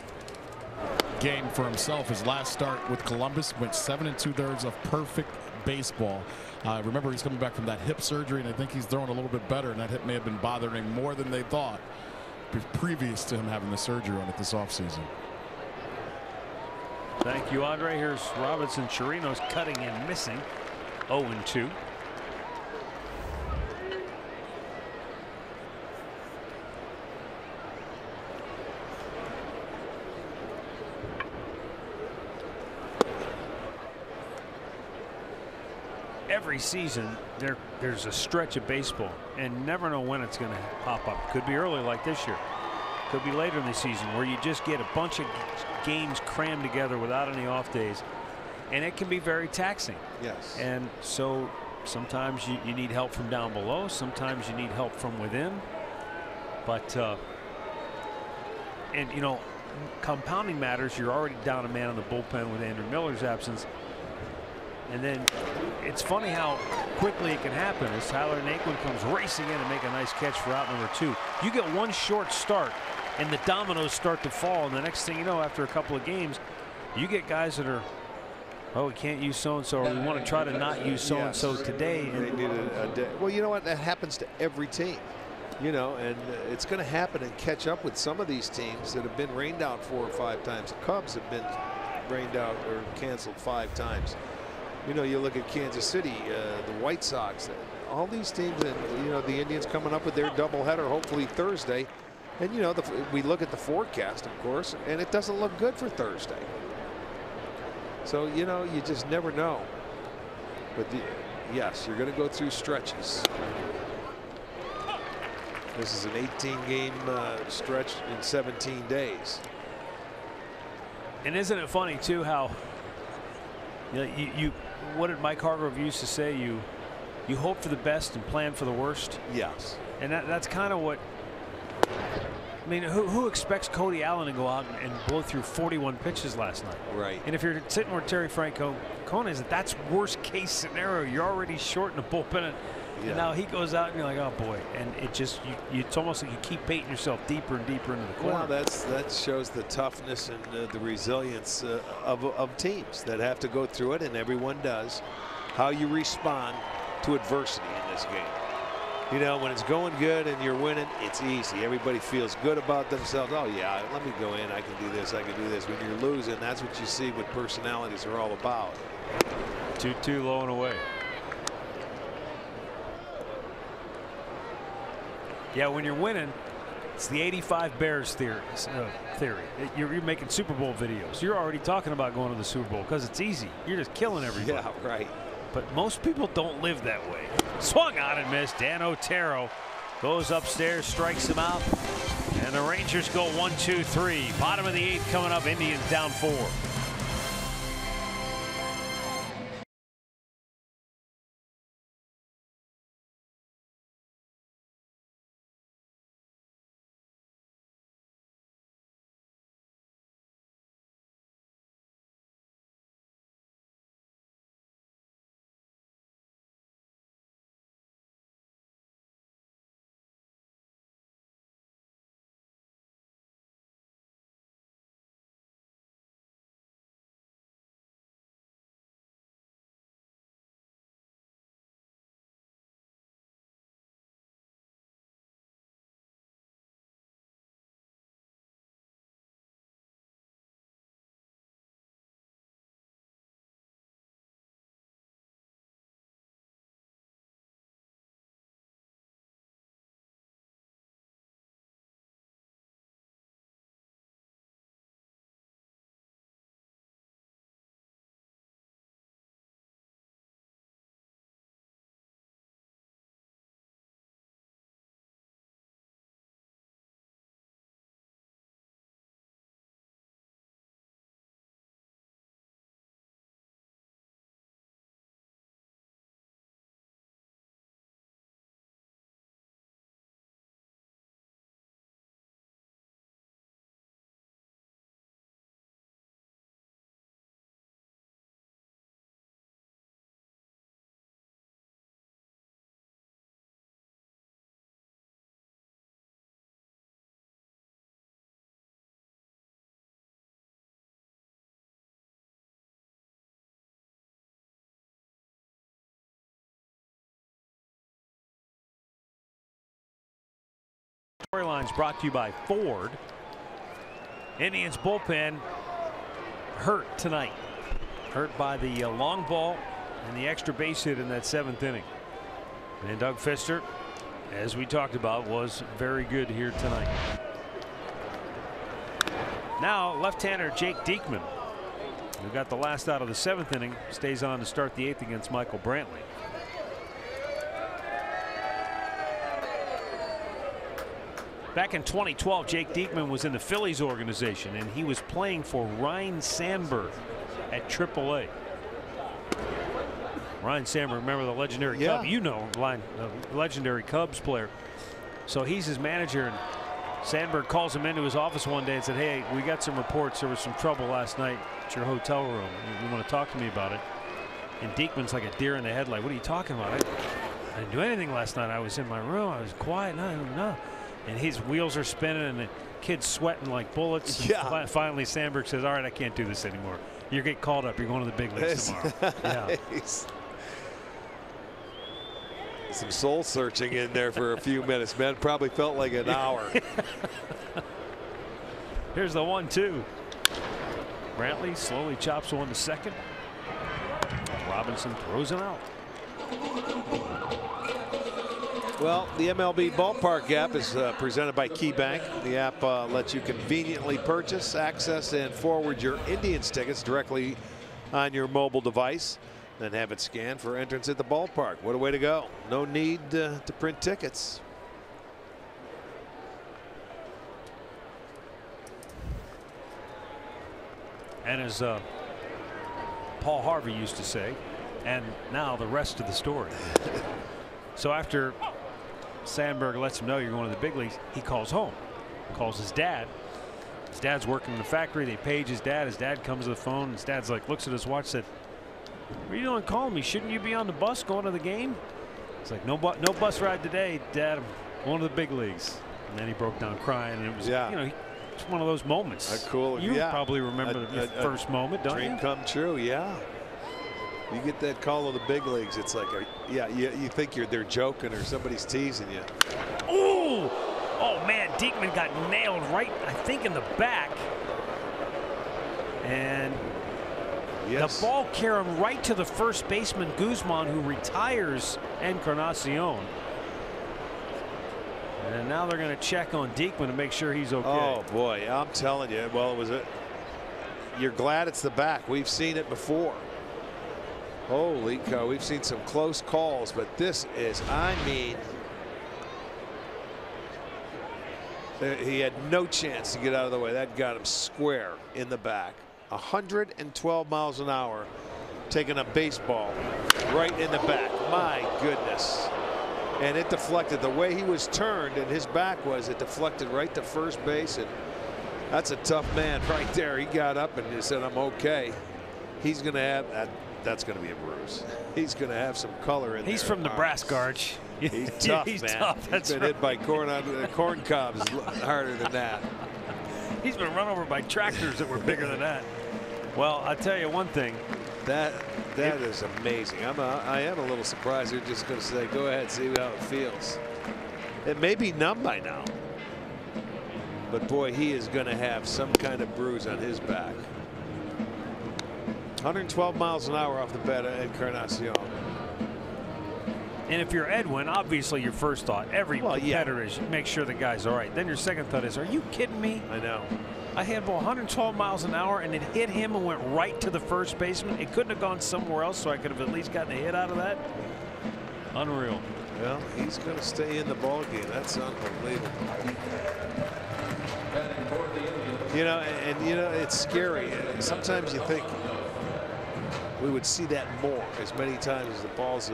game for himself. His last start with Columbus went 7 2/3 of perfect baseball. Remember, he's coming back from that hip surgery, and I think he's throwing a little bit better, and that hip may have been bothering him more than they thought previous to him having the surgery on it this offseason. Thank you, Andre. Here's Robinson Chirinos cutting and missing. 0-2. Every season there's a stretch of baseball, and never know when it's going to pop up. Could be early like this year, could be later in the season, where you just get a bunch of games crammed together without any off days, and it can be very taxing. Yes. And so sometimes you need help from down below, sometimes you need help from within, but and you know, compounding matters. You're already down a man in the bullpen with Andrew Miller's absence. And then it's funny how quickly it can happen as Tyler Naquin comes racing in and make a nice catch for out number 2. You get one short start and the dominoes start to fall, and the next thing you know, after a couple of games, you get guys that are, oh, we can't use so-and-so, or we want to try to not use so-and-so today. And they need a day. Well, you know what? That happens to every team. You know, and it's going to happen and catch up with some of these teams that have been rained out 4 or 5 times. The Cubs have been rained out or canceled 5 times. You know, you look at Kansas City, the White Sox, all these teams, and you know, the Indians coming up with their doubleheader hopefully Thursday. And you know, we look at the forecast, of course, and it doesn't look good for Thursday. So you know, you just never know. But yes, you're going to go through stretches. This is an 18-game stretch in 17 days. And isn't it funny too how, you know, what did Mike Hargrove used to say? You hope for the best and plan for the worst. Yes. And that's kind of what, I mean, who expects Cody Allen to go out and blow through 41 pitches last night? Right. And if you're sitting where Terry Francona is, that's worst case scenario. You're already short in the bullpen, and now he goes out and you're like, oh boy. And it just, it's almost like you keep baiting yourself deeper and deeper into the corner. Well, that shows the toughness and the resilience of teams that have to go through it, and everyone does. How you respond to adversity in this game. You know, when it's going good and you're winning, it's easy. Everybody feels good about themselves. Oh yeah, let me go in. I can do this. I can do this. When you're losing, that's what you see what personalities are all about. 2-2 low and away. Yeah, when you're winning, it's the 85 Bears theory. You're making Super Bowl videos. You're already talking about going to the Super Bowl because it's easy. You're just killing everybody. Yeah, right. But most people don't live that way. Swung on and missed. Dan Otero goes upstairs, strikes him out. And the Rangers go 1-2-3. Bottom of the 8th coming up. Indians down 4. Storylines brought to you by Ford. Indians bullpen hurt tonight. Hurt by the long ball and the extra base hit in that 7th inning. And Doug Fister, as we talked about, was very good here tonight. Now left-hander Jake Diekman, who got the last out of the 7th inning, stays on to start the 8th against Michael Brantley. Back in 2012, Jake Diekman was in the Phillies organization, and he was playing for Ryne Sandberg at AAA. Ryne Sandberg, remember the legendary Cub? You know, the legendary Cubs player. So he's his manager, and Sandberg calls him into his office one day and said, "Hey, we got some reports. There was some trouble last night at your hotel room. You want to talk to me about it?" And Diekman's like a deer in the headlight. "What are you talking about? I didn't do anything last night. I was in my room. I was quiet. No." And his wheels are spinning, and the kid's sweating like bullets. Yeah. Finally, Sandberg says, "All right, I can't do this anymore. You get called up. You're going to the big leagues tomorrow." Yeah. Some soul searching in there for a few minutes, man. Probably felt like an hour. Here's the 1-2. Brantley slowly chops one to second. Robinson throws him out. Well, the MLB Ballpark app is presented by KeyBank. The app lets you conveniently purchase, access, and forward your Indians tickets directly on your mobile device. Then have it scanned for entrance at the ballpark. What a way to go. No need to print tickets. And as Paul Harvey used to say, and now the rest of the story. So after Sandberg lets him know you're going to the big leagues, he calls home, calls his dad. His dad's working in the factory. They page his dad. His dad comes to the phone. His dad's like, looks at his watch, said, "What are you doing calling me? Shouldn't you be on the bus going to the game?" It's like, no bus ride today, Dad. I'm going to the big leagues." And then he broke down crying, and it was, you know, it's one of those moments. You probably remember the first moment, don't you? Dream come true, yeah. You get that call of the big leagues, it's like, you think they're joking or somebody's teasing you. Ooh! Oh man, Diekman got nailed right, I think, in the back, and the ball carried him right to the first baseman Guzman, who retires Encarnacion. And now they're going to check on Diekman to make sure he's okay. Oh boy, I'm telling you. Well, you're glad it's the back. We've seen it before. Holy cow, we've seen some close calls, but this is, I mean, he had no chance to get out of the way. That got him square in the back. 112 miles an hour, taking a baseball right in the back. My goodness. And it deflected. The way he was turned and his back was, it deflected right to first base. And that's a tough man right there. He got up and he said, "I'm okay." He's going to have that. That's going to be a bruise. He's going to have some color in there. He's from Nebraska, Arch. He's tough, He's man. tough. That's He's been hit by corn cobs harder than that. He's been run over by tractors that were bigger than that. Well, I'll tell you one thing. That is amazing. I am a little surprised they're just going to say, "Go ahead, see how it feels." It may be numb by now, but boy, he is going to have some kind of bruise on his back. 112 miles an hour off the bat at Encarnacion. And if you're Edwin, obviously your first thought, every competitor is make sure the guy's all right. Then your second thought is, are you kidding me? I know. I had ball 112 miles an hour, and it hit him and went right to the first baseman. It couldn't have gone somewhere else, so I could have at least gotten a hit out of that. Unreal. Well, he's going to stay in the ball game. That's unbelievable. You know, and you know, it's scary. Sometimes you think we would see that more, as many times as the balls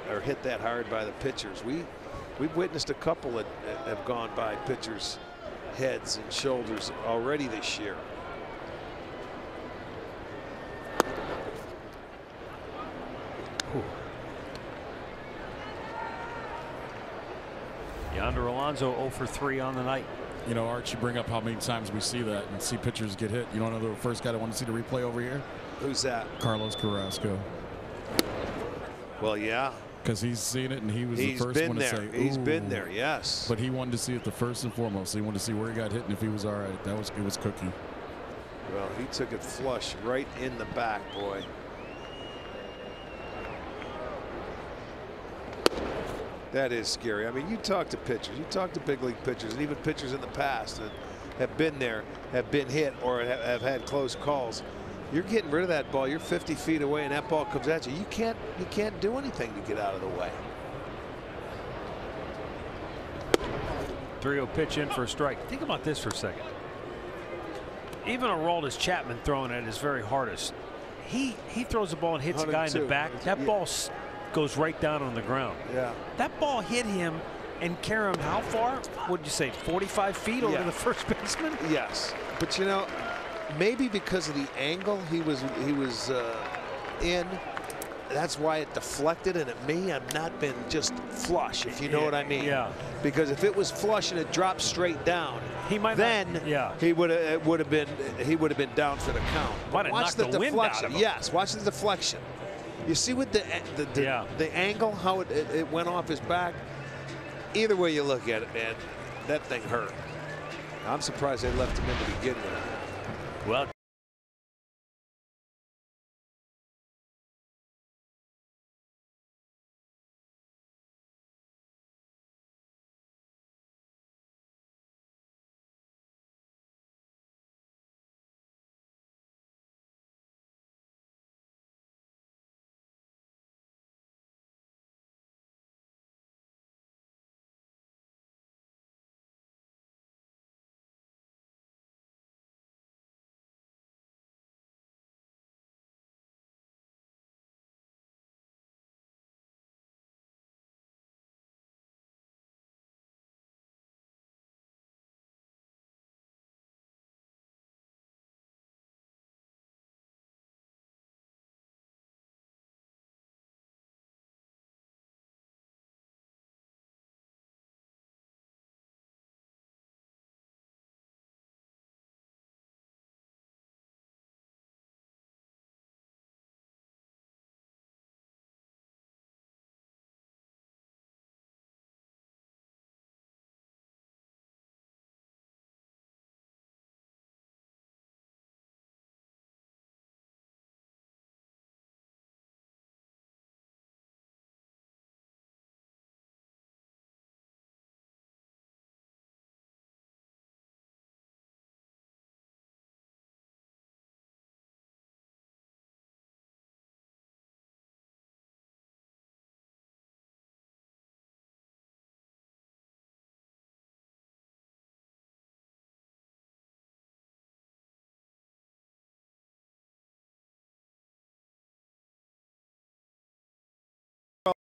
are hit that hard by the pitchers. We've witnessed a couple that have gone by pitchers' heads and shoulders already this year. Yonder Alonso 0 for 3 on the night. You know, Arch, you bring up how many times we see that and see pitchers get hit. You don't know the first guy that want to see the replay over here? Who's that? Carlos Carrasco. Well, yeah. Because he's seen it, and he was the first one to say, ooh. He's been there, yes. But he wanted to see it the first and foremost. He wanted to see where he got hit and if he was all right. It was cooking. Well, he took it flush right in the back, boy. That is scary. I mean, you talk to pitchers, you talk to big league pitchers, and even pitchers in the past that have been there, have been hit, or have had close calls. You're getting rid of that ball. You're 50 feet away, and that ball comes at you. You can't do anything to get out of the way. 3-0 pitch in for a strike. Think about this for a second. Even Aroldis Chapman throwing at his very hardest. He throws the ball and hits a guy in the back. That ball goes right down on the ground. Yeah. That ball hit him and carried him how far? What did you say? 45 feet over the first baseman? Yes, but you know, maybe because of the angle he was in, that's why it deflected, and it may have not been just flush, if you know what I mean. Yeah. Because if it was flush and it dropped straight down, he might he would have been down for the count. Might have watch knocked the wind deflection. out of him. Yes, watch the deflection. You see with the angle how it went off his back. Either way you look at it, man, that thing hurt. I'm surprised they left him in to begin with. Well.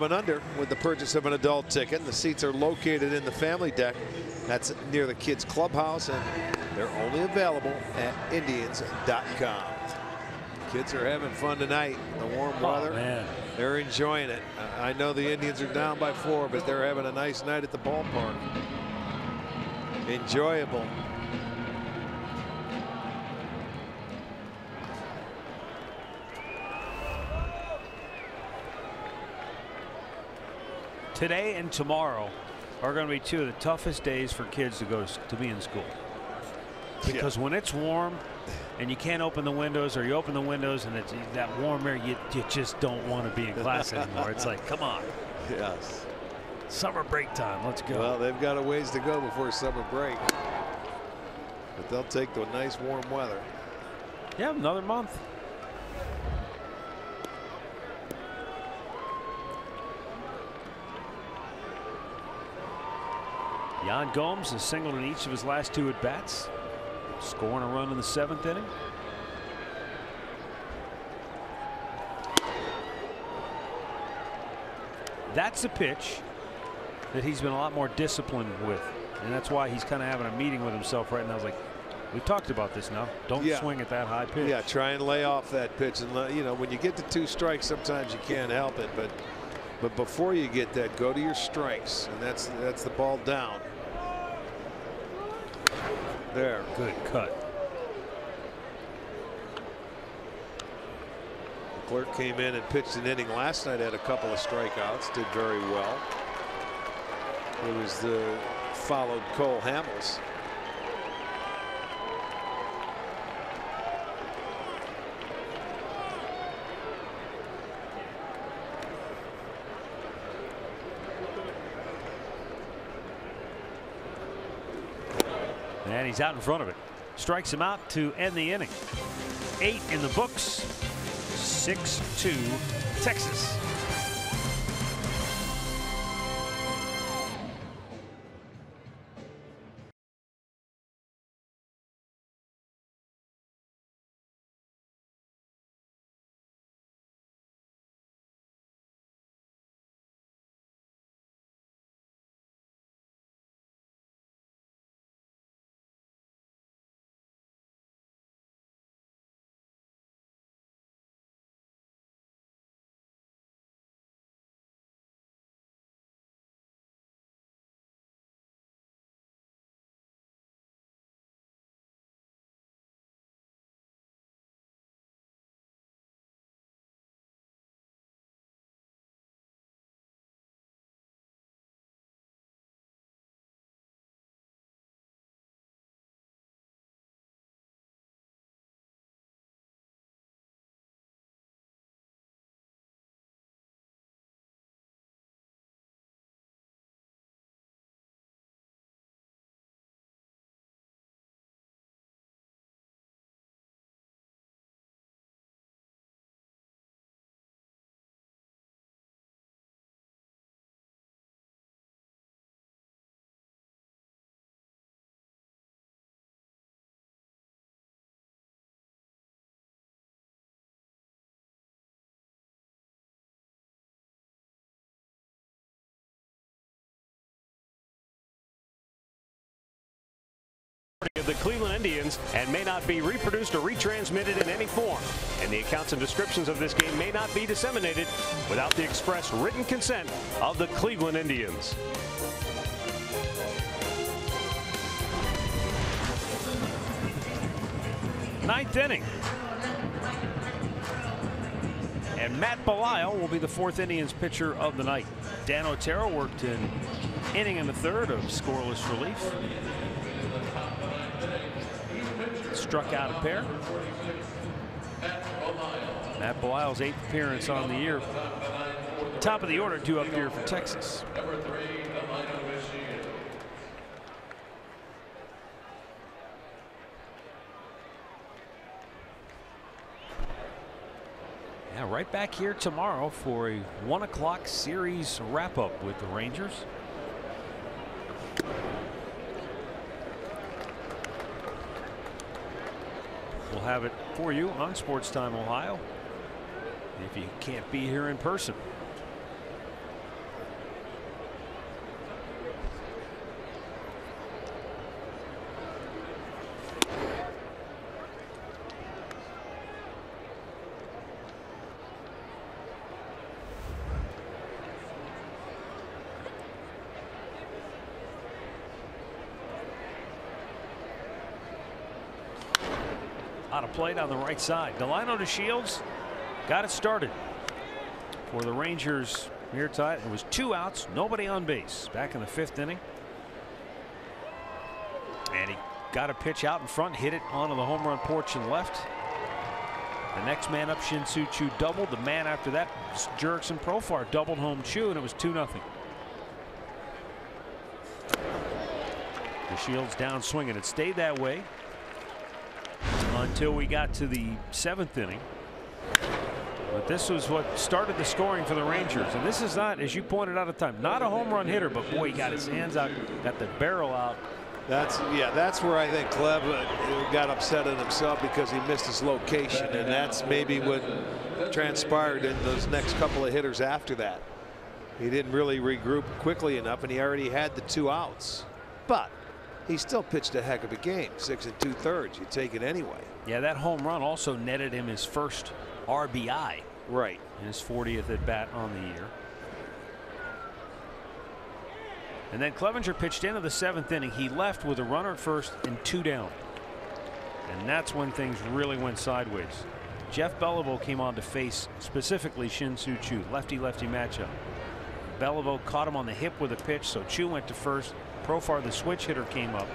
And under with the purchase of an adult ticket. The seats are located in the family deck. That's near the kids' clubhouse, and they're only available at Indians.com. Kids are having fun tonight. The warm weather. Man. They're enjoying it. I know the Indians are down by 4, but they're having a nice night at the ballpark. Enjoyable. Today and tomorrow are going to be 2 of the toughest days for kids to be in school. Because when it's warm and you can't open the windows, or you open the windows and it's that warm air, you just don't want to be in class anymore. It's like, come on. Yes. Summer break time. Let's go. Well, they've got a ways to go before summer break. But they'll take the nice warm weather. Yeah, another month. Yan Gomes has singled in each of his last 2 at-bats, scoring a run in the 7th inning. That's a pitch that he's been a lot more disciplined with, and that's why he's kind of having a meeting with himself right now. I was like, we talked about this now. Don't swing at that high pitch. Yeah, try and lay off that pitch, and you know, when you get to 2 strikes, sometimes you can't help it. But before you get that, go to your strikes, and that's the ball down. There. Good cut. Clerk came in and pitched an inning last night, had a couple of strikeouts, did very well. It was the followed Cole Hamels. And he's out in front of it. Strikes him out to end the inning. 8 in the books. 6-2 Texas. Of the Cleveland Indians and may not be reproduced or retransmitted in any form, and the accounts and descriptions of this game may not be disseminated without the express written consent of the Cleveland Indians. Ninth inning, and Matt Belisle will be the 4th Indians pitcher of the night. Dan Otero worked an inning in the 3rd of scoreless relief. Struck out a pair. Matt Belisle's 8th appearance on the year. Top of the order, 2 up here for Texas. Yeah, right back here tomorrow for a 1 o'clock series wrap-up with the Rangers. We'll have it for you on Sports Time Ohio if you can't be here in person. Out of play down the right side. Delino to Shields. Got it started for the Rangers here tonight. It was 2 outs, nobody on base. Back in the 5th inning. And he got a pitch out in front, hit it onto the home run porch and left. The next man up, Shin-Soo Choo, doubled. The man after that, Jurickson Profar, doubled home Choo, and it was 2-0. The Shields down swinging. It stayed that way until we got to the 7th inning. But this was what started the scoring for the Rangers. And this is not, as you pointed out at the time, not a home run hitter, but boy, he got his hands out, got the barrel out. That's where I think Cleb got upset at himself because he missed his location, and that's maybe what transpired in those next couple of hitters after that. He didn't really regroup quickly enough, and he already had the 2 outs. But he still pitched a heck of a game, 6 2/3. You take it anyway. Yeah, that home run also netted him his first RBI. Right. In his 40th at bat on the year. And then Clevenger pitched into the 7th inning. He left with a runner at first and 2 down. And that's when things really went sideways. Jeff Beliveau came on to face specifically Shin-Soo Choo, lefty-lefty matchup. Beliveau caught him on the hip with a pitch, so Choo went to first. Profar, the switch hitter, came up,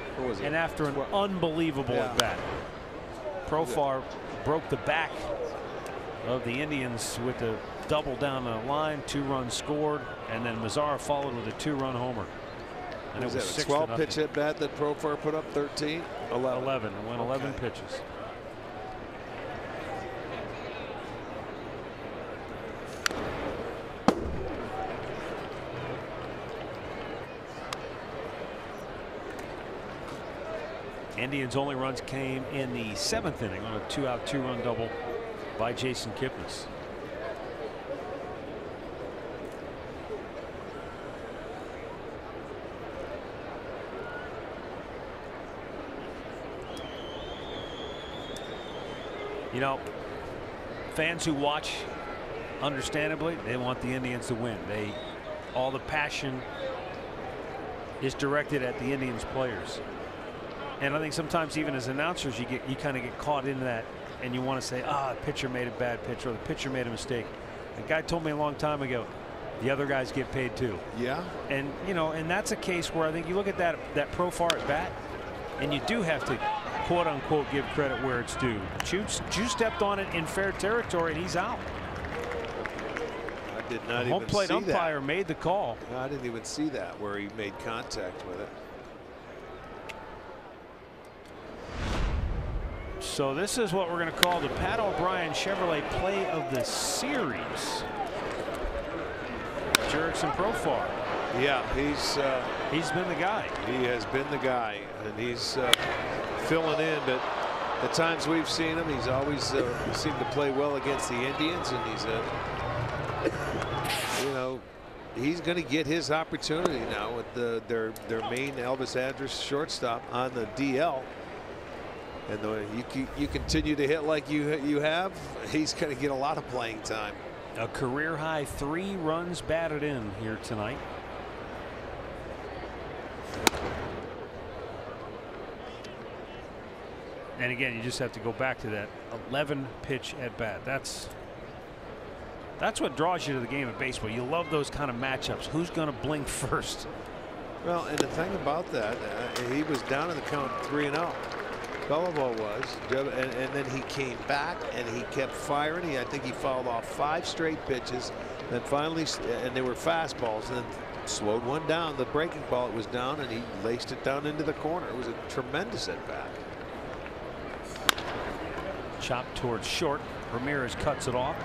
and after an unbelievable at bat, Profar broke the back of the Indians with the double down the line. 2 runs scored, and then Mazzara followed with a 2-run homer. And it was 6 to 0. 12 pitch at bat that Profar put up. 13, 11. It went 11 pitches. Indians' only runs came in the 7th inning on a 2-out 2-run double by Jason Kipnis. You know, fans who watch, understandably, they want the Indians to win. All the passion is directed at the Indians players. And I think sometimes even as announcers, you kind of get caught into that, and you want to say, the pitcher made a bad pitch, or the pitcher made a mistake. A guy told me a long time ago, the other guys get paid too. Yeah. And you know, and that's a case where I think you look at that Profar at bat, and you do have to quote unquote give credit where it's due. Choo stepped on it in fair territory, and he's out. I did not even see that. Home plate umpire made the call. No, I didn't even see that where he made contact with it. So this is what we're going to call the Pat O'Brien Chevrolet play of the series. Jurickson Profar. Yeah, he's been the guy. He has been the guy, and he's filling in. But the times we've seen him, he's always seemed to play well against the Indians, and he's you know, he's going to get his opportunity now with their main Elvis Andrus shortstop on the DL. And you continue to hit like you have, he's going to get a lot of playing time. A career high 3 runs batted in here tonight. And again, you just have to go back to that 11 pitch at bat. That's what draws you to the game of baseball. You love those kind of matchups. Who's going to blink first? Well, and the thing about that, he was down in the count 3-0. Beliveau was, and then he came back and he kept firing. I think he fouled off 5 straight pitches, then finally, and they were fastballs, and then slowed one down. The breaking ball, it was down, and he laced it down into the corner. It was a tremendous at bat. Chopped towards short. Ramirez cuts it off.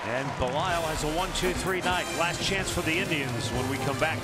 And Belisle has a 1-2-3 night. Last chance for the Indians when we come back.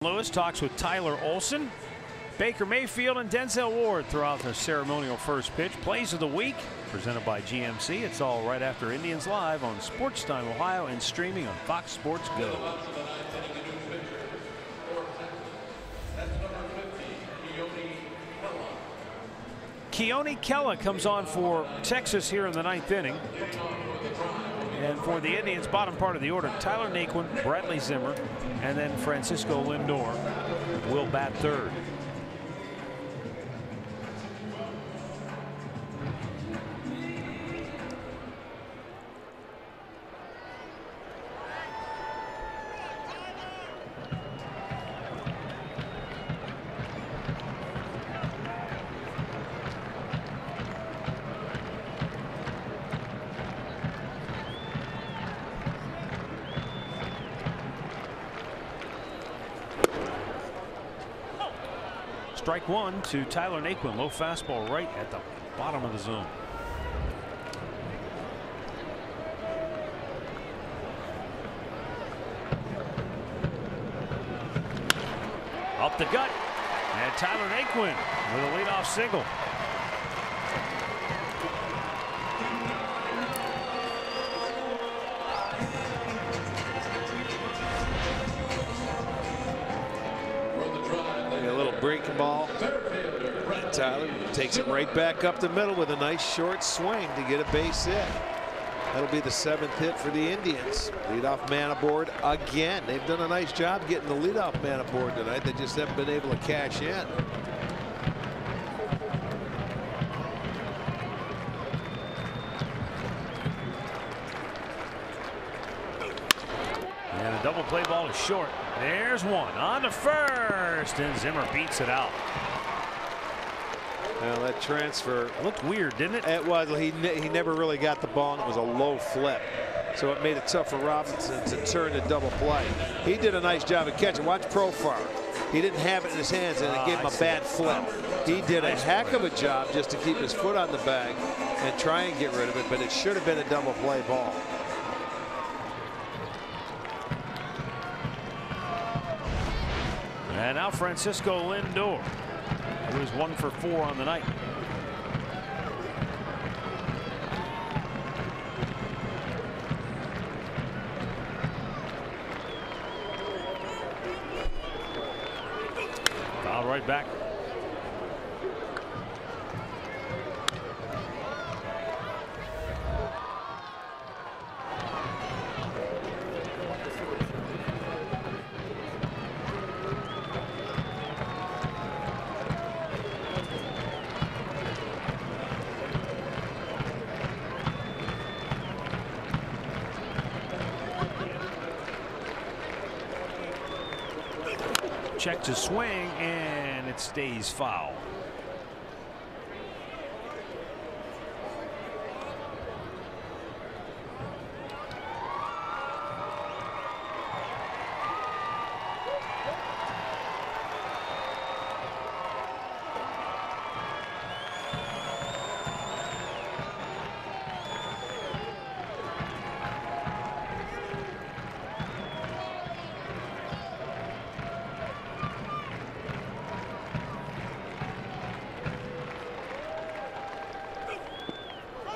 Lewis talks with Tyler Olson. Baker Mayfield and Denzel Ward throughout their ceremonial first pitch. Plays of the week presented by GMC. It's all right after Indians Live on Sports Time Ohio and streaming on Fox Sports Go. Keone Kella comes on for Texas here in the 9th inning. And for the Indians, bottom part of the order, Tyler Naquin, Bradley Zimmer, and then Francisco Lindor will bat third. Strike one to Tyler Naquin. Low fastball right at the bottom of the zone. Up the gut. And Tyler Naquin with a leadoff single. Breaking ball. And Tyler takes it right back up the middle with a nice short swing to get a base hit. That'll be the 7th hit for the Indians. Leadoff man aboard again. They've done a nice job getting the leadoff man aboard tonight. They just haven't been able to cash in. And a double play ball is short. There's one on to first, and Zimmer beats it out. Well, that transfer looked weird, didn't it? It was. He never really got the ball, and it was a low flip. So it made it tough for Robinson to turn to double play. He did a nice job of catching. Watch Profar. He didn't have it in his hands, and it gave him a bad flip. He did a heck of a job just to keep his foot on the bag and try and get rid of it, but it should have been a double play ball. And now Francisco Lindor, who is 1 for 4 on the night. Foul right back. Check to swing, and it stays foul.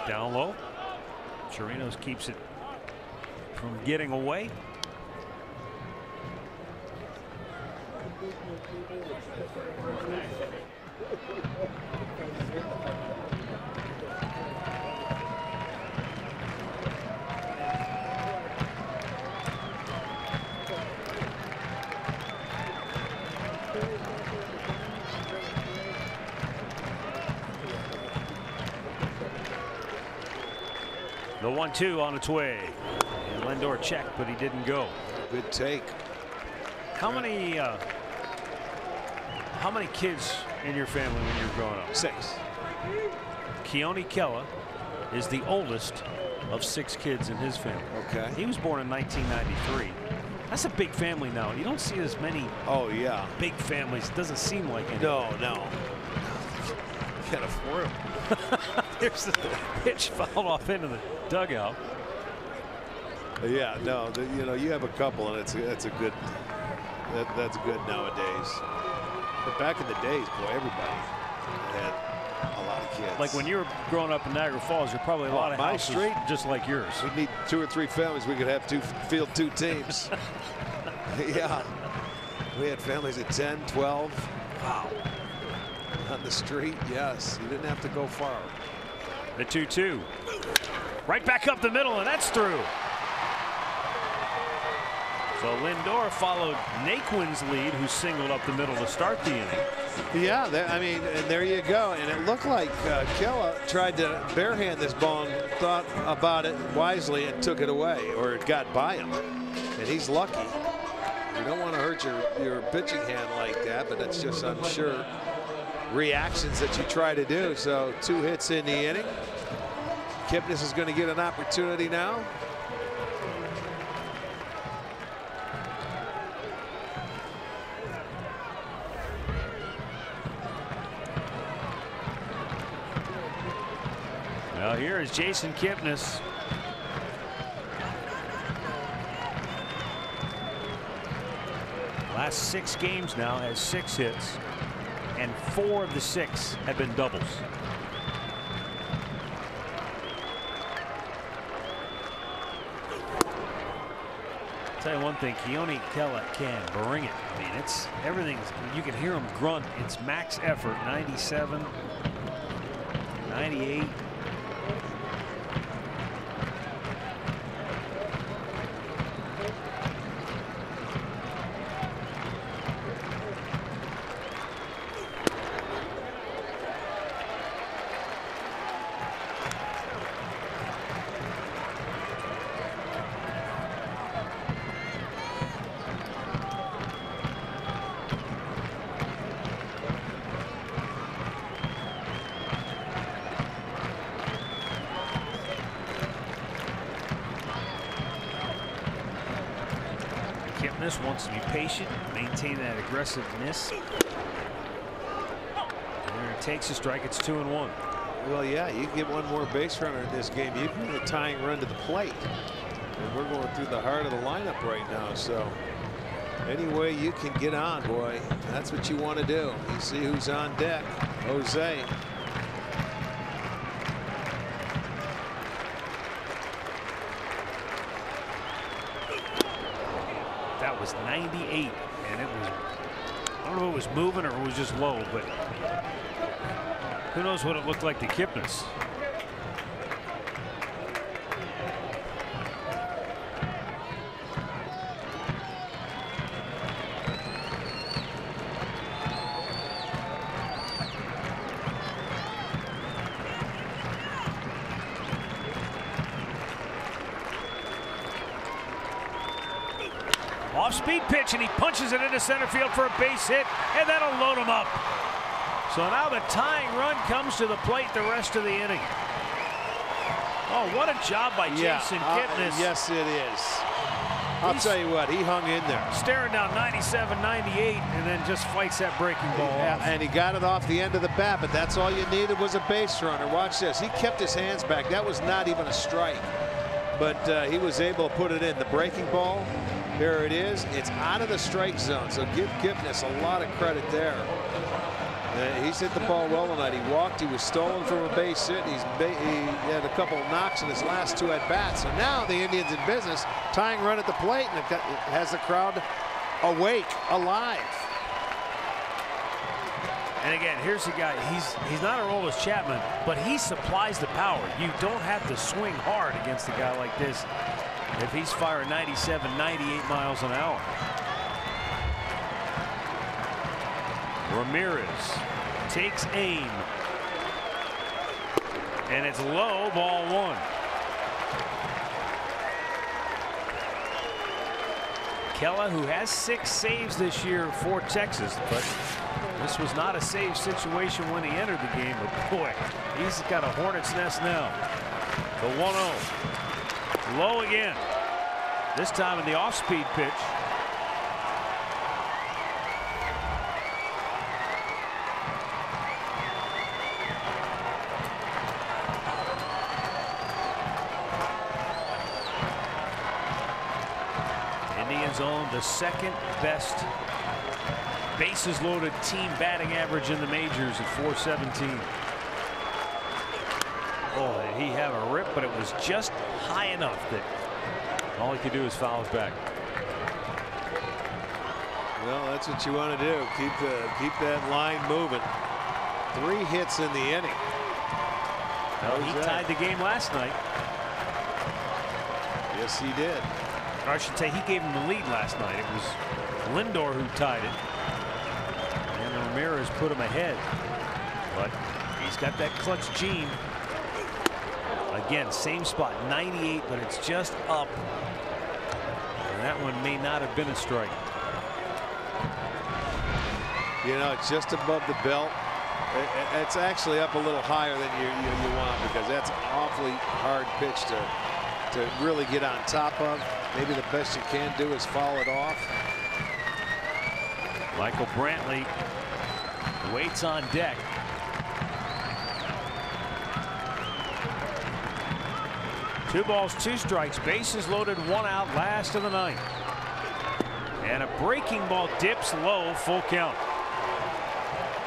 Down low. Chirinos keeps it from getting away. The 1-2 on its way. And Lindor checked, but he didn't go. Good take. How many kids in your family when you were growing up? 6. Keone Kella is the oldest of 6 kids in his family. Okay. He was born in 1993. That's a big family now. You don't see as many big families. It doesn't seem like it. No. Can't afford them. There's the pitch fouled off into the dugout. Yeah, no, you know, you have a couple, and it's a good. That's good nowadays. But back in the days, boy, everybody had a lot of kids. Like when you were growing up in Niagara Falls, you're probably a lot of houses street, just like yours. We need 2 or 3 families. We could have field two teams. Yeah. We had families of 10, 12. Wow. On the street, yes. You didn't have to go far. The 2-2. Right back up the middle, and that's through. So Lindor followed Naquin's lead, who singled up the middle to start the inning. Yeah, I mean, and there you go. And it looked like Kella tried to barehand this ball and thought about it wisely and took it away, or it got by him. And he's lucky. You don't want to hurt your pitching hand like that, but that's just, I'm sure, reactions that you try to do. So 2 hits in the inning. Kipnis is going to get an opportunity now. Well, here is Jason Kipnis. Last 6 games now has 6 hits, and 4 of the 6 have been doubles. I'll tell you one thing, Keone Kela can bring it. I mean, it's everything. You can hear him grunt. It's max effort. 97, 98. Wants to be patient, maintain that aggressiveness. There it takes a strike. It's 2-1. Well, yeah, you get one more base runner in this game. You can get a tying run to the plate. And we're going through the heart of the lineup right now. So any way you can get on, boy, that's what you want to do. You see who's on deck. Jose. That was 98, and it was, I don't know if it was moving or it was just low, but who knows what it looked like to Kipnis. Off-speed pitch, and he punches it into center field for a base hit, and that'll load him up. So now the tying run comes to the plate the rest of the inning. Oh, what a job by Jason Kipnis. Yes, it is. I'll tell you what, he hung in there. Staring down 97, 98, and then just fights that breaking ball off. And he got it off the end of the bat, but that's all you needed was a base runner. Watch this. He kept his hands back. That was not even a strike. But he was able to put it in. The breaking ball, there it is. It's out of the strike zone. So give Kipnis a lot of credit there. He's hit the ball well tonight. He walked. He was stolen from a base hit. He had a couple of knocks in his last 2 at-bats. So now the Indians in business. Tying run at the plate, and it has the crowd awake, alive. And again, here's a guy. He's not a Aroldis Chapman, but he supplies the power. You don't have to swing hard against a guy like this if he's firing 97, 98 miles an hour. Ramirez takes aim, and it's low, ball 1. Kela, who has 6 saves this year for Texas, but this was not a save situation when he entered the game. But boy, he's got a hornet's nest now. The 1-0, low again. This time in the off-speed pitch. Indians own the second best bases loaded team batting average in the majors at .417. Oh, did he have a rip, but it was just high enough that all he could do is foul it back. Well, that's what you want to do. Keep that line moving. 3 hits in the inning. Well, he tied the game last night. Yes, he did. Or I should say he gave him the lead last night. It was Lindor who tied it. And Ramirez put him ahead. But he's got that clutch gene. Again, same spot, 98, but it's just up. And that one may not have been a strike. You know, it's just above the belt. It's actually up a little higher than you want, because that's an awfully hard pitch to really get on top of. Maybe the best you can do is foul it off. Michael Brantley waits on deck. Two balls, 2 strikes, bases loaded, 1 out, last of the 9th. And a breaking ball dips low, full count.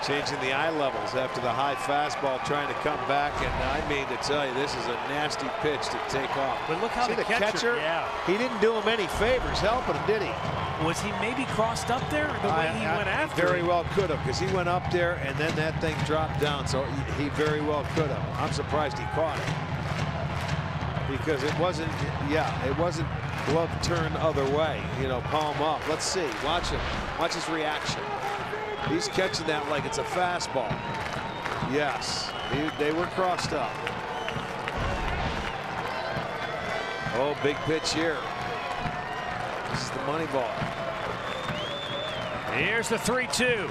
Changing the eye levels after the high fastball, trying to come back, and I mean to tell you, this is a nasty pitch to take off. But look how the catcher, yeah, he didn't do him any favors helping him, did he? Was he maybe crossed up there the way he went after? Very well could have, because he went up there and then that thing dropped down, so he very well could have. I'm surprised he caught it, because it wasn't, it wasn't glove turn other way, you know, palm up. Let's see, watch him, watch his reaction. He's catching that like it's a fastball. Yes, they were crossed up. Oh, big pitch here. This is the money ball. Here's the 3-2.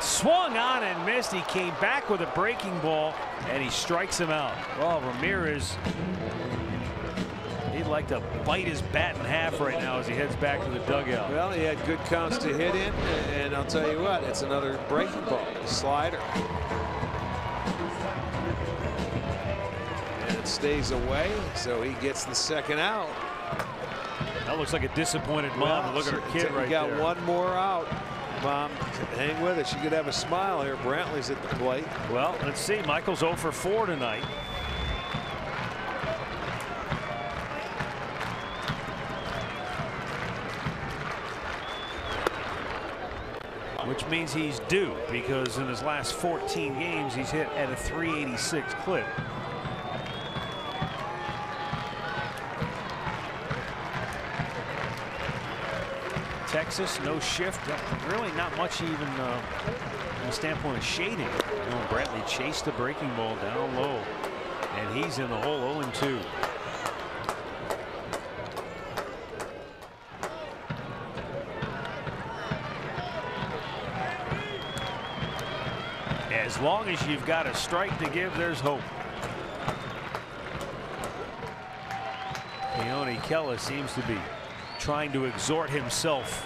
Swung on and missed. He came back with a breaking ball, and he strikes him out. Well, Ramirez, he'd like to bite his bat in half right now as he heads back to the dugout. Well, he had good counts to hit in, and I'll tell you what, it's another breaking ball, a slider. And it stays away, so he gets the 2nd out. That looks like a disappointed mom. Look at her kid right there. Got 1 more out. Mom, hang with it. She could have a smile here. Brantley's at the plate. Well, let's see. Michael's 0 for 4 tonight. Which means he's due, because in his last 14 games he's hit at a .386 clip. Texas, no shift. Really not much even from the standpoint of shading. You know, Brantley chased the breaking ball down low, and he's in the hole 0-2. As long as you've got a strike to give, there's hope. Keone Kela seems to be trying to exhort himself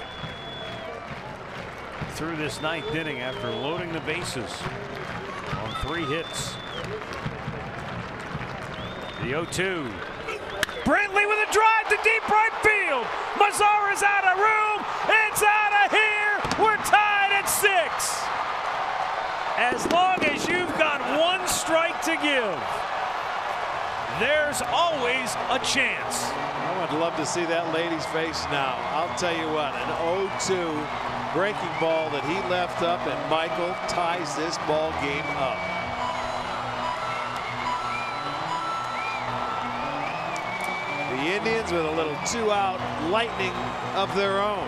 through this 9th inning after loading the bases on 3 hits. The 0-2. Brantley with a drive to deep right field. Mazara's out of room. It's out of here. We're tied at 6. As long as you've got 1 strike to give, there's always a chance. I would love to see that lady's face now. I'll tell you what, an 0-2 breaking ball that he left up, and Michael ties this ball game up. The Indians with a little 2-out lightning of their own.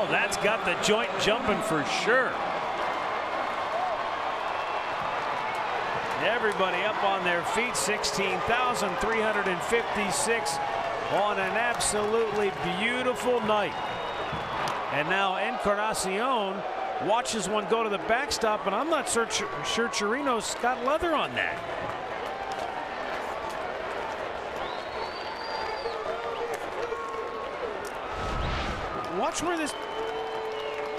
That's got the joint jumping for sure. Everybody up on their feet. 16,356 on an absolutely beautiful night. And now Encarnacion watches one go to the backstop, and I'm not sure Chirino's got leather on that. Watch where this.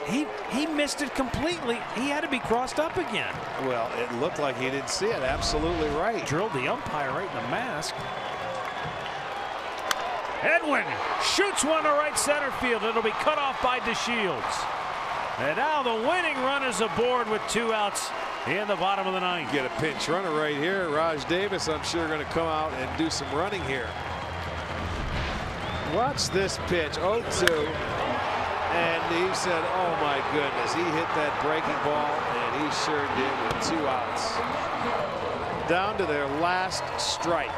he missed it completely. He had to be crossed up again. Well, it looked like he didn't see it. Absolutely right. Drilled the umpire right in the mask. Edwin shoots one to right center field. It'll be cut off by DeShields. And now the winning run is aboard with 2 outs in the bottom of the 9th. Get a pinch runner right here. Raj Davis, I'm sure, going to come out and do some running here. Watch this pitch, 0-2. And he said, oh my goodness, he hit that breaking ball, and he sure did with 2 outs. Down to their last strike.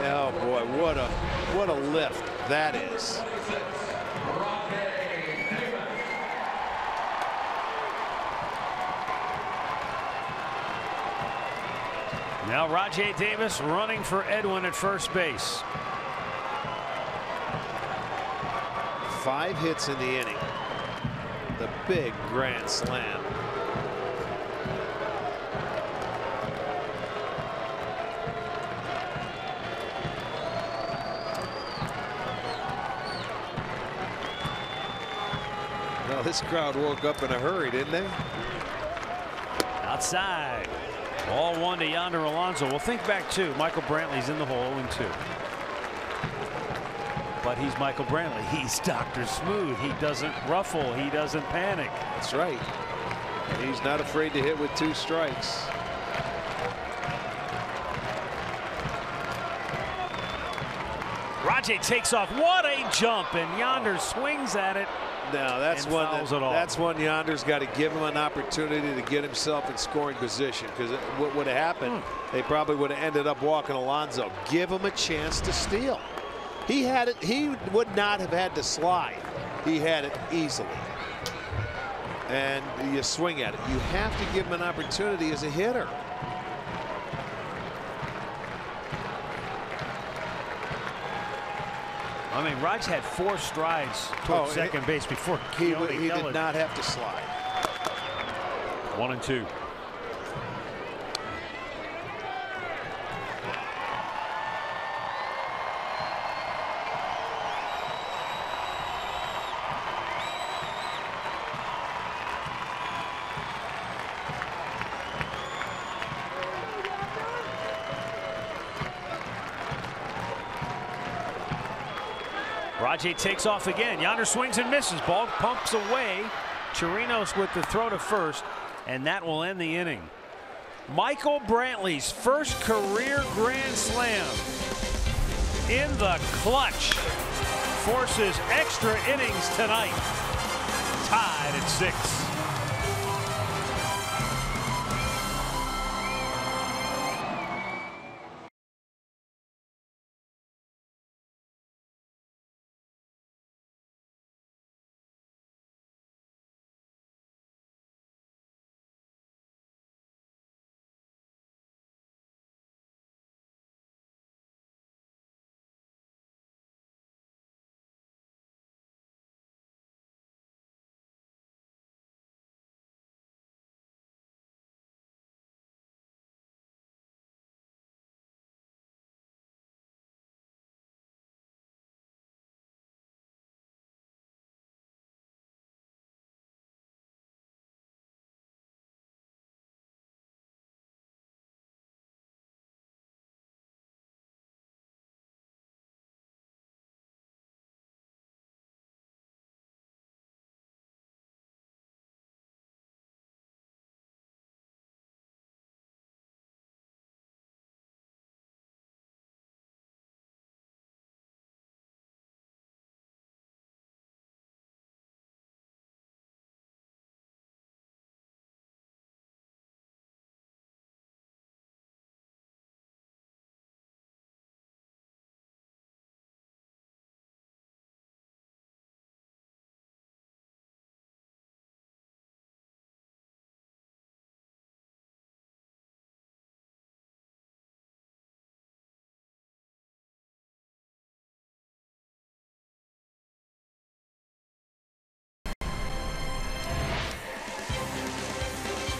Oh boy, what a lift that is. Now Rajay Davis running for Edwin at first base. 5 hits in the inning. The big grand slam. Well, this crowd woke up in a hurry, didn't they? Outside. Ball 1 to Yonder Alonso. We'll think back to Michael Brantley's in the hole 0-2. But he's Michael Brantley. He's Dr. Smooth. He doesn't ruffle. He doesn't panic. That's right. He's not afraid to hit with 2 strikes. Rajay takes off. What a jump, and Yonder swings at it. Now that's one Yonder's got to give him an opportunity to get himself in scoring position, because what would have happened, they probably would have ended up walking Alonso. Give him a chance to steal. He had it. He would not have had to slide. He had it easily. And you swing at it. You have to give him an opportunity as a hitter. I mean, Raj had 4 strides towards second base before he did not have to slide. 1-2. Rajay takes off again. Yonder swings and misses. Ball pumps away. Chirinos with the throw to first, and that will end the inning. Michael Brantley's first career grand slam in the clutch forces extra innings tonight. Tied at 6.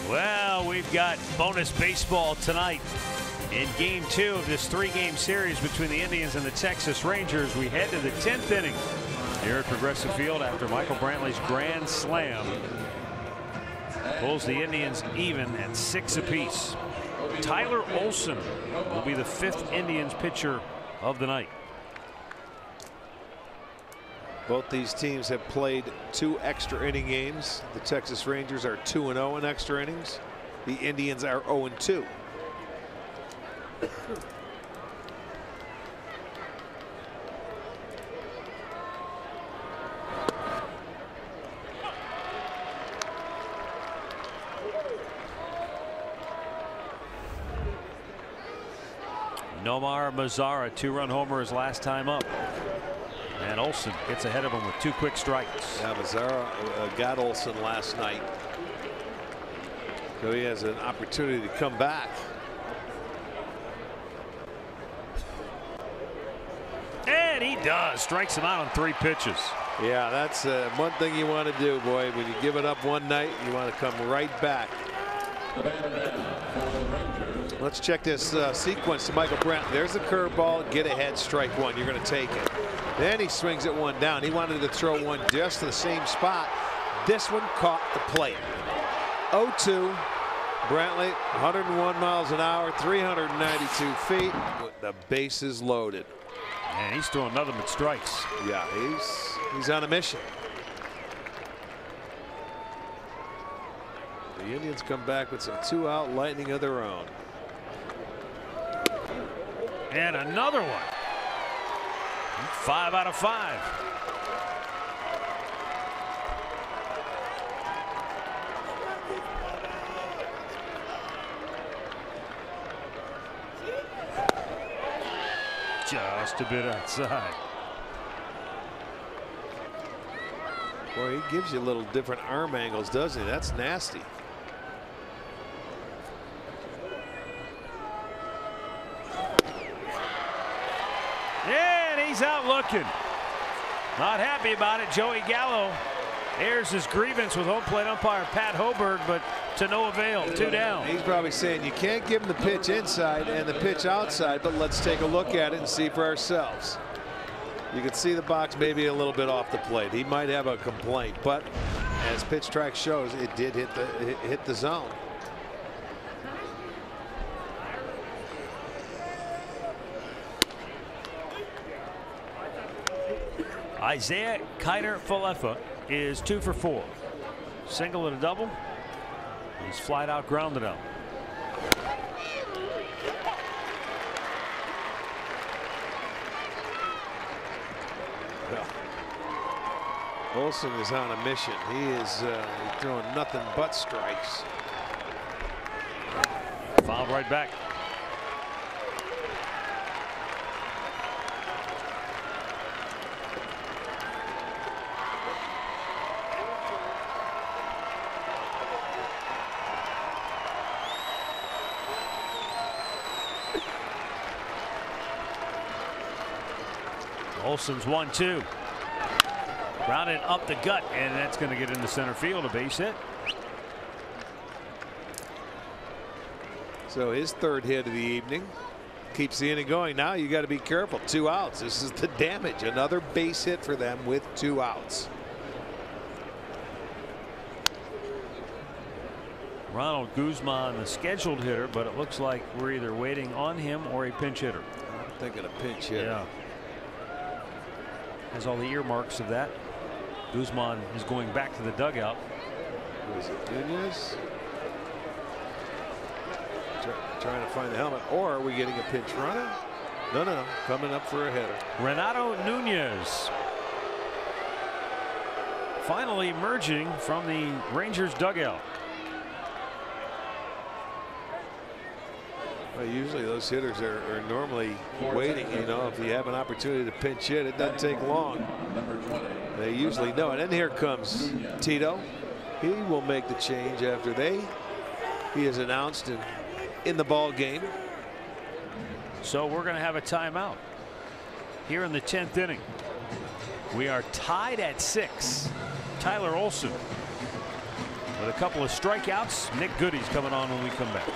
Well, we've got bonus baseball tonight. In game 2 of this 3-game series between the Indians and the Texas Rangers, we head to the 10th inning. here at Progressive Field after Michael Brantley's grand slam pulls the Indians even at 6 apiece. Tyler Olson will be the 5th Indians pitcher of the night. Both these teams have played 2 extra inning games. The Texas Rangers are 2-0 in extra innings. The Indians are 0-2. Nomar Mazara, 2-run homer his last time up. And Olson gets ahead of him with 2 quick strikes. Yeah, Mazara got Olson last night. So he has an opportunity to come back. And he does. Strikes him out on 3 pitches. Yeah, that's one thing you want to do, boy. When you give it up one night, you want to come right back. Let's check this sequence to Michael Brantley. There's the curveball. Get ahead, strike 1. You're going to take it. Then he swings it one down. He wanted to throw one just to the same spot. This one caught the player. 0-2. Brantley, 101 miles an hour, 392 feet, with the bases loaded. And he's throwing nothing but strikes. Yeah, he's on a mission. The Indians come back with some 2-out lightning of their own. And another one. 5 out of 5. Just a bit outside. Boy, he gives you little different arm angles, doesn't he? That's nasty. And he's out looking. Not happy about it. Joey Gallo airs his grievance with home plate umpire Pat Hoberg, but to no avail. 2 down. He's probably saying you can't give him the pitch inside and the pitch outside, but let's take a look at it and see for ourselves. You can see the box maybe a little bit off the plate. He might have a complaint, but as pitch track shows, it did hit the zone. Isaiah Kiner-Falefa is 2 for 4. Single and a double. He's flied out, grounded out. Well, Olson is on a mission. He is throwing nothing but strikes. Fouled right back. Olson's 1-2. Grounded up the gut, and that's going to get into center field. A base hit. So his 3rd hit of the evening keeps the inning going. Now you got to be careful. 2 outs. This is the damage. Another base hit for them with 2 outs. Ronald Guzman, the scheduled hitter, but it looks like we're either waiting on him or a pinch hitter. I'm thinking a pinch hitter. Yeah. Has all the earmarks of that. Guzman is going back to the dugout. Who is it? Nunez? Trying to find the helmet. Or are we getting a pinch runner? No. Coming up for a hitter. Renato Nunez finally emerging from the Rangers dugout. Well, usually those hitters are normally waiting. You know, if you have an opportunity to pinch hit, it doesn't take long. They usually know it. And here comes Tito. He will make the change after he is announced in the ball game. So we're going to have a timeout here in the 10th inning. We are tied at 6. Tyler Olson with a couple of strikeouts. Nick Goody's coming on when we come back.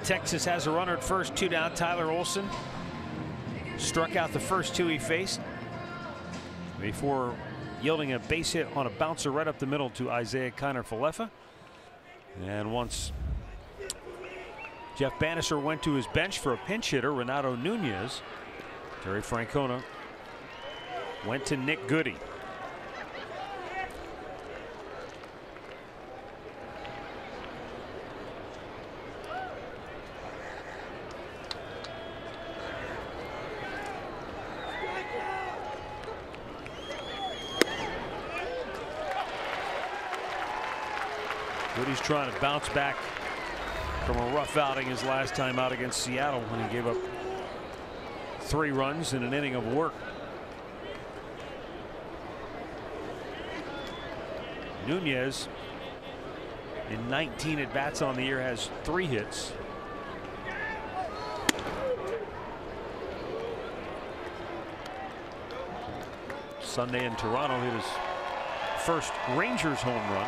Texas has a runner at first, 2 down. Tyler Olson struck out the first 2 he faced before yielding a base hit on a bouncer right up the middle to Isaiah Kiner-Falefa. And once Jeff Bannister went to his bench for a pinch hitter, Renato Nunez, Terry Francona went to Nick Goody. Goody's trying to bounce back from a rough outing his last time out against Seattle when he gave up 3 runs in an inning of work. Nunez, in 19 at bats on the year, has 3 hits. Sunday in Toronto, hit his first Rangers home run.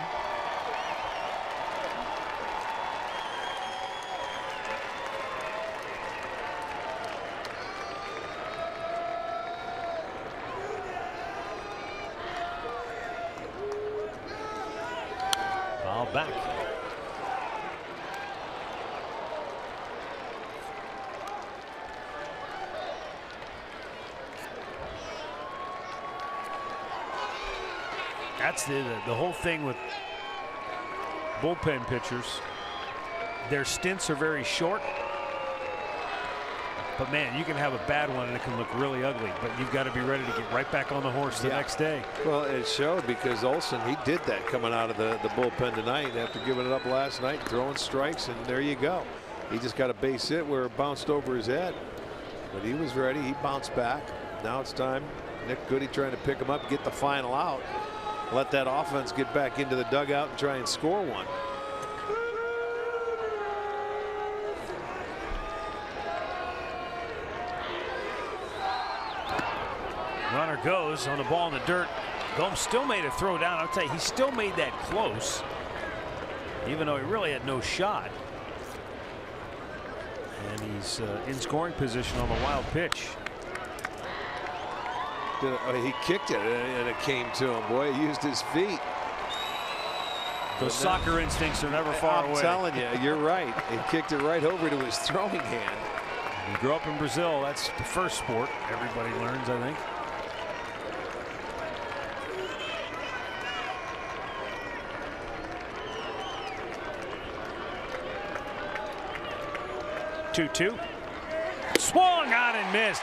Back. That's the whole thing with bullpen pitchers. Their stints are very short. But man, you can have a bad one and it can look really ugly, but you've got to be ready to get right back on the horse the next day. Well, it showed because Olson, he did that coming out of the bullpen tonight after giving it up last night, throwing strikes, and there you go. He just got a base hit where it bounced over his head. But he was ready. He bounced back. Now it's time. Nick Goody trying to pick him up, get the final out. Let that offense get back into the dugout and try and score one. Runner goes on the ball in the dirt. Gomes still made a throw down. I'll tell you, he still made that close, even though he really had no shot. And he's in scoring position on the wild pitch. He kicked it and it came to him. Boy, he used his feet. Those soccer instincts are never far away. I'm telling you, you're right. He kicked it right over to his throwing hand. He grew up in Brazil. That's the first sport everybody learns, I think. Two. Swung on and missed.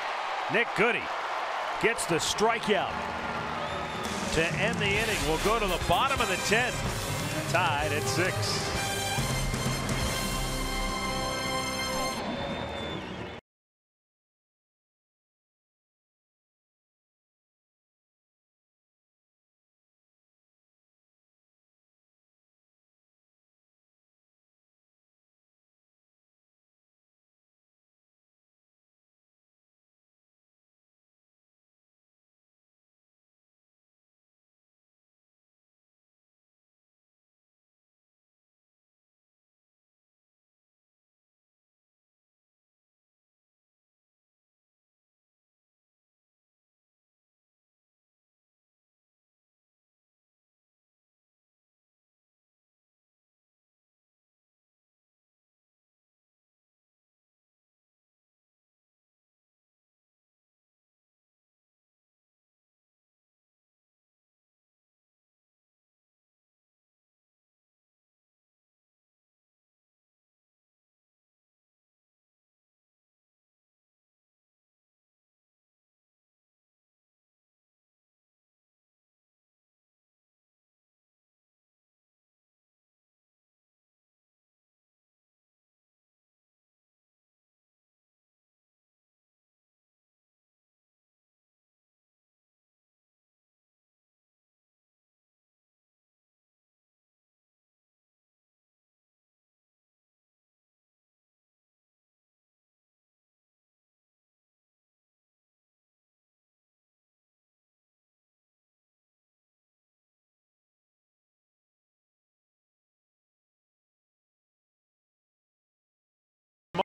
Nick Goody gets the strikeout to end the inning. We'll go to the bottom of the 10th, tied at 6.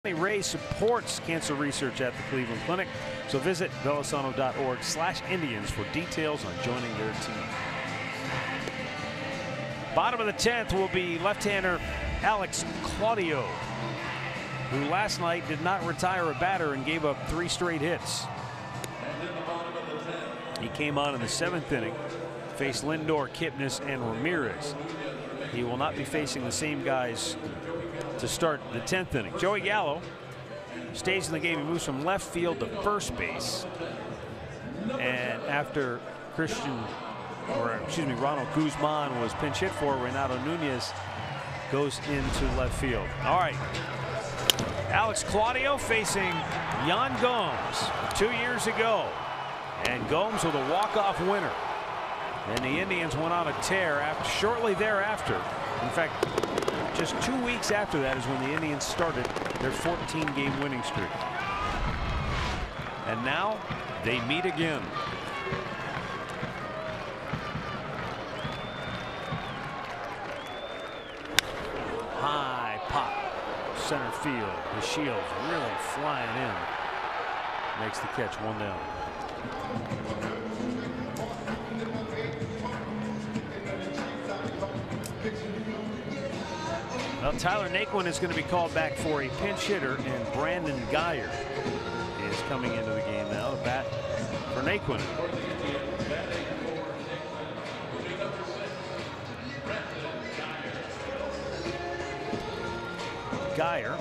Ray supports cancer research at the Cleveland Clinic, so visit velasano.org/Indians for details on joining their team. Bottom of the 10th will be left-hander Alex Claudio, who last night did not retire a batter and gave up 3 straight hits. He came on in the 7th inning, faced Lindor, Kipnis, and Ramirez. He will not be facing the same guys to start the 10th inning. Joey Gallo stays in the game. He moves from left field to first base. And after Ronald Guzman was pinch hit for, Renato Nunez goes into left field. All right. Alex Claudio facing Yan Gomes 2 years ago. And Gomes with a walk-off winner. And the Indians went on a tear shortly thereafter. In fact, just 2 weeks after that is when the Indians started their 14-game winning streak. And now they meet again. High pop, center field. The Shields really flying in. Makes the catch, 1 down. Well, Tyler Naquin is going to be called back for a pinch hitter, and Brandon Geyer is coming into the game now. The bat for Naquin. Geyer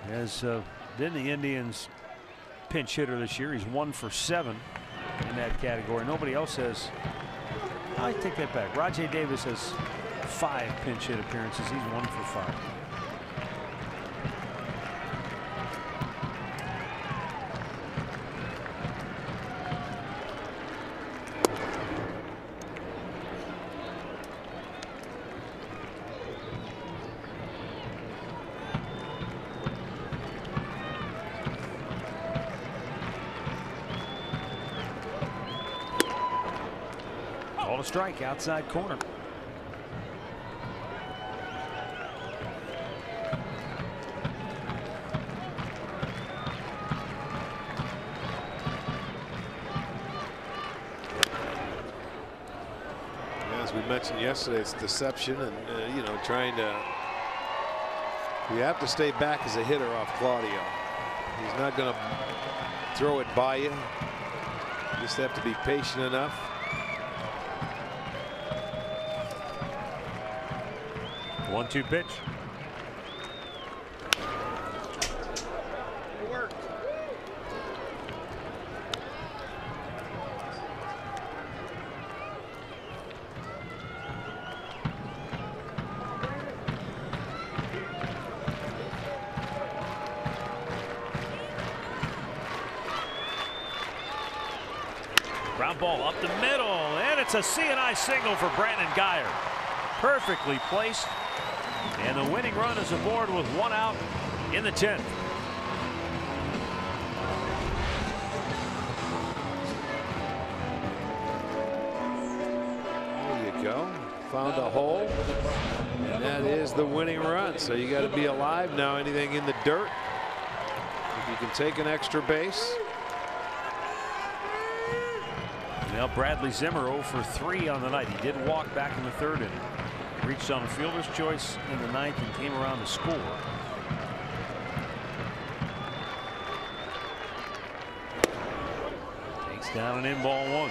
has been the Indians' pinch hitter this year. He's 1 for 7 in that category. Nobody else has. I take that back. Rajay Davis has 5 pinch hit appearances. He's 1 for 5. A strike outside corner. As we mentioned yesterday, it's deception and you know, trying to. You have to stay back as a hitter off Claudio. He's not going to throw it by you. You just have to be patient enough. 1-2 pitch. Ground ball up the middle, and it's a C&I single for Brandon Geyer. Perfectly placed. And the winning run is aboard with 1 out in the 10th. There you go. Found a hole. And that is the winning run. So you got to be alive now. Anything in the dirt. If you can take an extra base. Now Bradley Zimmer 0 for 3 on the night. He did walk back in the 3rd inning. Reached on a fielder's choice in the 9th and came around to score. Takes down an in-ball 1.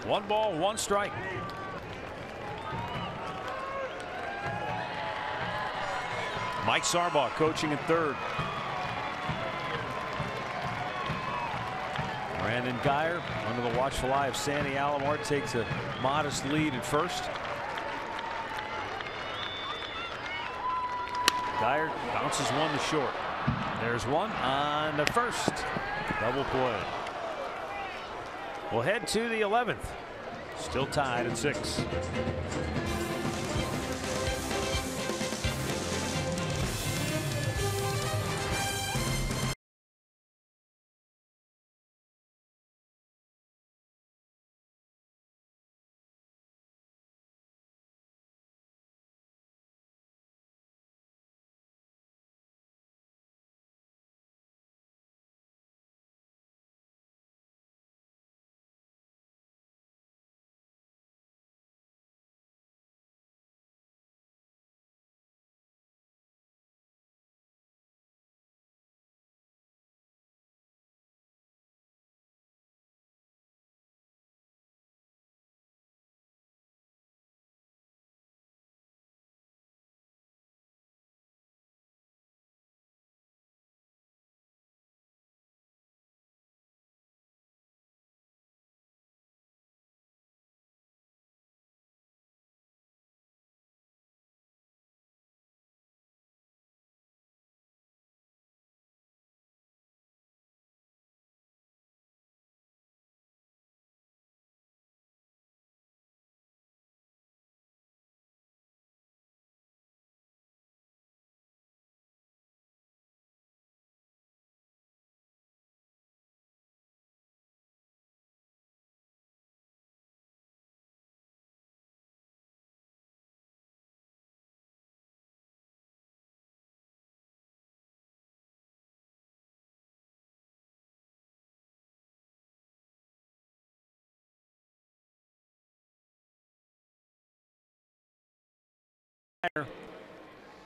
One ball, 1 strike. Mike Sarbaugh coaching at 3rd. Brandon Geyer under the watchful eye of Sandy Alomar takes a modest lead at 1st. Geyer bounces 1 to short. There's one on the first. Double play. We'll head to the 11th. Still tied at 6.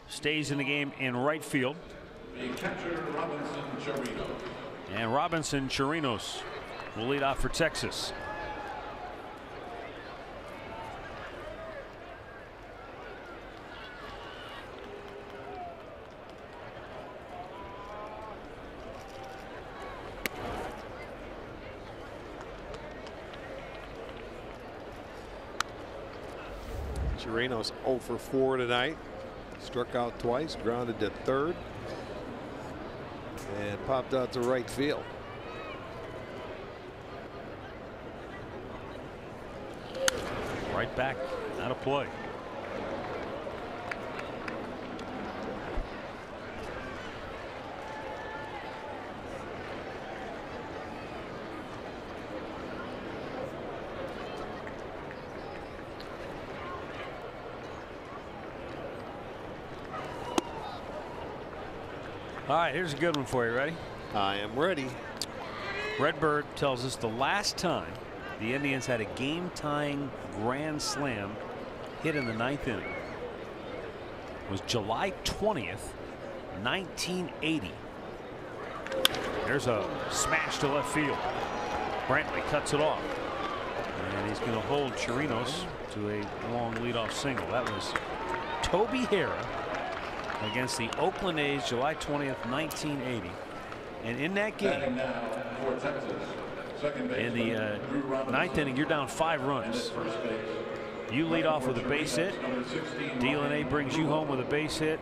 Stays in the game in right field. The catcher, Robinson Chirinos. And Robinson Chirinos will lead off for Texas. Chirinos 0 for 4 tonight. Struck out twice, grounded to third, and popped out to right field. Right back out of play. All right, here's a good one for you. Ready? I am ready. Redbird tells us the last time the Indians had a game-tying grand slam hit in the 9th inning was July 20th, 1980. There's a smash to left field. Brantley cuts it off. And he's going to hold Chirinos to a long leadoff single. That was Toby Harrah against the Oakland A's, July 20th, 1980. And in that game, in the 9th inning, you're down 5 runs. You lead off with a base hit. DeLaunay brings you home with a base hit.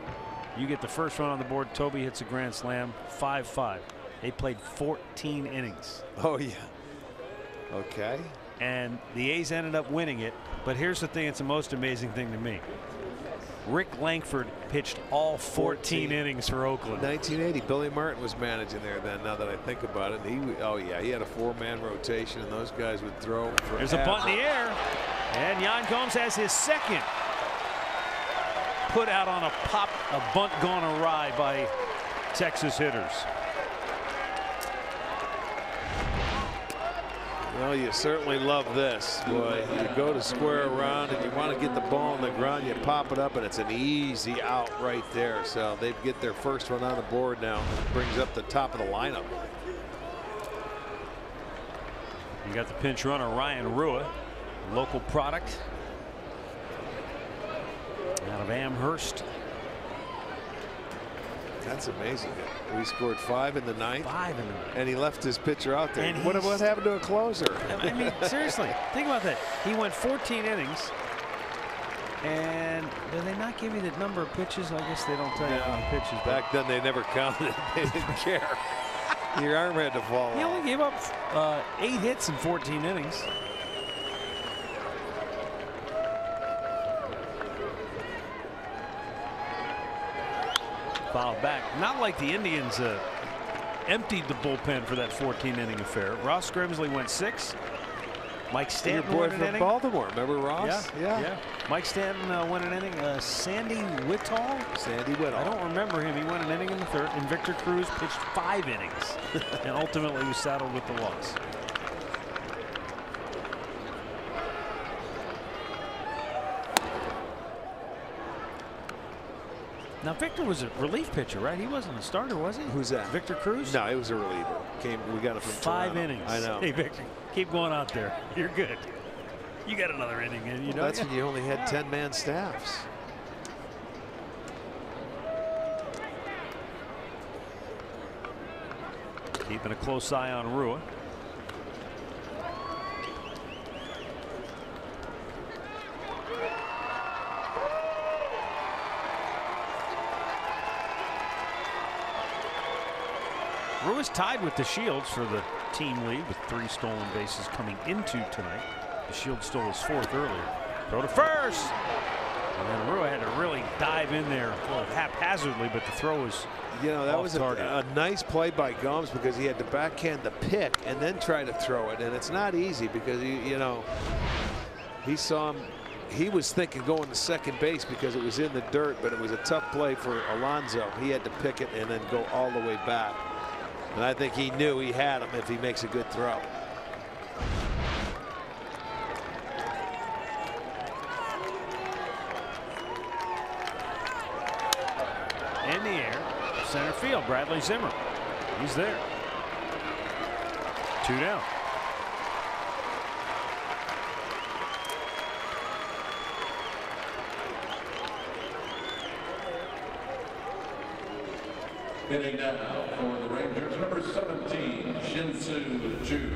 You get the first run on the board. Toby hits a grand slam. 5-5. They played 14 innings. Oh, yeah. Okay. And the A's ended up winning it. But here's the thing, it's the most amazing thing to me. Rick Langford pitched all 14 innings for Oakland. 1980. Billy Martin was managing there then, now that I think about it. Oh yeah, he had a 4-man rotation, and those guys would throw for There's a bunt in the air, and Jan Gomes has his second put out on a bunt gone awry by Texas hitters. Well, you certainly love this. Boy, you go to square around and you want to get the ball on the ground, you pop it up, and it's an easy out right there. So they get their first one on the board now. It brings up the top of the lineup. You got the pinch runner Ryan Rua, local product out of Amherst. That's amazing. We scored 5 in the 9th. 5 in the 9th. And he left his pitcher out there. And what happened to a closer? I mean, seriously, think about that. He went 14 innings. And do they not give you the number of pitches? I guess they don't tell you how many pitches. Back then they never counted. They didn't care. Your arm had to fall off. He only gave up 8 hits in 14 innings. Fouled back. Not like the Indians emptied the bullpen for that 14-inning affair. Ross Grimsley went 6. Mike Stanton Your boy won an from inning. Baltimore, remember Ross? Yeah. Mike Stanton won an inning. Sandy Whittall. I don't remember him. He won an inning in the 3rd. And Victor Cruz pitched 5 innings and ultimately was saddled with the loss. Now Victor was a relief pitcher, right? He wasn't a starter, was he? Who's that? Victor Cruz? No, he was a reliever. We got it from 5 Toronto. innings. I know. Hey Victor, keep going out there. You're good. You got another inning in, you know. That's when you only had 10-man staffs. Keeping a close eye on Rua. Rua's tied with the Shields for the team lead with 3 stolen bases coming into tonight. The Shields stole his 4th earlier. Throw to first. And then Rua had to really dive in there haphazardly, but the throw was that was a nice play by Gomes because he had to backhand the pick and then try to throw it. And it's not easy because, he saw him. He was thinking going to second base because it was in the dirt, but it was a tough play for Alonso. He had to pick it and then go all the way back. And I think he knew he had him if he makes a good throw. In the air, center field, Bradley Zimmer. He's there. 2 down. Hitting now for the Rangers, number 17, Shin-Soo Choo.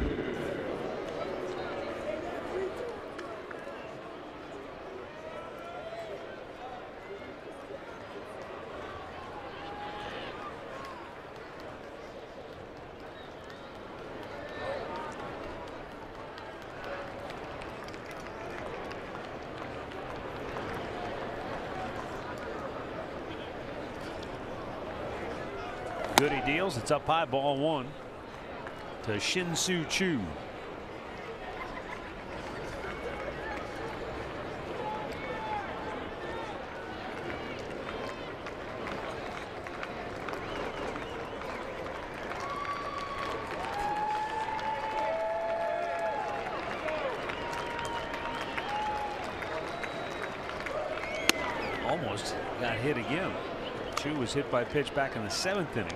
Good, he deals. It's up high, ball 1 to Shin-Soo Choo. Almost got hit again. Chu was hit by a pitch back in the 7th inning.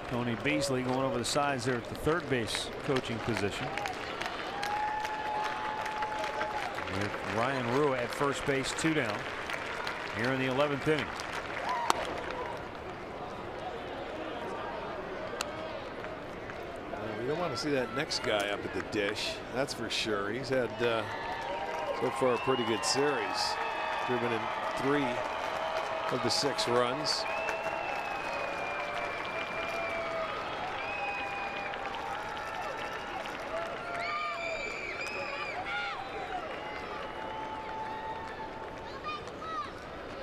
Tony Beasley going over the sides there at the 3rd base coaching position. With Ryan Rua at first base, 2 down here in the 11th inning. We don't want to see that next guy up at the dish. That's for sure. He's had so far a pretty good series. Driven in 3 of the 6 runs.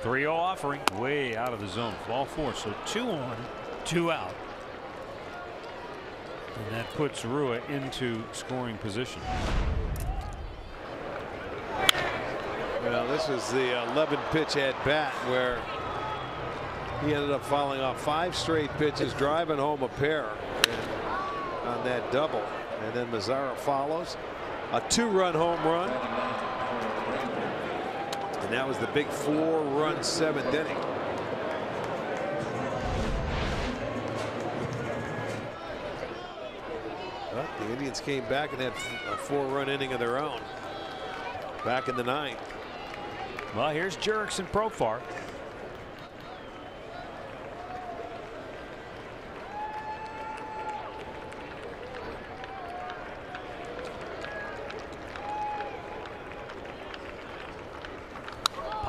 .30 offering, way out of the zone. Ball 4, so 2 on, 2 out. And that puts Rua into scoring position. Well, this was the 11th pitch at bat where he ended up fouling off 5 straight pitches, driving home a pair on that double. And then Mazzara follows a 2-run home run. And that was the big 4-run 7th inning. But the Indians came back and had a 4-run inning of their own back in the 9th. Well, here's Jurickson Profar.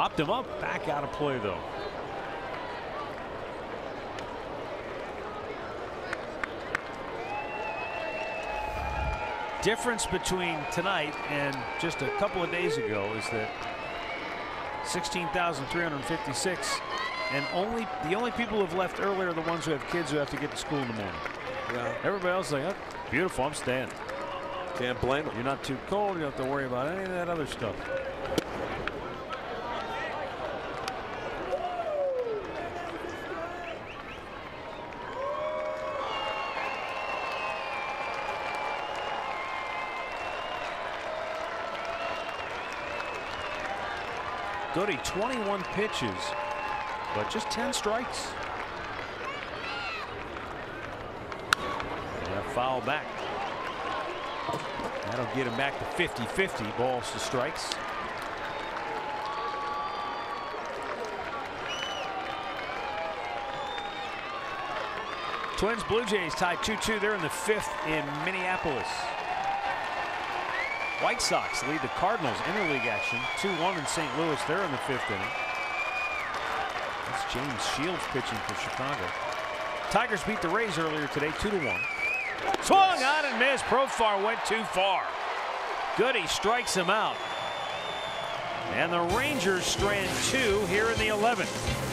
Popped him up. Back out of play, though. Difference between tonight and just a couple of days ago is that 16,356, and the only people who have left earlier are the ones who have kids who have to get to school in the morning. Yeah. Everybody else is like, oh, beautiful, I'm staying. Can't blame them. You're not too cold. You don't have to worry about any of that other stuff. Goody, 21 pitches, but just 10 strikes. And a foul back. That'll get him back to 50-50 balls to strikes. Twins Blue Jays tied 2-2. They're in the 5th in Minneapolis. White Sox lead the Cardinals interleague action 2-1 in St. Louis. They're in the 5th inning. That's James Shields pitching for Chicago. Tigers beat the Rays earlier today 2-1. Swung on and missed. Profar went too far. Goody strikes him out. And the Rangers strand 2 here in the 11th.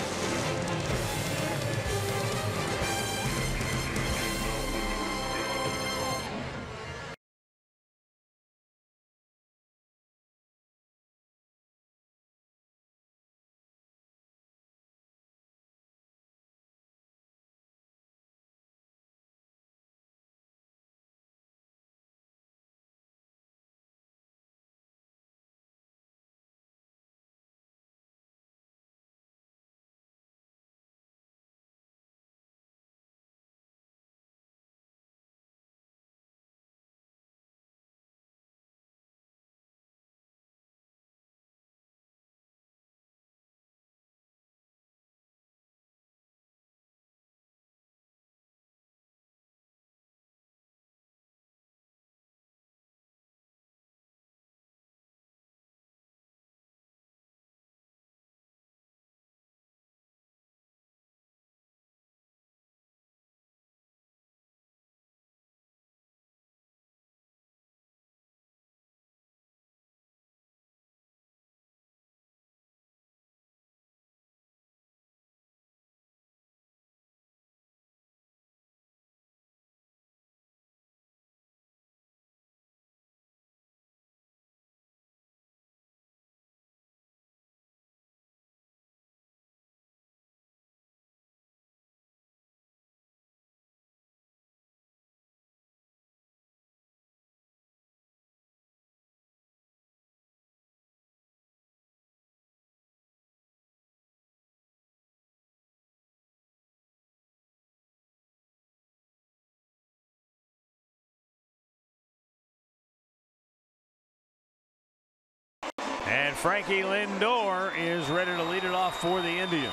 And Frankie Lindor is ready to lead it off for the Indians.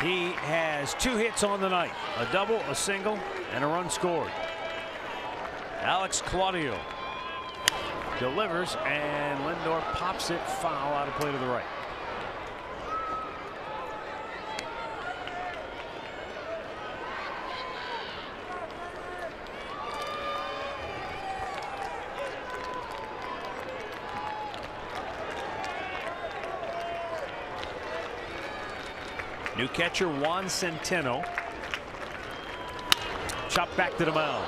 He has 2 hits on the night, a double, a single, and a run scored. Alex Claudio delivers, and Lindor pops it foul out of play to the right. New catcher Juan Centeno. Chopped back to the mound.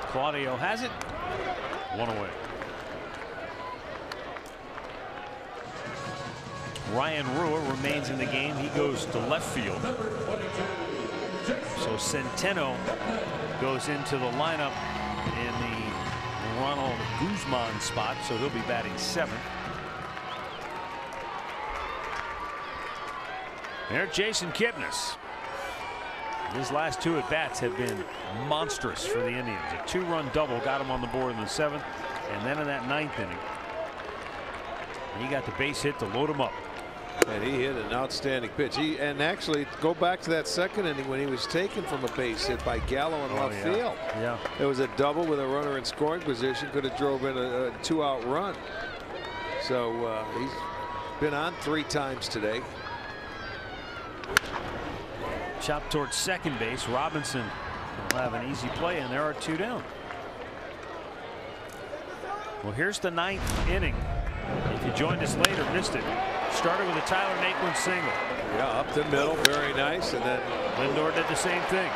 Claudio has it. 1 away. Ryan Rua remains in the game. He goes to left field. So Centeno goes into the lineup in the Ronald Guzman spot. So he'll be batting 7th. There's Jason Kipnis. His last 2 at-bats have been monstrous for the Indians. A 2-run double got him on the board in the 7th, and then in that 9th inning, he got the base hit to load him up. And he hit an outstanding pitch. And actually, go back to that 2nd inning when he was taken from a base hit by Gallo in left field. Yeah. It was a double with a runner in scoring position. Could have drove in a 2-out run. So he's been on 3 times today. Chop towards second base. Robinson will have an easy play, and there are 2 down. Well, here's the 9th inning. If you joined us late or missed it, started with a Tyler Naquin single. Yeah, up the middle, very nice, and then Lindor did the same thing.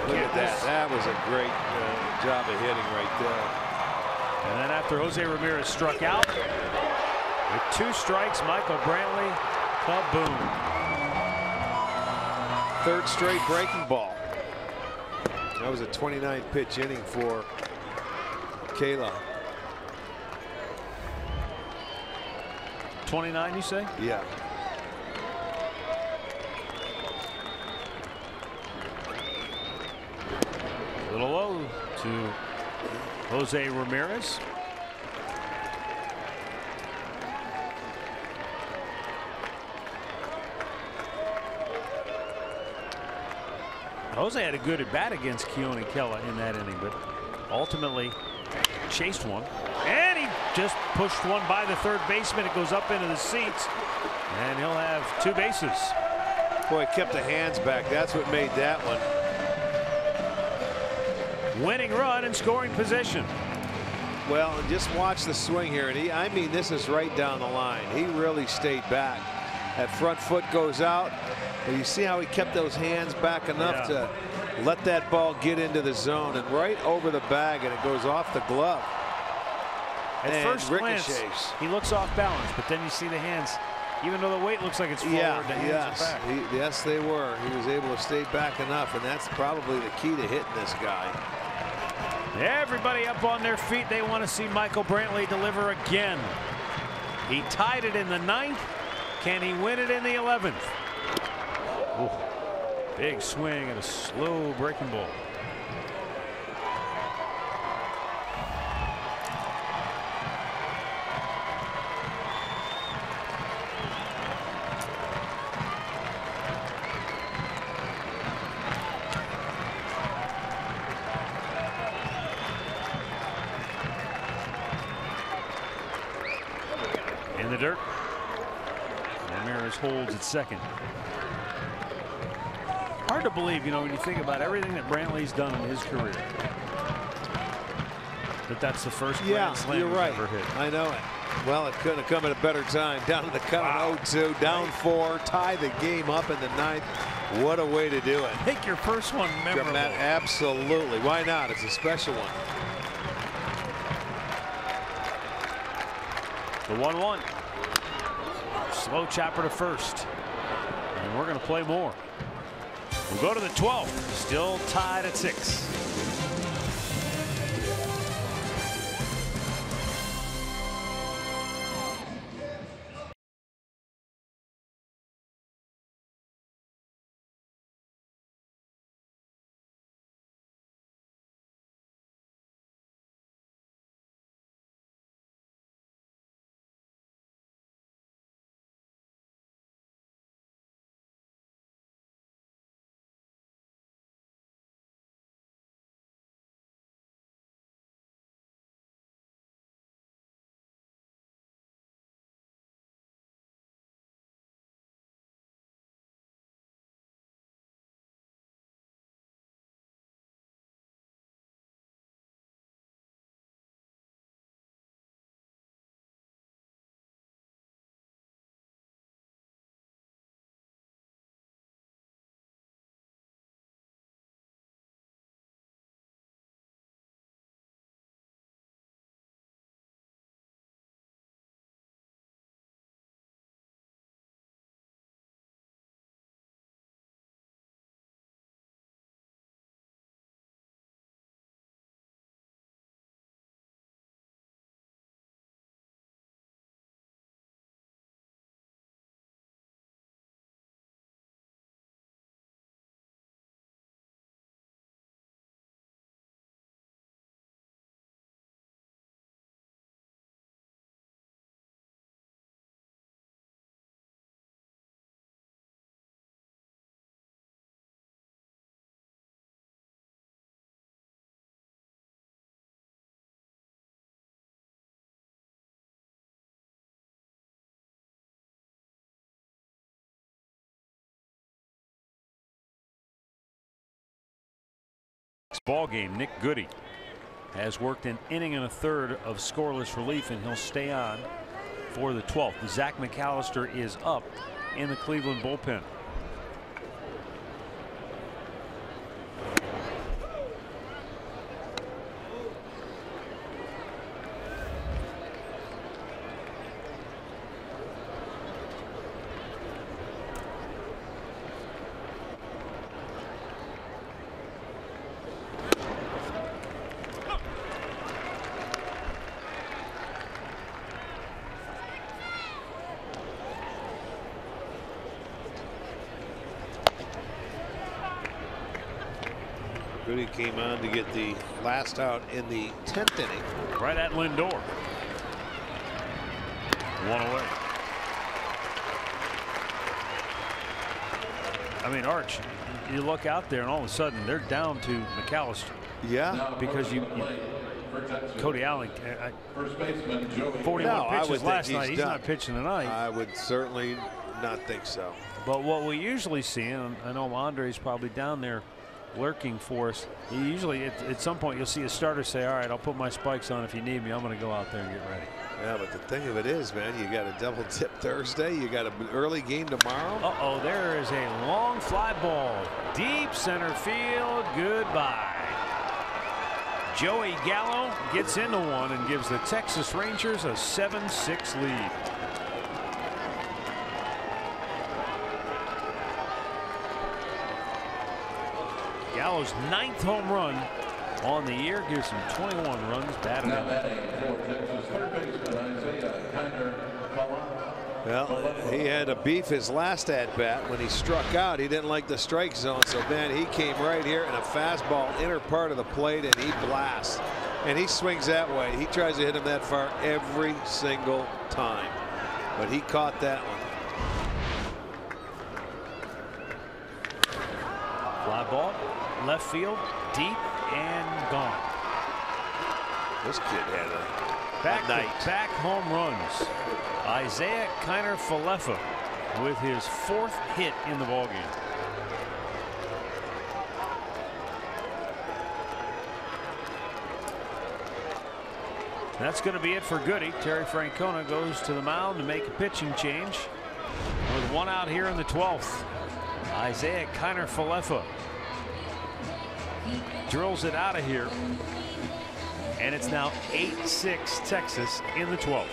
Look at that. That was a great job of hitting right there. And then after Jose Ramirez struck out, with 2 strikes, Michael Brantley, kaboom. 3rd straight breaking ball. That was a 29-pitch inning for Kayla. 29, you say? Yeah. A little low to Jose Ramirez. Jose had a good at bat against Keone Kela in that inning, but ultimately chased one, and he just pushed one by the 3rd baseman. It goes up into the seats, and he'll have 2 bases. Boy, kept the hands back. That's what made that one. Winning run and scoring position. Well, just watch the swing here, and I mean, this is right down the line. He really stayed back. That front foot goes out. But you see how he kept those hands back enough to let that ball get into the zone and right over the bag, and it goes off the glove. At first glance, he looks off balance, but then you see the hands. Even though the weight looks like it's forward, the hands are back. Yes, they were. He was able to stay back enough, and that's probably the key to hitting this guy. Everybody up on their feet. They want to see Michael Brantley deliver again. He tied it in the 9th. Can he win it in the 11th? Ooh, big swing and a slow breaking ball. In the dirt. Ramirez holds at second. Hard to believe, you know, when you think about everything that Brantley's done in his career, that's the first Grand Slam you're right. he's ever hit. I know it. Well, it couldn't have come at a better time. Down to the count of 0-2, down 4, tie the game up in the 9th. What a way to do it. Make your first one memorable. Absolutely. Why not? It's a special one. The 1-1. Slow chopper to first. And we're going to play more. We'll go to the 12th. Still tied at 6. ball game. Nick Goody has worked an inning and a third of scoreless relief, and he'll stay on for the 12th. Zach McAllister is up in the Cleveland bullpen. Goody came on to get the last out in the 10th inning. Right at Lindor. One away. I mean, Arch, you look out there and all of a sudden they're down to McAllister. Yeah. Because Cody Allen, 41 pitches last night. He's not pitching tonight. I would certainly not think so. But what we usually see, and I know Andre's probably down there lurking for us. Usually at some point you'll see a starter say, all right, I'll put my spikes on if you need me. I'm going to go out there and get ready. Yeah, but the thing of it is, man, you got a double dip Thursday. You got an early game tomorrow. Uh-oh, there is a long fly ball. Deep center field. Goodbye. Joey Gallo gets into one and gives the Texas Rangers a 7-6 lead. Gallo's 9th home run on the year gives him 21 runs batted in. Well, he had to beef his last at bat when he struck out. He didn't like the strike zone, so man, he came right here and a fastball inner part of the plate, and he blasts. And he swings that way. He tries to hit him that far every single time, but he caught that one. Fly ball, left field, deep and gone. This kid had a night. Back home runs. Isaiah Kiner-Falefa with his 4th hit in the ballgame. That's going to be it for Goody. Terry Francona goes to the mound to make a pitching change with one out here in the 12th. Isaiah Kiner-Falefa drills it out of here, and it's now 8-6 Texas in the 12th.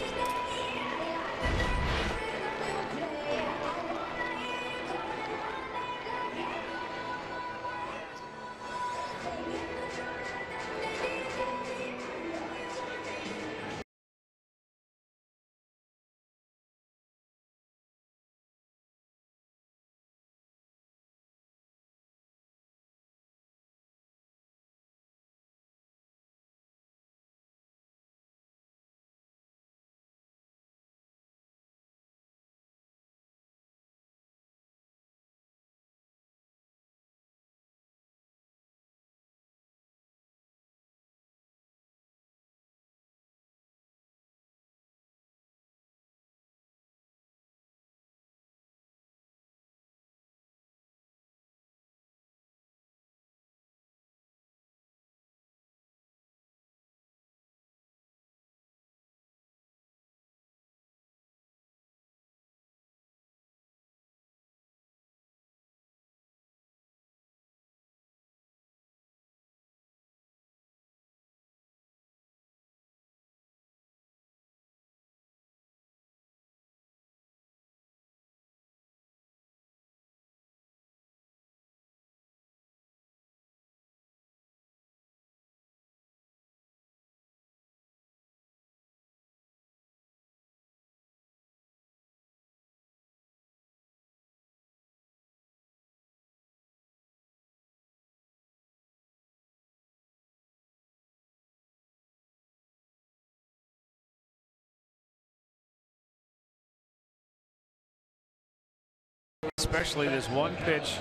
Especially this one pitch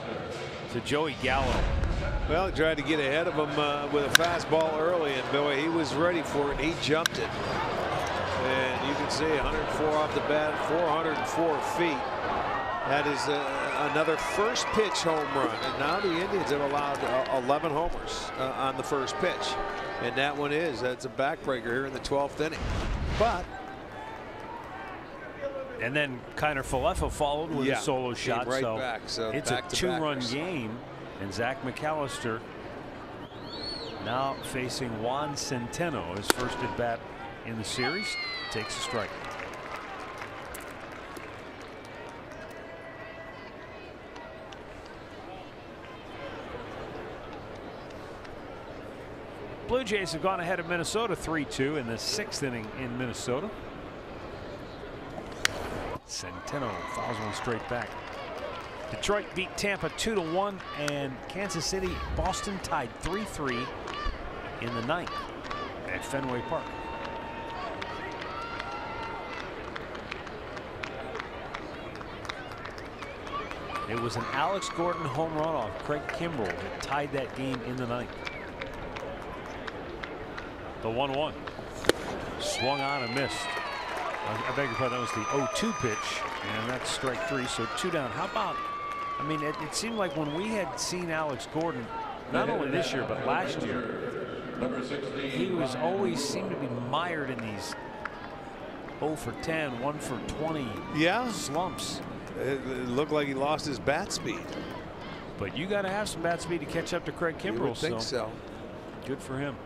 to Joey Gallo. Well, he tried to get ahead of him with a fastball early, and boy, he was ready for it. He jumped it. And you can see 104 off the bat, 404 feet. That is another first pitch home run, and now the Indians have allowed 11 homers on the first pitch, and that's a backbreaker here in the 12th inning. But and then Kiner Falefa followed with a solo shot, right back, so it's a two-run game, and Zach McAllister now facing Juan Centeno, his first at bat in the series, takes a strike. Blue Jays have gone ahead of Minnesota 3-2 in the 6th inning in Minnesota. Centeno fouls one straight back. Detroit beat Tampa 2-1, and Kansas City, Boston tied 3-3 in the 9th at Fenway Park. It was an Alex Gordon home run off Craig Kimbrell that tied that game in the 9th. The 1-1 swung on and missed. I beg your pardon, that was the 0-2 pitch, and that's strike 3, so 2 down. How about, I mean, it seemed like when we had seen Alex Gordon, not only this year but last year, he was always seemed to be mired in these 0 for 10, 1 for 20 slumps. It looked like he lost his bat speed. But you got to have some bat speed to catch up to Craig Kimbrell. I think so. Good for him.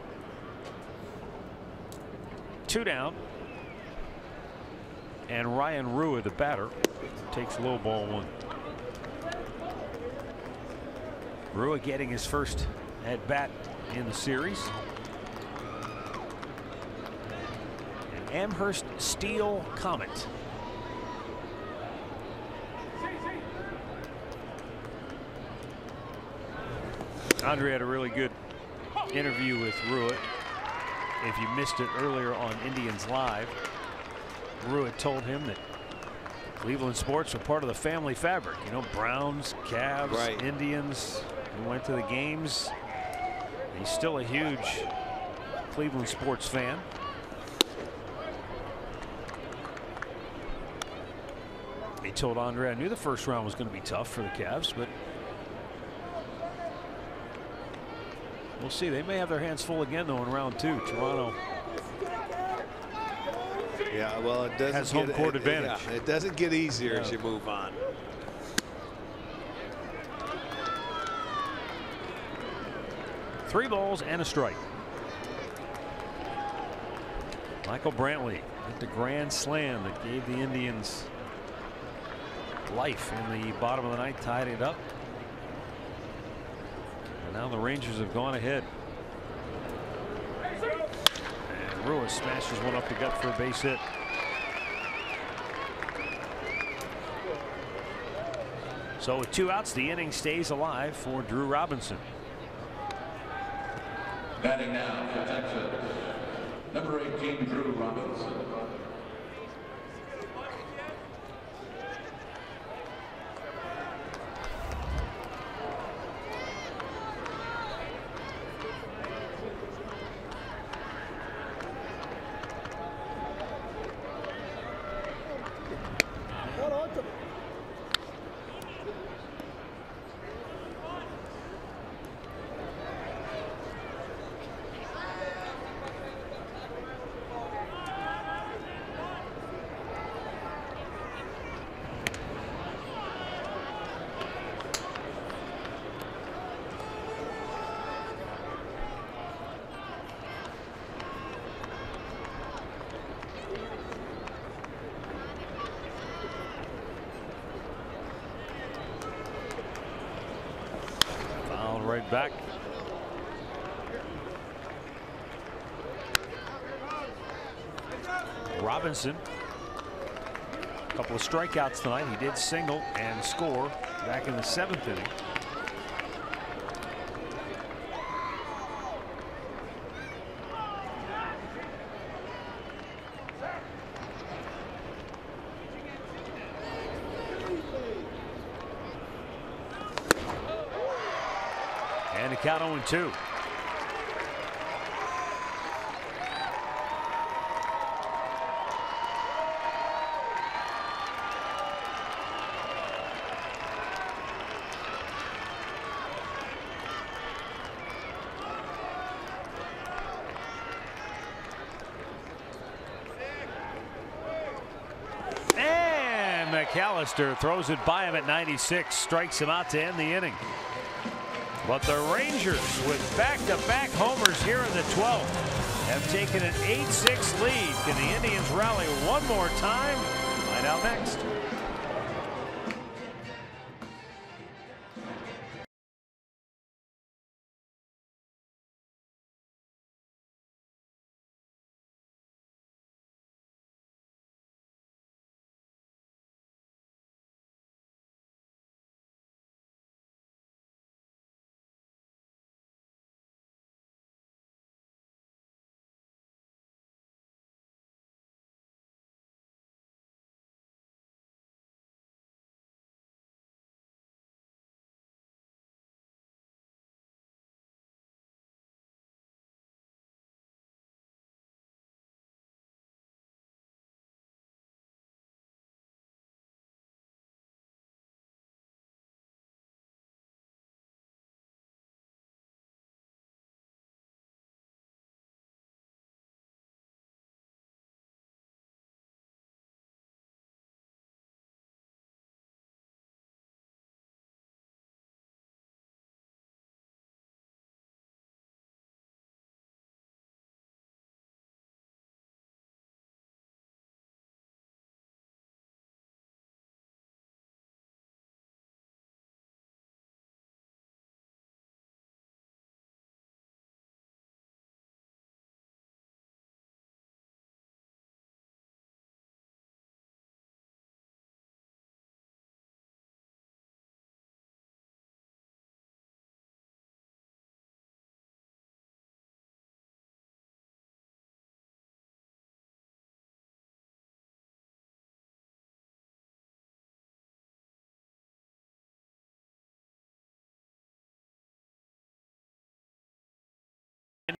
2 down. And Ryan Rua, the batter, takes low ball 1. Rua getting his first at bat in the series. An Amherst Steel Comet. Andre had a really good interview with Rua. If you missed it earlier on Indians Live, Rua told him that Cleveland sports were part of the family fabric. You know, Browns, Cavs, Indians. He went to the games. He's still a huge Cleveland sports fan. He told Andre, I knew the first round was going to be tough for the Cavs, but we'll see. They may have their hands full again, though, in round 2. Toronto well, it doesn't has home court advantage. It doesn't get easier as you move on. Three balls and a strike. Michael Brantley hit the grand slam that gave the Indians life in the bottom of the 9th, tied it up. And now the Rangers have gone ahead. And Rua smashes one up the gut for a base hit. So with 2 outs, the inning stays alive for Drew Robinson. Batting now for Texas, number 18, Drew Robinson. Right back. Robinson, a couple of strikeouts tonight. He did single and score back in the 7th inning. And the count 0-2. McAllister throws it by him at 96, strikes him out to end the inning. But the Rangers, with back-to-back homers here in the 12th, have taken an 8-6 lead. Can the Indians rally one more time? Find out next.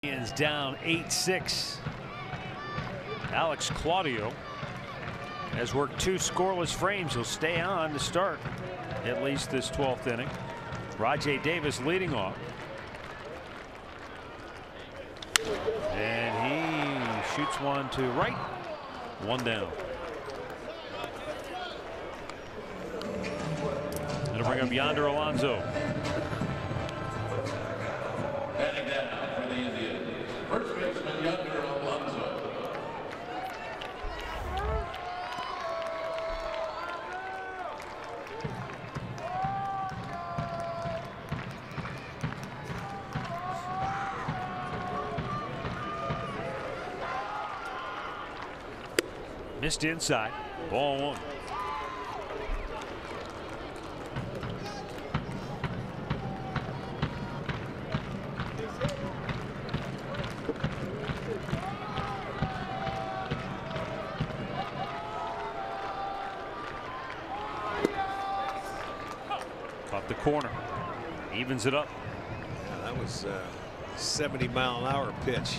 Indians down 8-6. Alex Claudio has worked 2 scoreless frames. He'll stay on to start at least this 12th inning. Rajay Davis leading off. And he shoots one to right. 1 down. It'll bring up Yonder Alonso. Batting down for the Indians, first baseman Yonder Alonso. Missed inside. Ball 1. Caught the corner. Evens it up. Yeah, that was a 70-mile-an-hour pitch.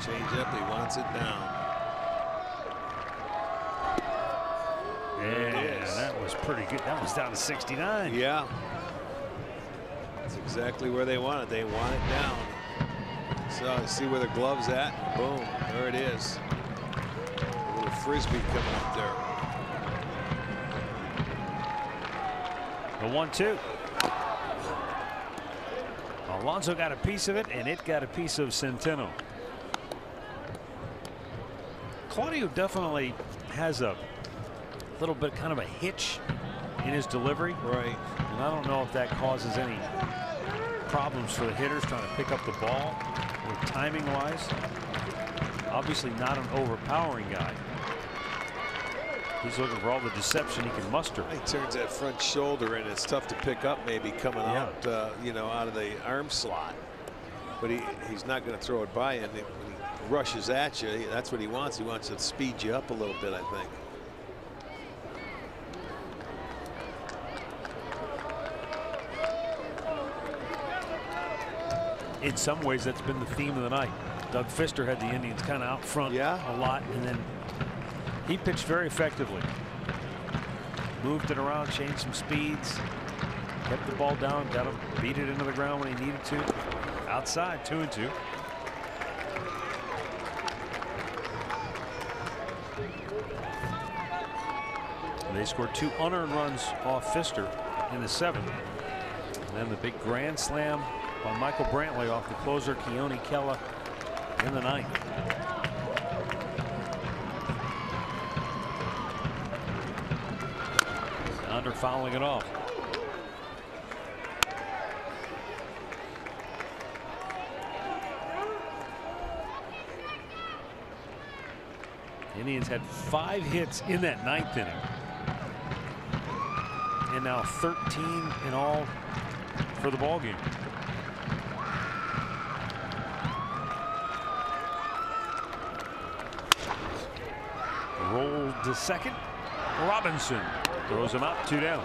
Change up, he wants it down. Yeah, that was pretty good. That was down to 69. Yeah. That's exactly where they want it. They want it down. So see where the glove's at. Boom. There it is. A little frisbee coming up there. The 1-2. Alonso got a piece of it, and it got a piece of Centeno. Claudio definitely has a little bit kind of a hitch in his delivery. Right. And I don't know if that causes any problems for the hitters trying to pick up the ball or timing wise. Obviously not an overpowering guy. He's looking for all the deception he can muster. He turns that front shoulder and it's tough to pick up maybe coming out, you know, out of the arm slot. But he's not going to throw it by you. And when he rushes at you, that's what he wants. He wants to speed you up a little bit, I think. In some ways, that's been the theme of the night. Doug Fister had the Indians kind of out front a lot, and then he pitched very effectively. Moved it around, changed some speeds, kept the ball down, got him, beat it into the ground when he needed to. Outside, 2-2. They scored 2 unearned runs off Pfister in the 7th. And then the big grand slam by Michael Brantley off the closer Keone Kela in the 9th. Under fouling it off. Indians had 5 hits in that 9th inning. And now 13 in all for the ball game. Rolled to second. Robinson throws him out, 2 down.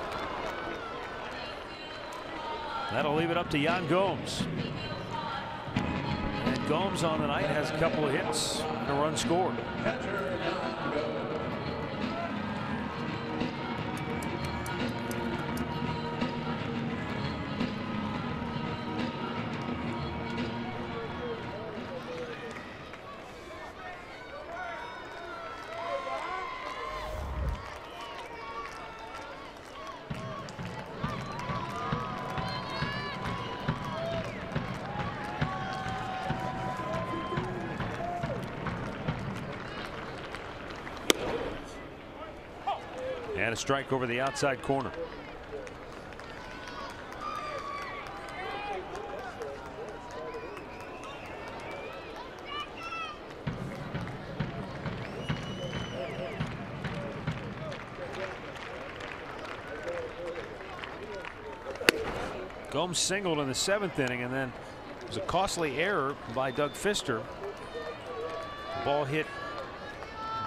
That'll leave it up to Yan Gomes. And Gomes on the night has a couple of hits and a run scored. And a strike over the outside corner. Gomes singled in the 7th inning, and then it was a costly error by Doug Pfister. The ball hit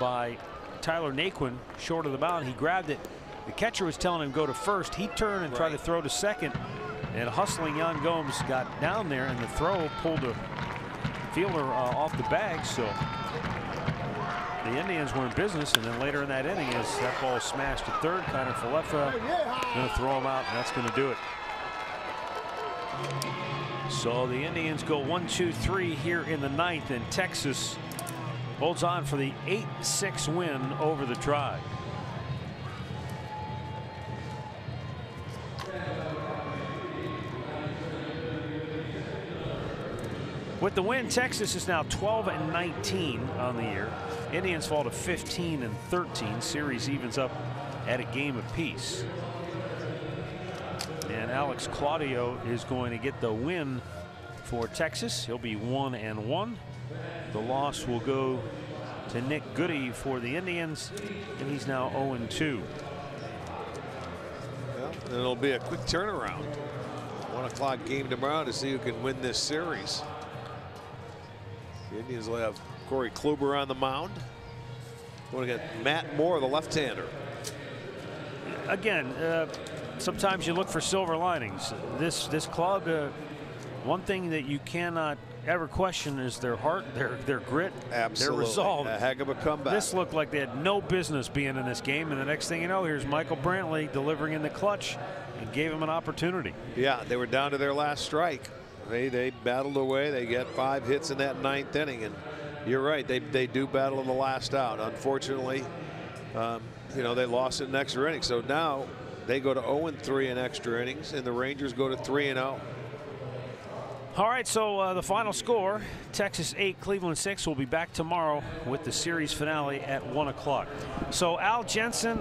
by Tyler Naquin short of the mound. He grabbed it. The catcher was telling him go to first. He turned and tried to throw to second, and hustling Yan Gomes got down there, and the throw pulled the fielder off the bag. So the Indians were in business, and then later in that inning, as that ball smashed to third, Kiner Falefa going to throw him out, and that's going to do it. So the Indians go 1-2-3 here in the 9th, and Texas holds on for the 8-6 win over the Tribe. With the win, Texas is now 12-19 on the year. Indians fall to 15-13. Series evens up at a game apiece. And Alex Claudio is going to get the win for Texas. He'll be 1-1. The loss will go to Nick Goody for the Indians, and he's now 0-2. Well, and it'll be a quick turnaround. 1 o'clock game tomorrow to see who can win this series. The Indians will have Corey Kluber on the mound. Going to get Matt Moore, the left-hander. Again, sometimes you look for silver linings. This club, one thing that you cannot ever question is their heart, their grit, Absolutely. their resolve. A heck of a comeback. This looked like they had no business being in this game, and the next thing you know, here's Michael Brantley delivering in the clutch and gave him an opportunity. Yeah, they were down to their last strike. They battled away. They get 5 hits in that 9th inning, and you're right, they do battle in the last out. Unfortunately, you know, they lost in extra innings, so now they go to 0-3 in extra innings, and the Rangers go to 3-0. All right, so the final score, Texas 8, Cleveland 6. We'll be back tomorrow with the series finale at 1 o'clock. So Al Jensen,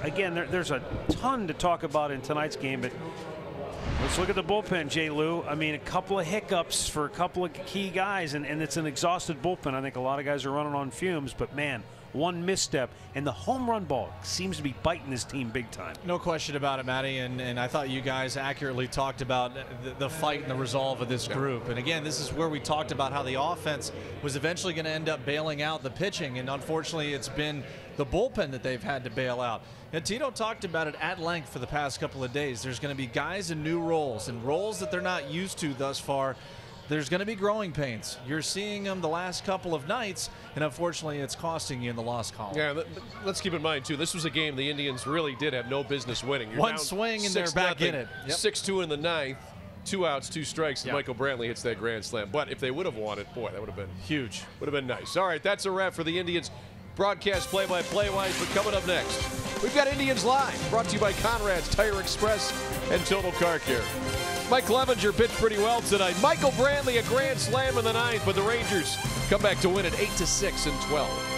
again, there's a ton to talk about in tonight's game, but let's look at the bullpen, J. Lou. I mean, a couple of hiccups for a couple of key guys, and it's an exhausted bullpen. I think a lot of guys are running on fumes, but man, one misstep, and the home run ball seems to be biting this team big time. No question about it, Matty, and I thought you guys accurately talked about the fight and the resolve of this group. And again, this is where we talked about how the offense was eventually going to end up bailing out the pitching, and unfortunately it's been the bullpen that they've had to bail out. And Tito talked about it at length for the past couple of days. There's going to be guys in new roles, and roles that they're not used to thus far. There's going to be growing pains. You're seeing them the last couple of nights, and unfortunately it's costing you in the loss column. Yeah, let's keep in mind, too, this was a game the Indians really did have no business winning. You're One down swing and they're back in it. 6-2 in the 9th, 2 outs, 2 strikes, and Michael Brantley hits that grand slam. But if they would have won it, boy, that would have been huge. Would have been nice. All right, that's a wrap for the Indians. broadcast play-by-play-wise, but coming up next, we've got Indians Live, brought to you by Conrad's Tire Express and Total Car Care. Mike Clevenger pitched pretty well tonight. Michael Brantley, a grand slam in the ninth, but the Rangers come back to win it 8-6 in 12.